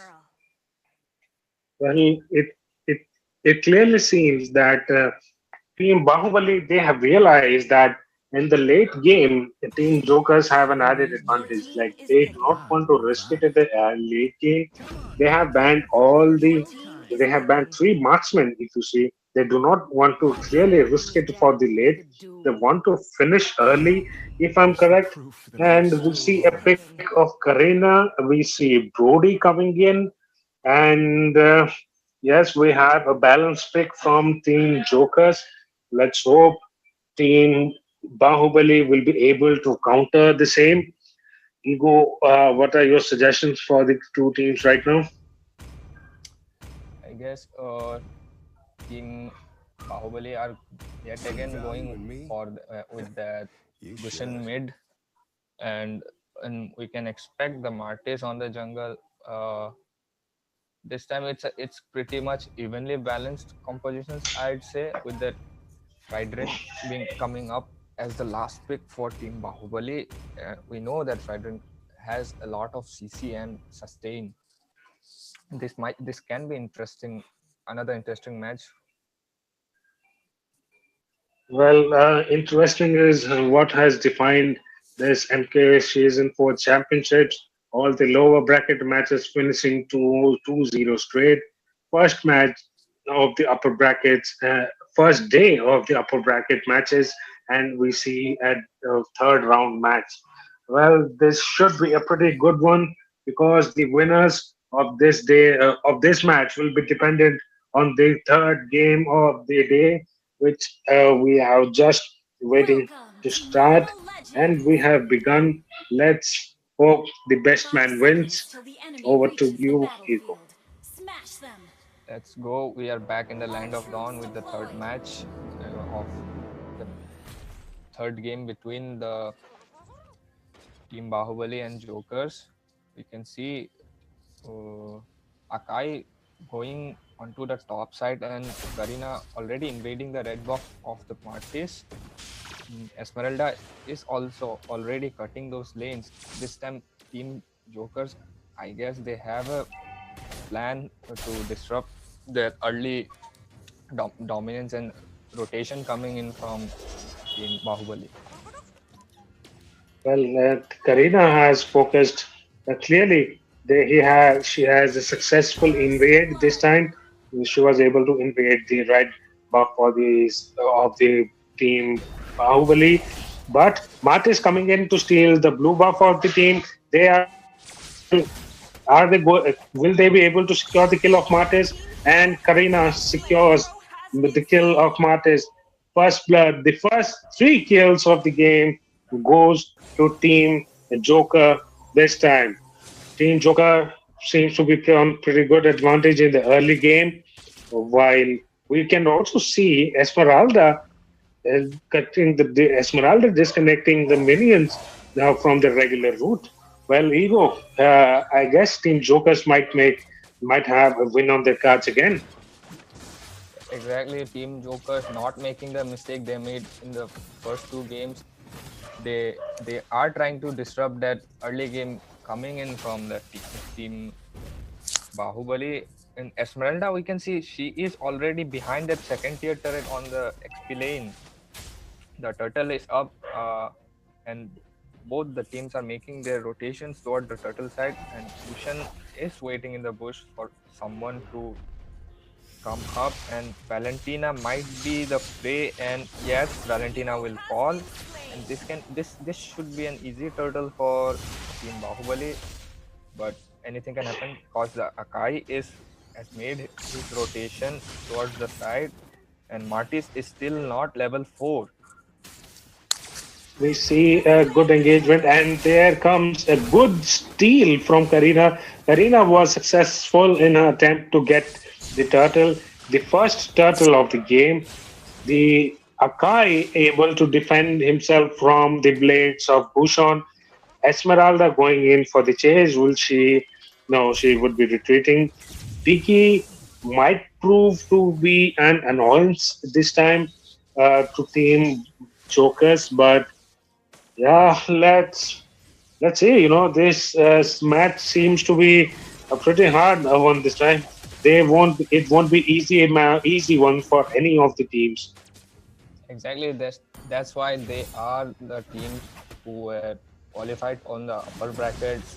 Well, it it clearly seems that Team Bahubali they have realized that in the late game, the Team Jokers have an added advantage. Like they do not want to risk it in the late game. They have banned all the. They have banned three marksmen. If you see, they do not want to really risk it for the late. They want to finish early, if I'm correct. And we see a pick of Karina. We see Brody coming in, and yes, we have a balanced pick from Team Jokers. Let's hope Team Bahubali will be able to counter the same. Ego, what are your suggestions for the two teams right now? I guess Team Bahubali are yet again going for with that cushion mid, and we can expect the Martes on the jungle. This time it's pretty much evenly balanced compositions, I'd say, with that Friedrin being coming up as the last pick for Team Bahubali. We know that Friedrin has a lot of CC and sustain. This can be interesting, another interesting match. Well, interesting is what has defined this MK Season 4 Championships. All the lower bracket matches finishing 2-0 straight. First match of the upper brackets, first day of the upper bracket matches, and we see a third round match. Well, this should be a pretty good one because the winners of this day of this match will be dependent on the third game of the day, which we have just waiting to start, and we have begun. Let's hope the best man wins. Over to you, Hugo. Let's go. We are back in the land of dawn with the third match of the third game between the team Bahubali and Jokers. We can see Akai going onto the top side and Karina already invading the red box of the Martis. Esmeralda is also already cutting those lanes. This time, Team Jokers, I guess they have a plan to disrupt their early dominance and rotation coming in from Team Bahubali. Well, Karina has focused clearly. She has a successful invade this time. She was able to invade the red buff for of the team Bahubali, but Mart is coming in to steal the blue buff of the team. They will they be able to secure the kill of Martis? And Karina secures the kill of Martis. First blood, the first three kills of the game goes to Team Joker this time. Team Joker seems to be on pretty good advantage in the early game, while we can also see Esmeralda Esmeralda disconnecting the minions now from the regular route. Well, Ego, I guess Team Jokers might have a win on their cards again. Exactly, Team Jokers not making the mistake they made in the first two games. They are trying to disrupt that early game coming in from the team Bahubali. In Esmeralda, we can see she is already behind that second tier turret on the XP lane. The turtle is up, and both the teams are making their rotations toward the turtle side, and Bhushan is waiting in the bush for someone to come up, and Valentina might be the prey, and yes, Valentina will fall, and this should be an easy turtle for Team Bahubali, but anything can happen because the Akai has made his rotation towards the side, and Martis is still not level 4. We see a good engagement, and there comes a good steal from Karina. Karina was successful in her attempt to get the turtle, the first turtle of the game. The Akai able to defend himself from the blades of Bhushan. Esmeralda going in for the chase. Will she? No, she would be retreating. Vicky might prove to be an annoyance this time to Team Jokers, but yeah, let's see. This match seems to be a pretty hard one this time. It won't be easy one for any of the teams. Exactly, that's why they are the teams who were qualified on the upper brackets.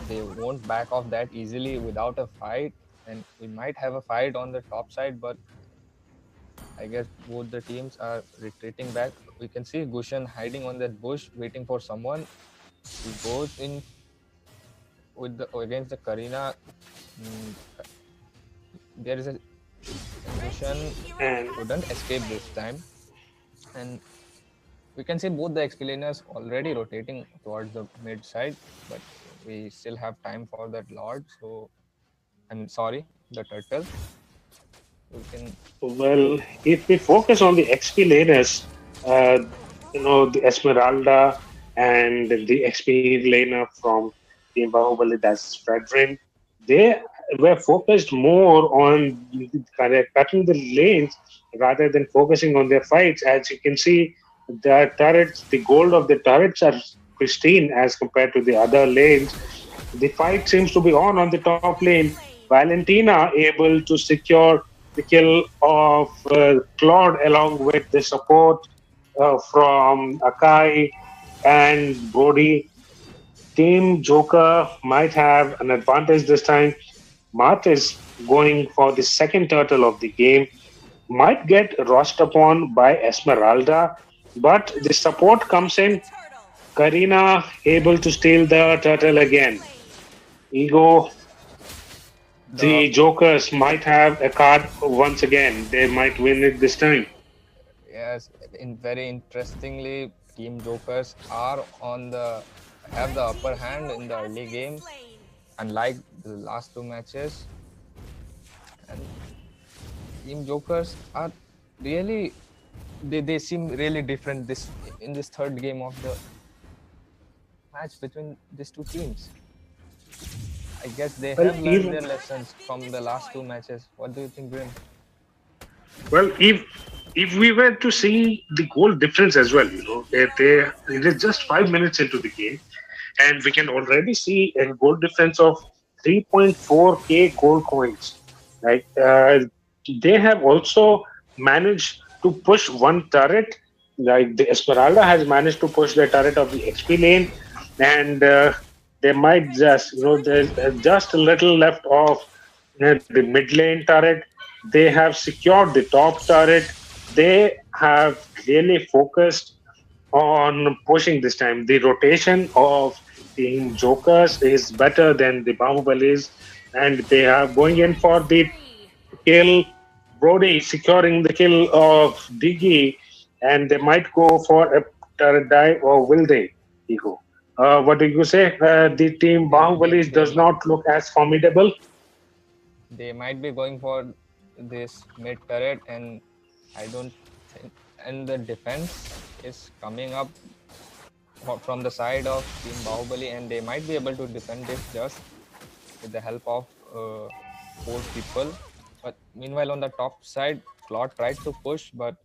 They won't back off that easily without a fight, and we might have a fight on the top side, but I guess both the teams are retreating back. We can see Gushan hiding on that bush, waiting for someone. He goes in against the Karina. There is a Gushan couldn't escape this time, and we can see both the explainers already rotating towards the mid side, but we still have time for that Lord. So I'm sorry, the turtle. Well, if we focus on the XP laners, the Esmeralda and the XP laner from Team Bahubali, that's Fredrin, they were focused more on cutting the lanes rather than focusing on their fights. As you can see, the turrets, the gold of the turrets are pristine as compared to the other lanes. The fight seems to be on the top lane. Valentina able to secure the kill of Claude along with the support from Akai and Brody. Team Joker might have an advantage this time. Mart is going for the second turtle of the game, might get rushed upon by Esmeralda, but the support comes in. Karina able to steal the turtle again. Ego, The the Jokers might have a card once again. They might win it this time. Yes, in very interestingly, Team Jokers are on the have the upper hand in the early game, unlike the last two matches. And Team Jokers are really they seem really different this in this third game of the match between these two teams. I guess they Well, have learned even their lessons from the last two matches. What do you think, Grim? well, if we were to see the goal difference as well, it is just 5 minutes into the game, and we can already see a goal difference of 3.4k gold coins. Like they have also managed to push one turret. Like the Esmeralda has managed to push the turret of the XP lane, and they might just, there's just a little left of the mid lane turret. They have secured the top turret. They have really focused on pushing this time. The rotation of Team Jokers is better than the Bahubalis, and they are going in for the kill. Brody securing the kill of Diggy, and they might go for a turret dive, or will they, Ego? What do you say? The team They, they, Bahubalis they, does not look as formidable. they might be going for this mid turret, and I don't think, and the defense is coming up from the side of Team Bahubali, and they might be able to defend this just with the help of 4 people. But meanwhile, on the top side, Claude tried to push, but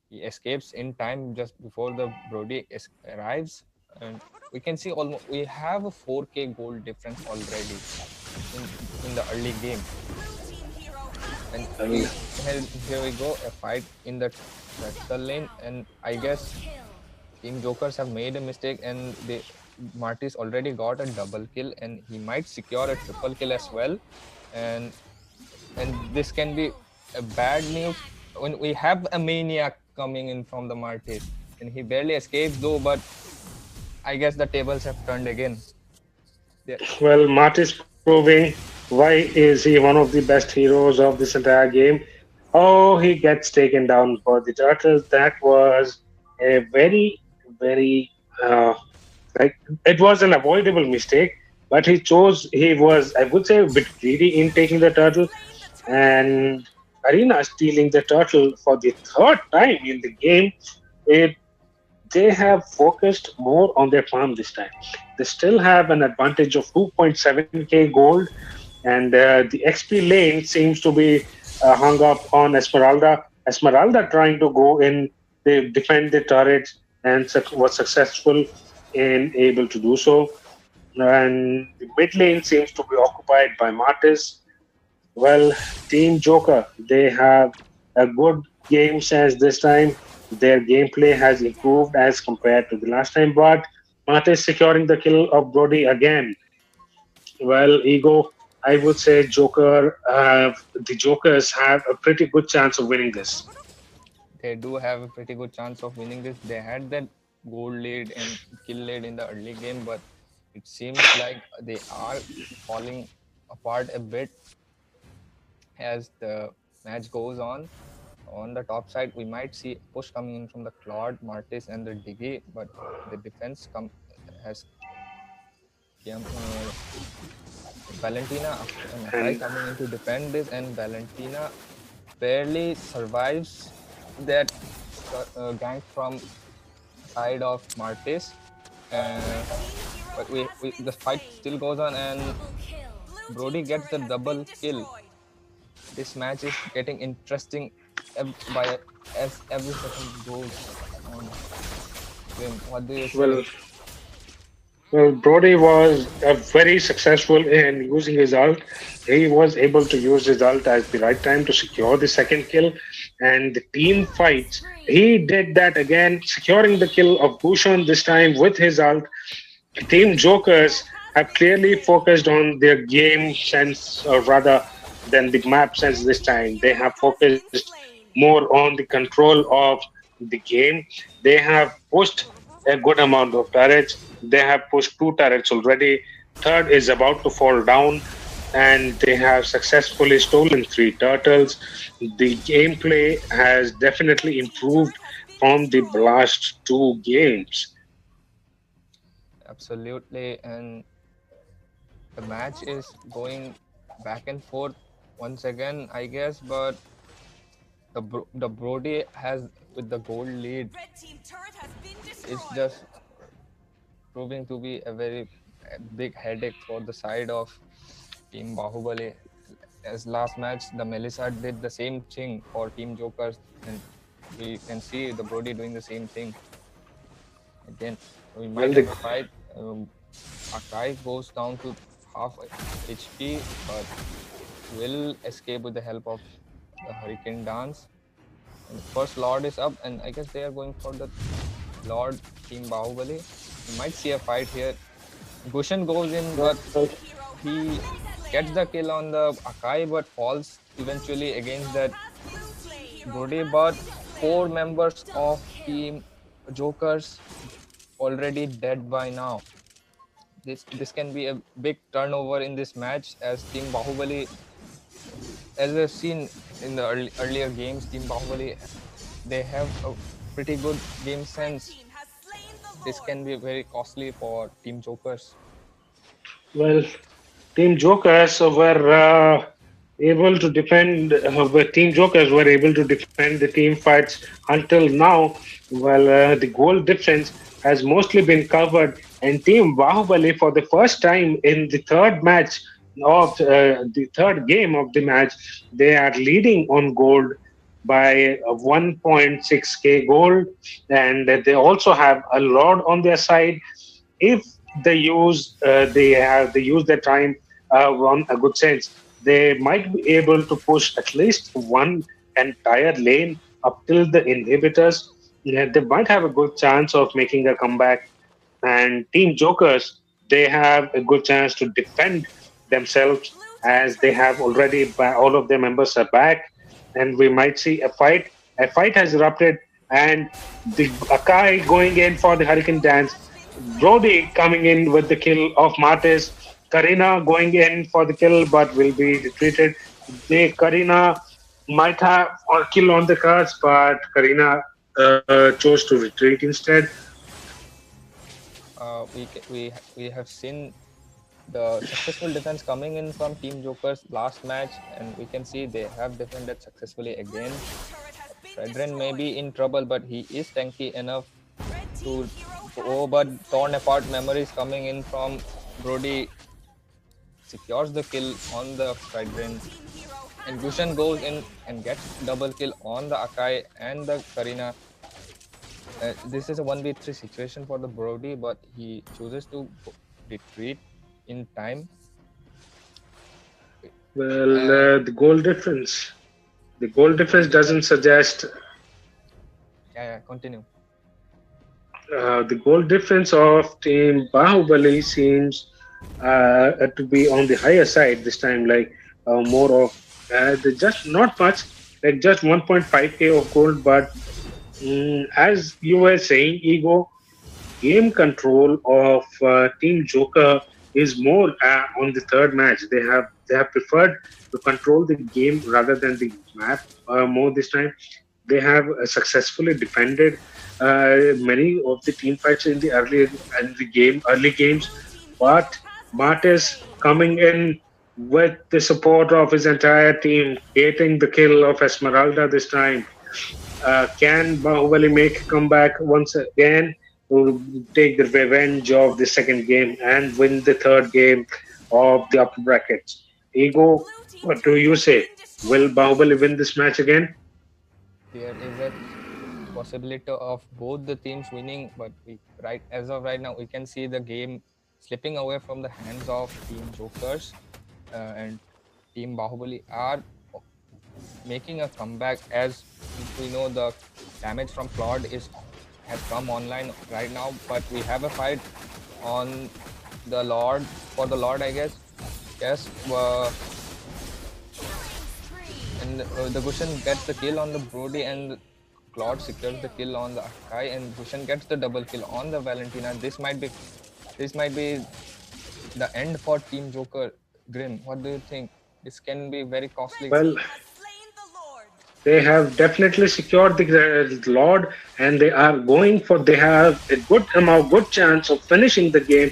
he escapes in time just before the Brody arrives, and we can see almost we have a 4k gold difference already in the early game. And here we go, a fight in the turtle lane, and I guess Team Jokers have made a mistake, and Marty's already got a double kill, and he might secure a triple kill as well, and this can be a bad news when we have a maniac coming in from the Marty's, and he barely escapes though, but I guess the tables have turned again. Well, Mart is proving why is he one of the best heroes of this entire game. Oh, he gets taken down for the turtles. That was a very, very like it was an avoidable mistake, but he was, I would say, a bit greedy in taking the turtle, and Arena stealing the turtle for the third time in the game. It They have focused more on their farm this time. They still have an advantage of 2.7k gold, and the XP lane seems to be hung up on Esmeralda. Esmeralda trying to go in, they defend the turret, and was successful in able to do so. And the mid lane seems to be occupied by Martis. Well, Team Joker, they have a good game sense this time. Their gameplay has improved as compared to the last time, but Martis securing the kill of Brody again. Well, Ego, I would say the Jokers have a pretty good chance of winning this. They do have a pretty good chance of winning this. They had that gold lead and kill lead in the early game, but it seems like they are falling apart a bit as the match goes on. On the top side, we might see push coming in from the Claude, Martis, and the Diggy, but the defense has Valentina and Akai coming in to defend this, and Valentina barely survives that gank from side of Martis. But the fight still goes on, and Brody gets the double kill. This match is getting interesting as every second goes on. What do you say? Well, Brody was very successful in using his ult. He was able to use his ult at the right time to secure the second kill and the team fights. He did that again, securing the kill of Bhushan this time with his ult. Team Jokers have clearly focused on their game sense, or rather than the map sense this time. They have focused more on the control of the game. They have pushed a good amount of turrets. They have pushed two turrets already. Third is about to fall down, and they have successfully stolen three turtles. The gameplay has definitely improved from the last two games. Absolutely, and the match is going back and forth once again, I guess. But the Brody has with the gold lead is just proving to be a very big headache for the side of Team Bahubali. As last match, the Melissa did the same thing for Team Jokers, and we can see the Brody doing the same thing again. We Well, might the have a fight. Akai goes down to half HP, but will escape with the help of the Hurricane Dance. And first Lord is up, and I guess they are going for the Lord Team Bahubali. We might see a fight here. Gushan goes in, but he gets the kill on the Akai, but falls eventually against that Brody. But four members of Team Jokers already dead by now. This can be a big turnover in this match, as Team Bahubali, as we've seen in the earlier games, Team Bahubali, they have a pretty good game sense. This can be very costly for Team Jokers. well, Team Jokers were able to defend. Team Jokers were able to defend the team fights until now. Well, the goal difference has mostly been covered, and Team Bahubali, for the first time in the third match of the third game of the match, they are leading on gold by 1.6k gold, and they also have a lot on their side. If they use their time on a good sense, they might be able to push at least one entire lane up till the inhibitors. Yeah, they might have a good chance of making a comeback. And Team Jokers, they have a good chance to defend themselves, as they have already all of their members are back, and we might see a fight. A fight has erupted, and the Akai going in for the Hurricane Dance, Brody coming in with the kill of Martis, Karina going in for the kill but will be retreated. Karina might have a kill on the cards, but Karina chose to retreat instead. We have seen the successful defense coming in from Team Jokers last match, and we can see they have defended successfully again. Fredren may be in trouble, but he is tanky enough to go. But torn apart memories coming in from Brody secures the kill on the Fredren, and Gushan goes in and gets double kill on the Akai and the Karina. This is a 1v3 situation for the Brody, but he chooses to retreat in time. Well, the goal difference doesn't suggest. Yeah, continue. The goal difference of Team Bahubali seems to be on the higher side this time, like more of just not much, like just 1.5k of gold. But as you were saying, Ego, game control of Team Joker is more on the third match. They have preferred to control the game rather than the map more this time. They have successfully defended many of the team fights in the early games, but Martis coming in with the support of his entire team, getting the kill of Esmeralda this time. Can Bahubali make a comeback once again to take the revenge of the second game and win the third game of the upper brackets? Ego, what do you say? Will Bahubali win this match again? There is a possibility of both the teams winning, but right as of right now, we can see the game slipping away from the hands of Team Jokers, and Team Bahubali are making a comeback. As we know, the damage from Claude has come online right now, but we have a fight on the Lord for the Lord, I guess. Yes, and the Gushen gets the kill on the Brody, and Claude secures the kill on the Akai, and Gushen gets the double kill on the Valentina. This might be the end for Team Joker. Grim, what do you think? This can be very costly. Well, they have definitely secured the Lord, and they are going for. They have a good chance of finishing the game.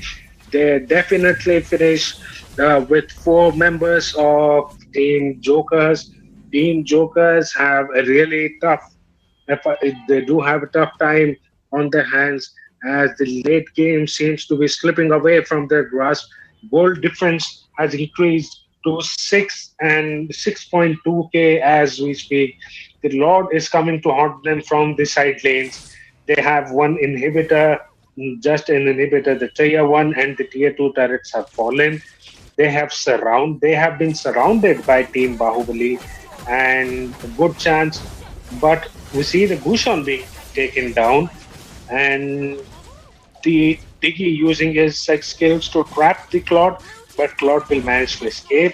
They definitely finish with four members of Team Jokers. Team Jokers have a really tough. They do have a tough time on their hands as the late game seems to be slipping away from their grasp. Goal difference has increased to 6.2k as we speak. The Lord is coming to haunt them from the side lanes. They have one inhibitor, just an inhibitor. The tier 1 and the tier 2 turrets have fallen. They have been surrounded by Team Bahubali, and a good chance, but we see the Gushon being taken down, and the Diggy using his sex skills to trap the Claude, but Claude will manage to escape.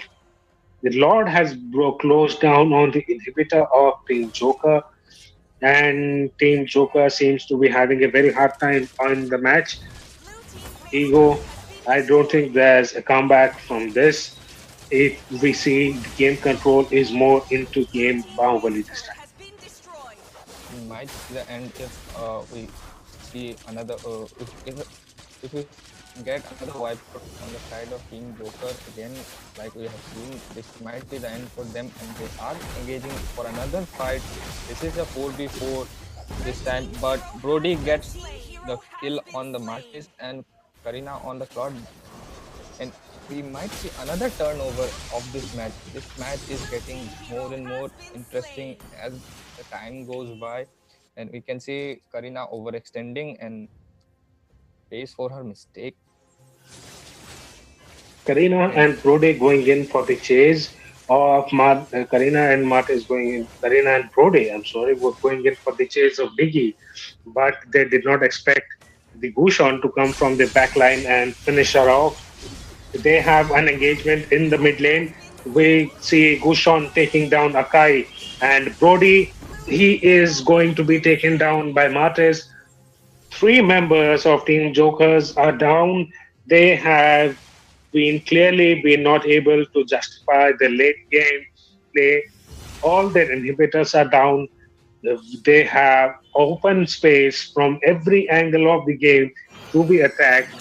The Lord has closed down on the inhibitor of Team Joker, and Team Joker seems to be having a very hard time on the match. Ego, I don't think there's a comeback from this. If we see the game control is more into game Bahubali this time. We might see the end if we see another if we get another wipe on the side of Team Joker again, like we have seen. This might be the end for them, and they are engaging for another fight. This is a 4v4 this time, but Brody gets the kill on the Martis and Karina on the Claude, and we might see another turnover of this match. This match is getting more and more interesting as the time goes by, and we can see Karina overextending and pays for her mistake. Karina And and Brody going in for the chase of Karina and Mart is going in. Karina and Brody, I'm sorry, were going in for the chase of Diggy, but they did not expect the Gushon to come from the back line and finish her off. They have an engagement in the mid lane. We see Gushon taking down Akai, and Brody, he is going to be taken down by Martes. Three members of Team Jokers are down. They have been clearly been not able to justify the late game play. All their inhibitors are down. They have open space from every angle of the game to be attacked.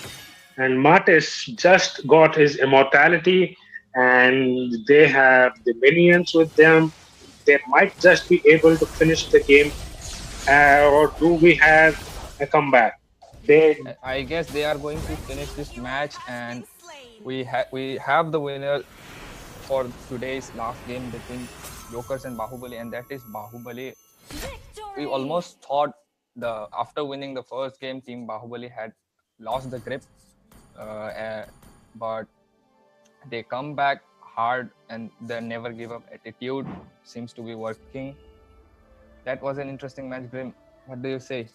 And Martis just got his immortality, and they have the minions with them. They might just be able to finish the game, or do we have a comeback? They I guess they are going to finish this match, and we have the winner for today's last game between Jokers and Bahubali, and that is Bahubali. We almost thought the after winning the first game, Team Bahubali had lost the grip, but they come back hard, and their never give up attitude seems to be working. That was an interesting match, Grim. What do you say?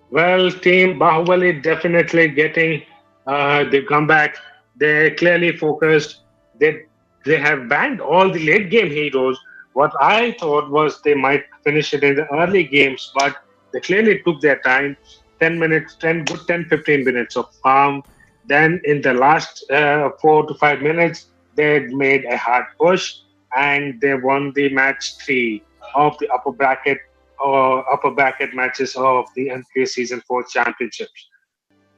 Well, Team Bahubali definitely getting the comeback. They're clearly focused. They they have banned all the late game heroes. What I thought was they might finish it in the early games, but they clearly took their time. 10 minutes, 10 15 minutes of farm. Then in the last 4 to 5 minutes, they made a hard push, and they won the match three of the upper bracket matches of the MKE Season 4 Championships.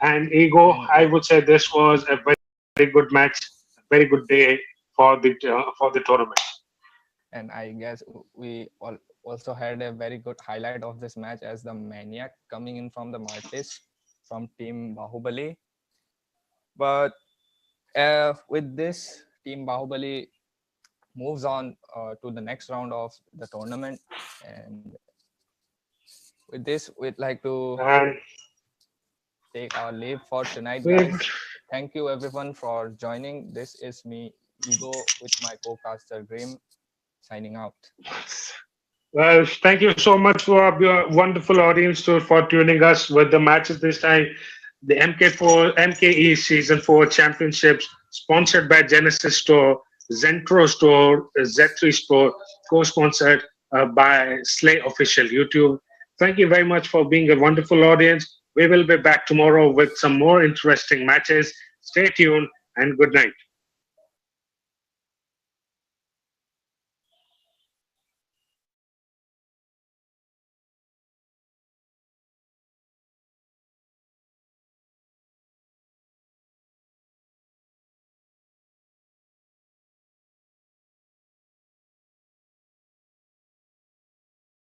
And Ego, And I would say this was a very good match, a very good day for the tournament. I guess we also had a very good highlight of this match as the Maniac coming in from the Martis from Team Bahubali. But with this, Team Bahubali moves on to the next round of the tournament. And with this, we'd like to And take our leave for tonight, Well, guys. Thank you everyone for joining. This is me, Ego, with my co-caster Grim, signing out. well, thank you so much for your wonderful audience for tuning us with the matches this time. The MKE Season 4 Championships, sponsored by Genesis Store, Zentro Store, Z3 Store, co-sponsored by Slay Official YouTube. Thank you very much for being a wonderful audience. We will be back tomorrow with some more interesting matches. Stay tuned and good night.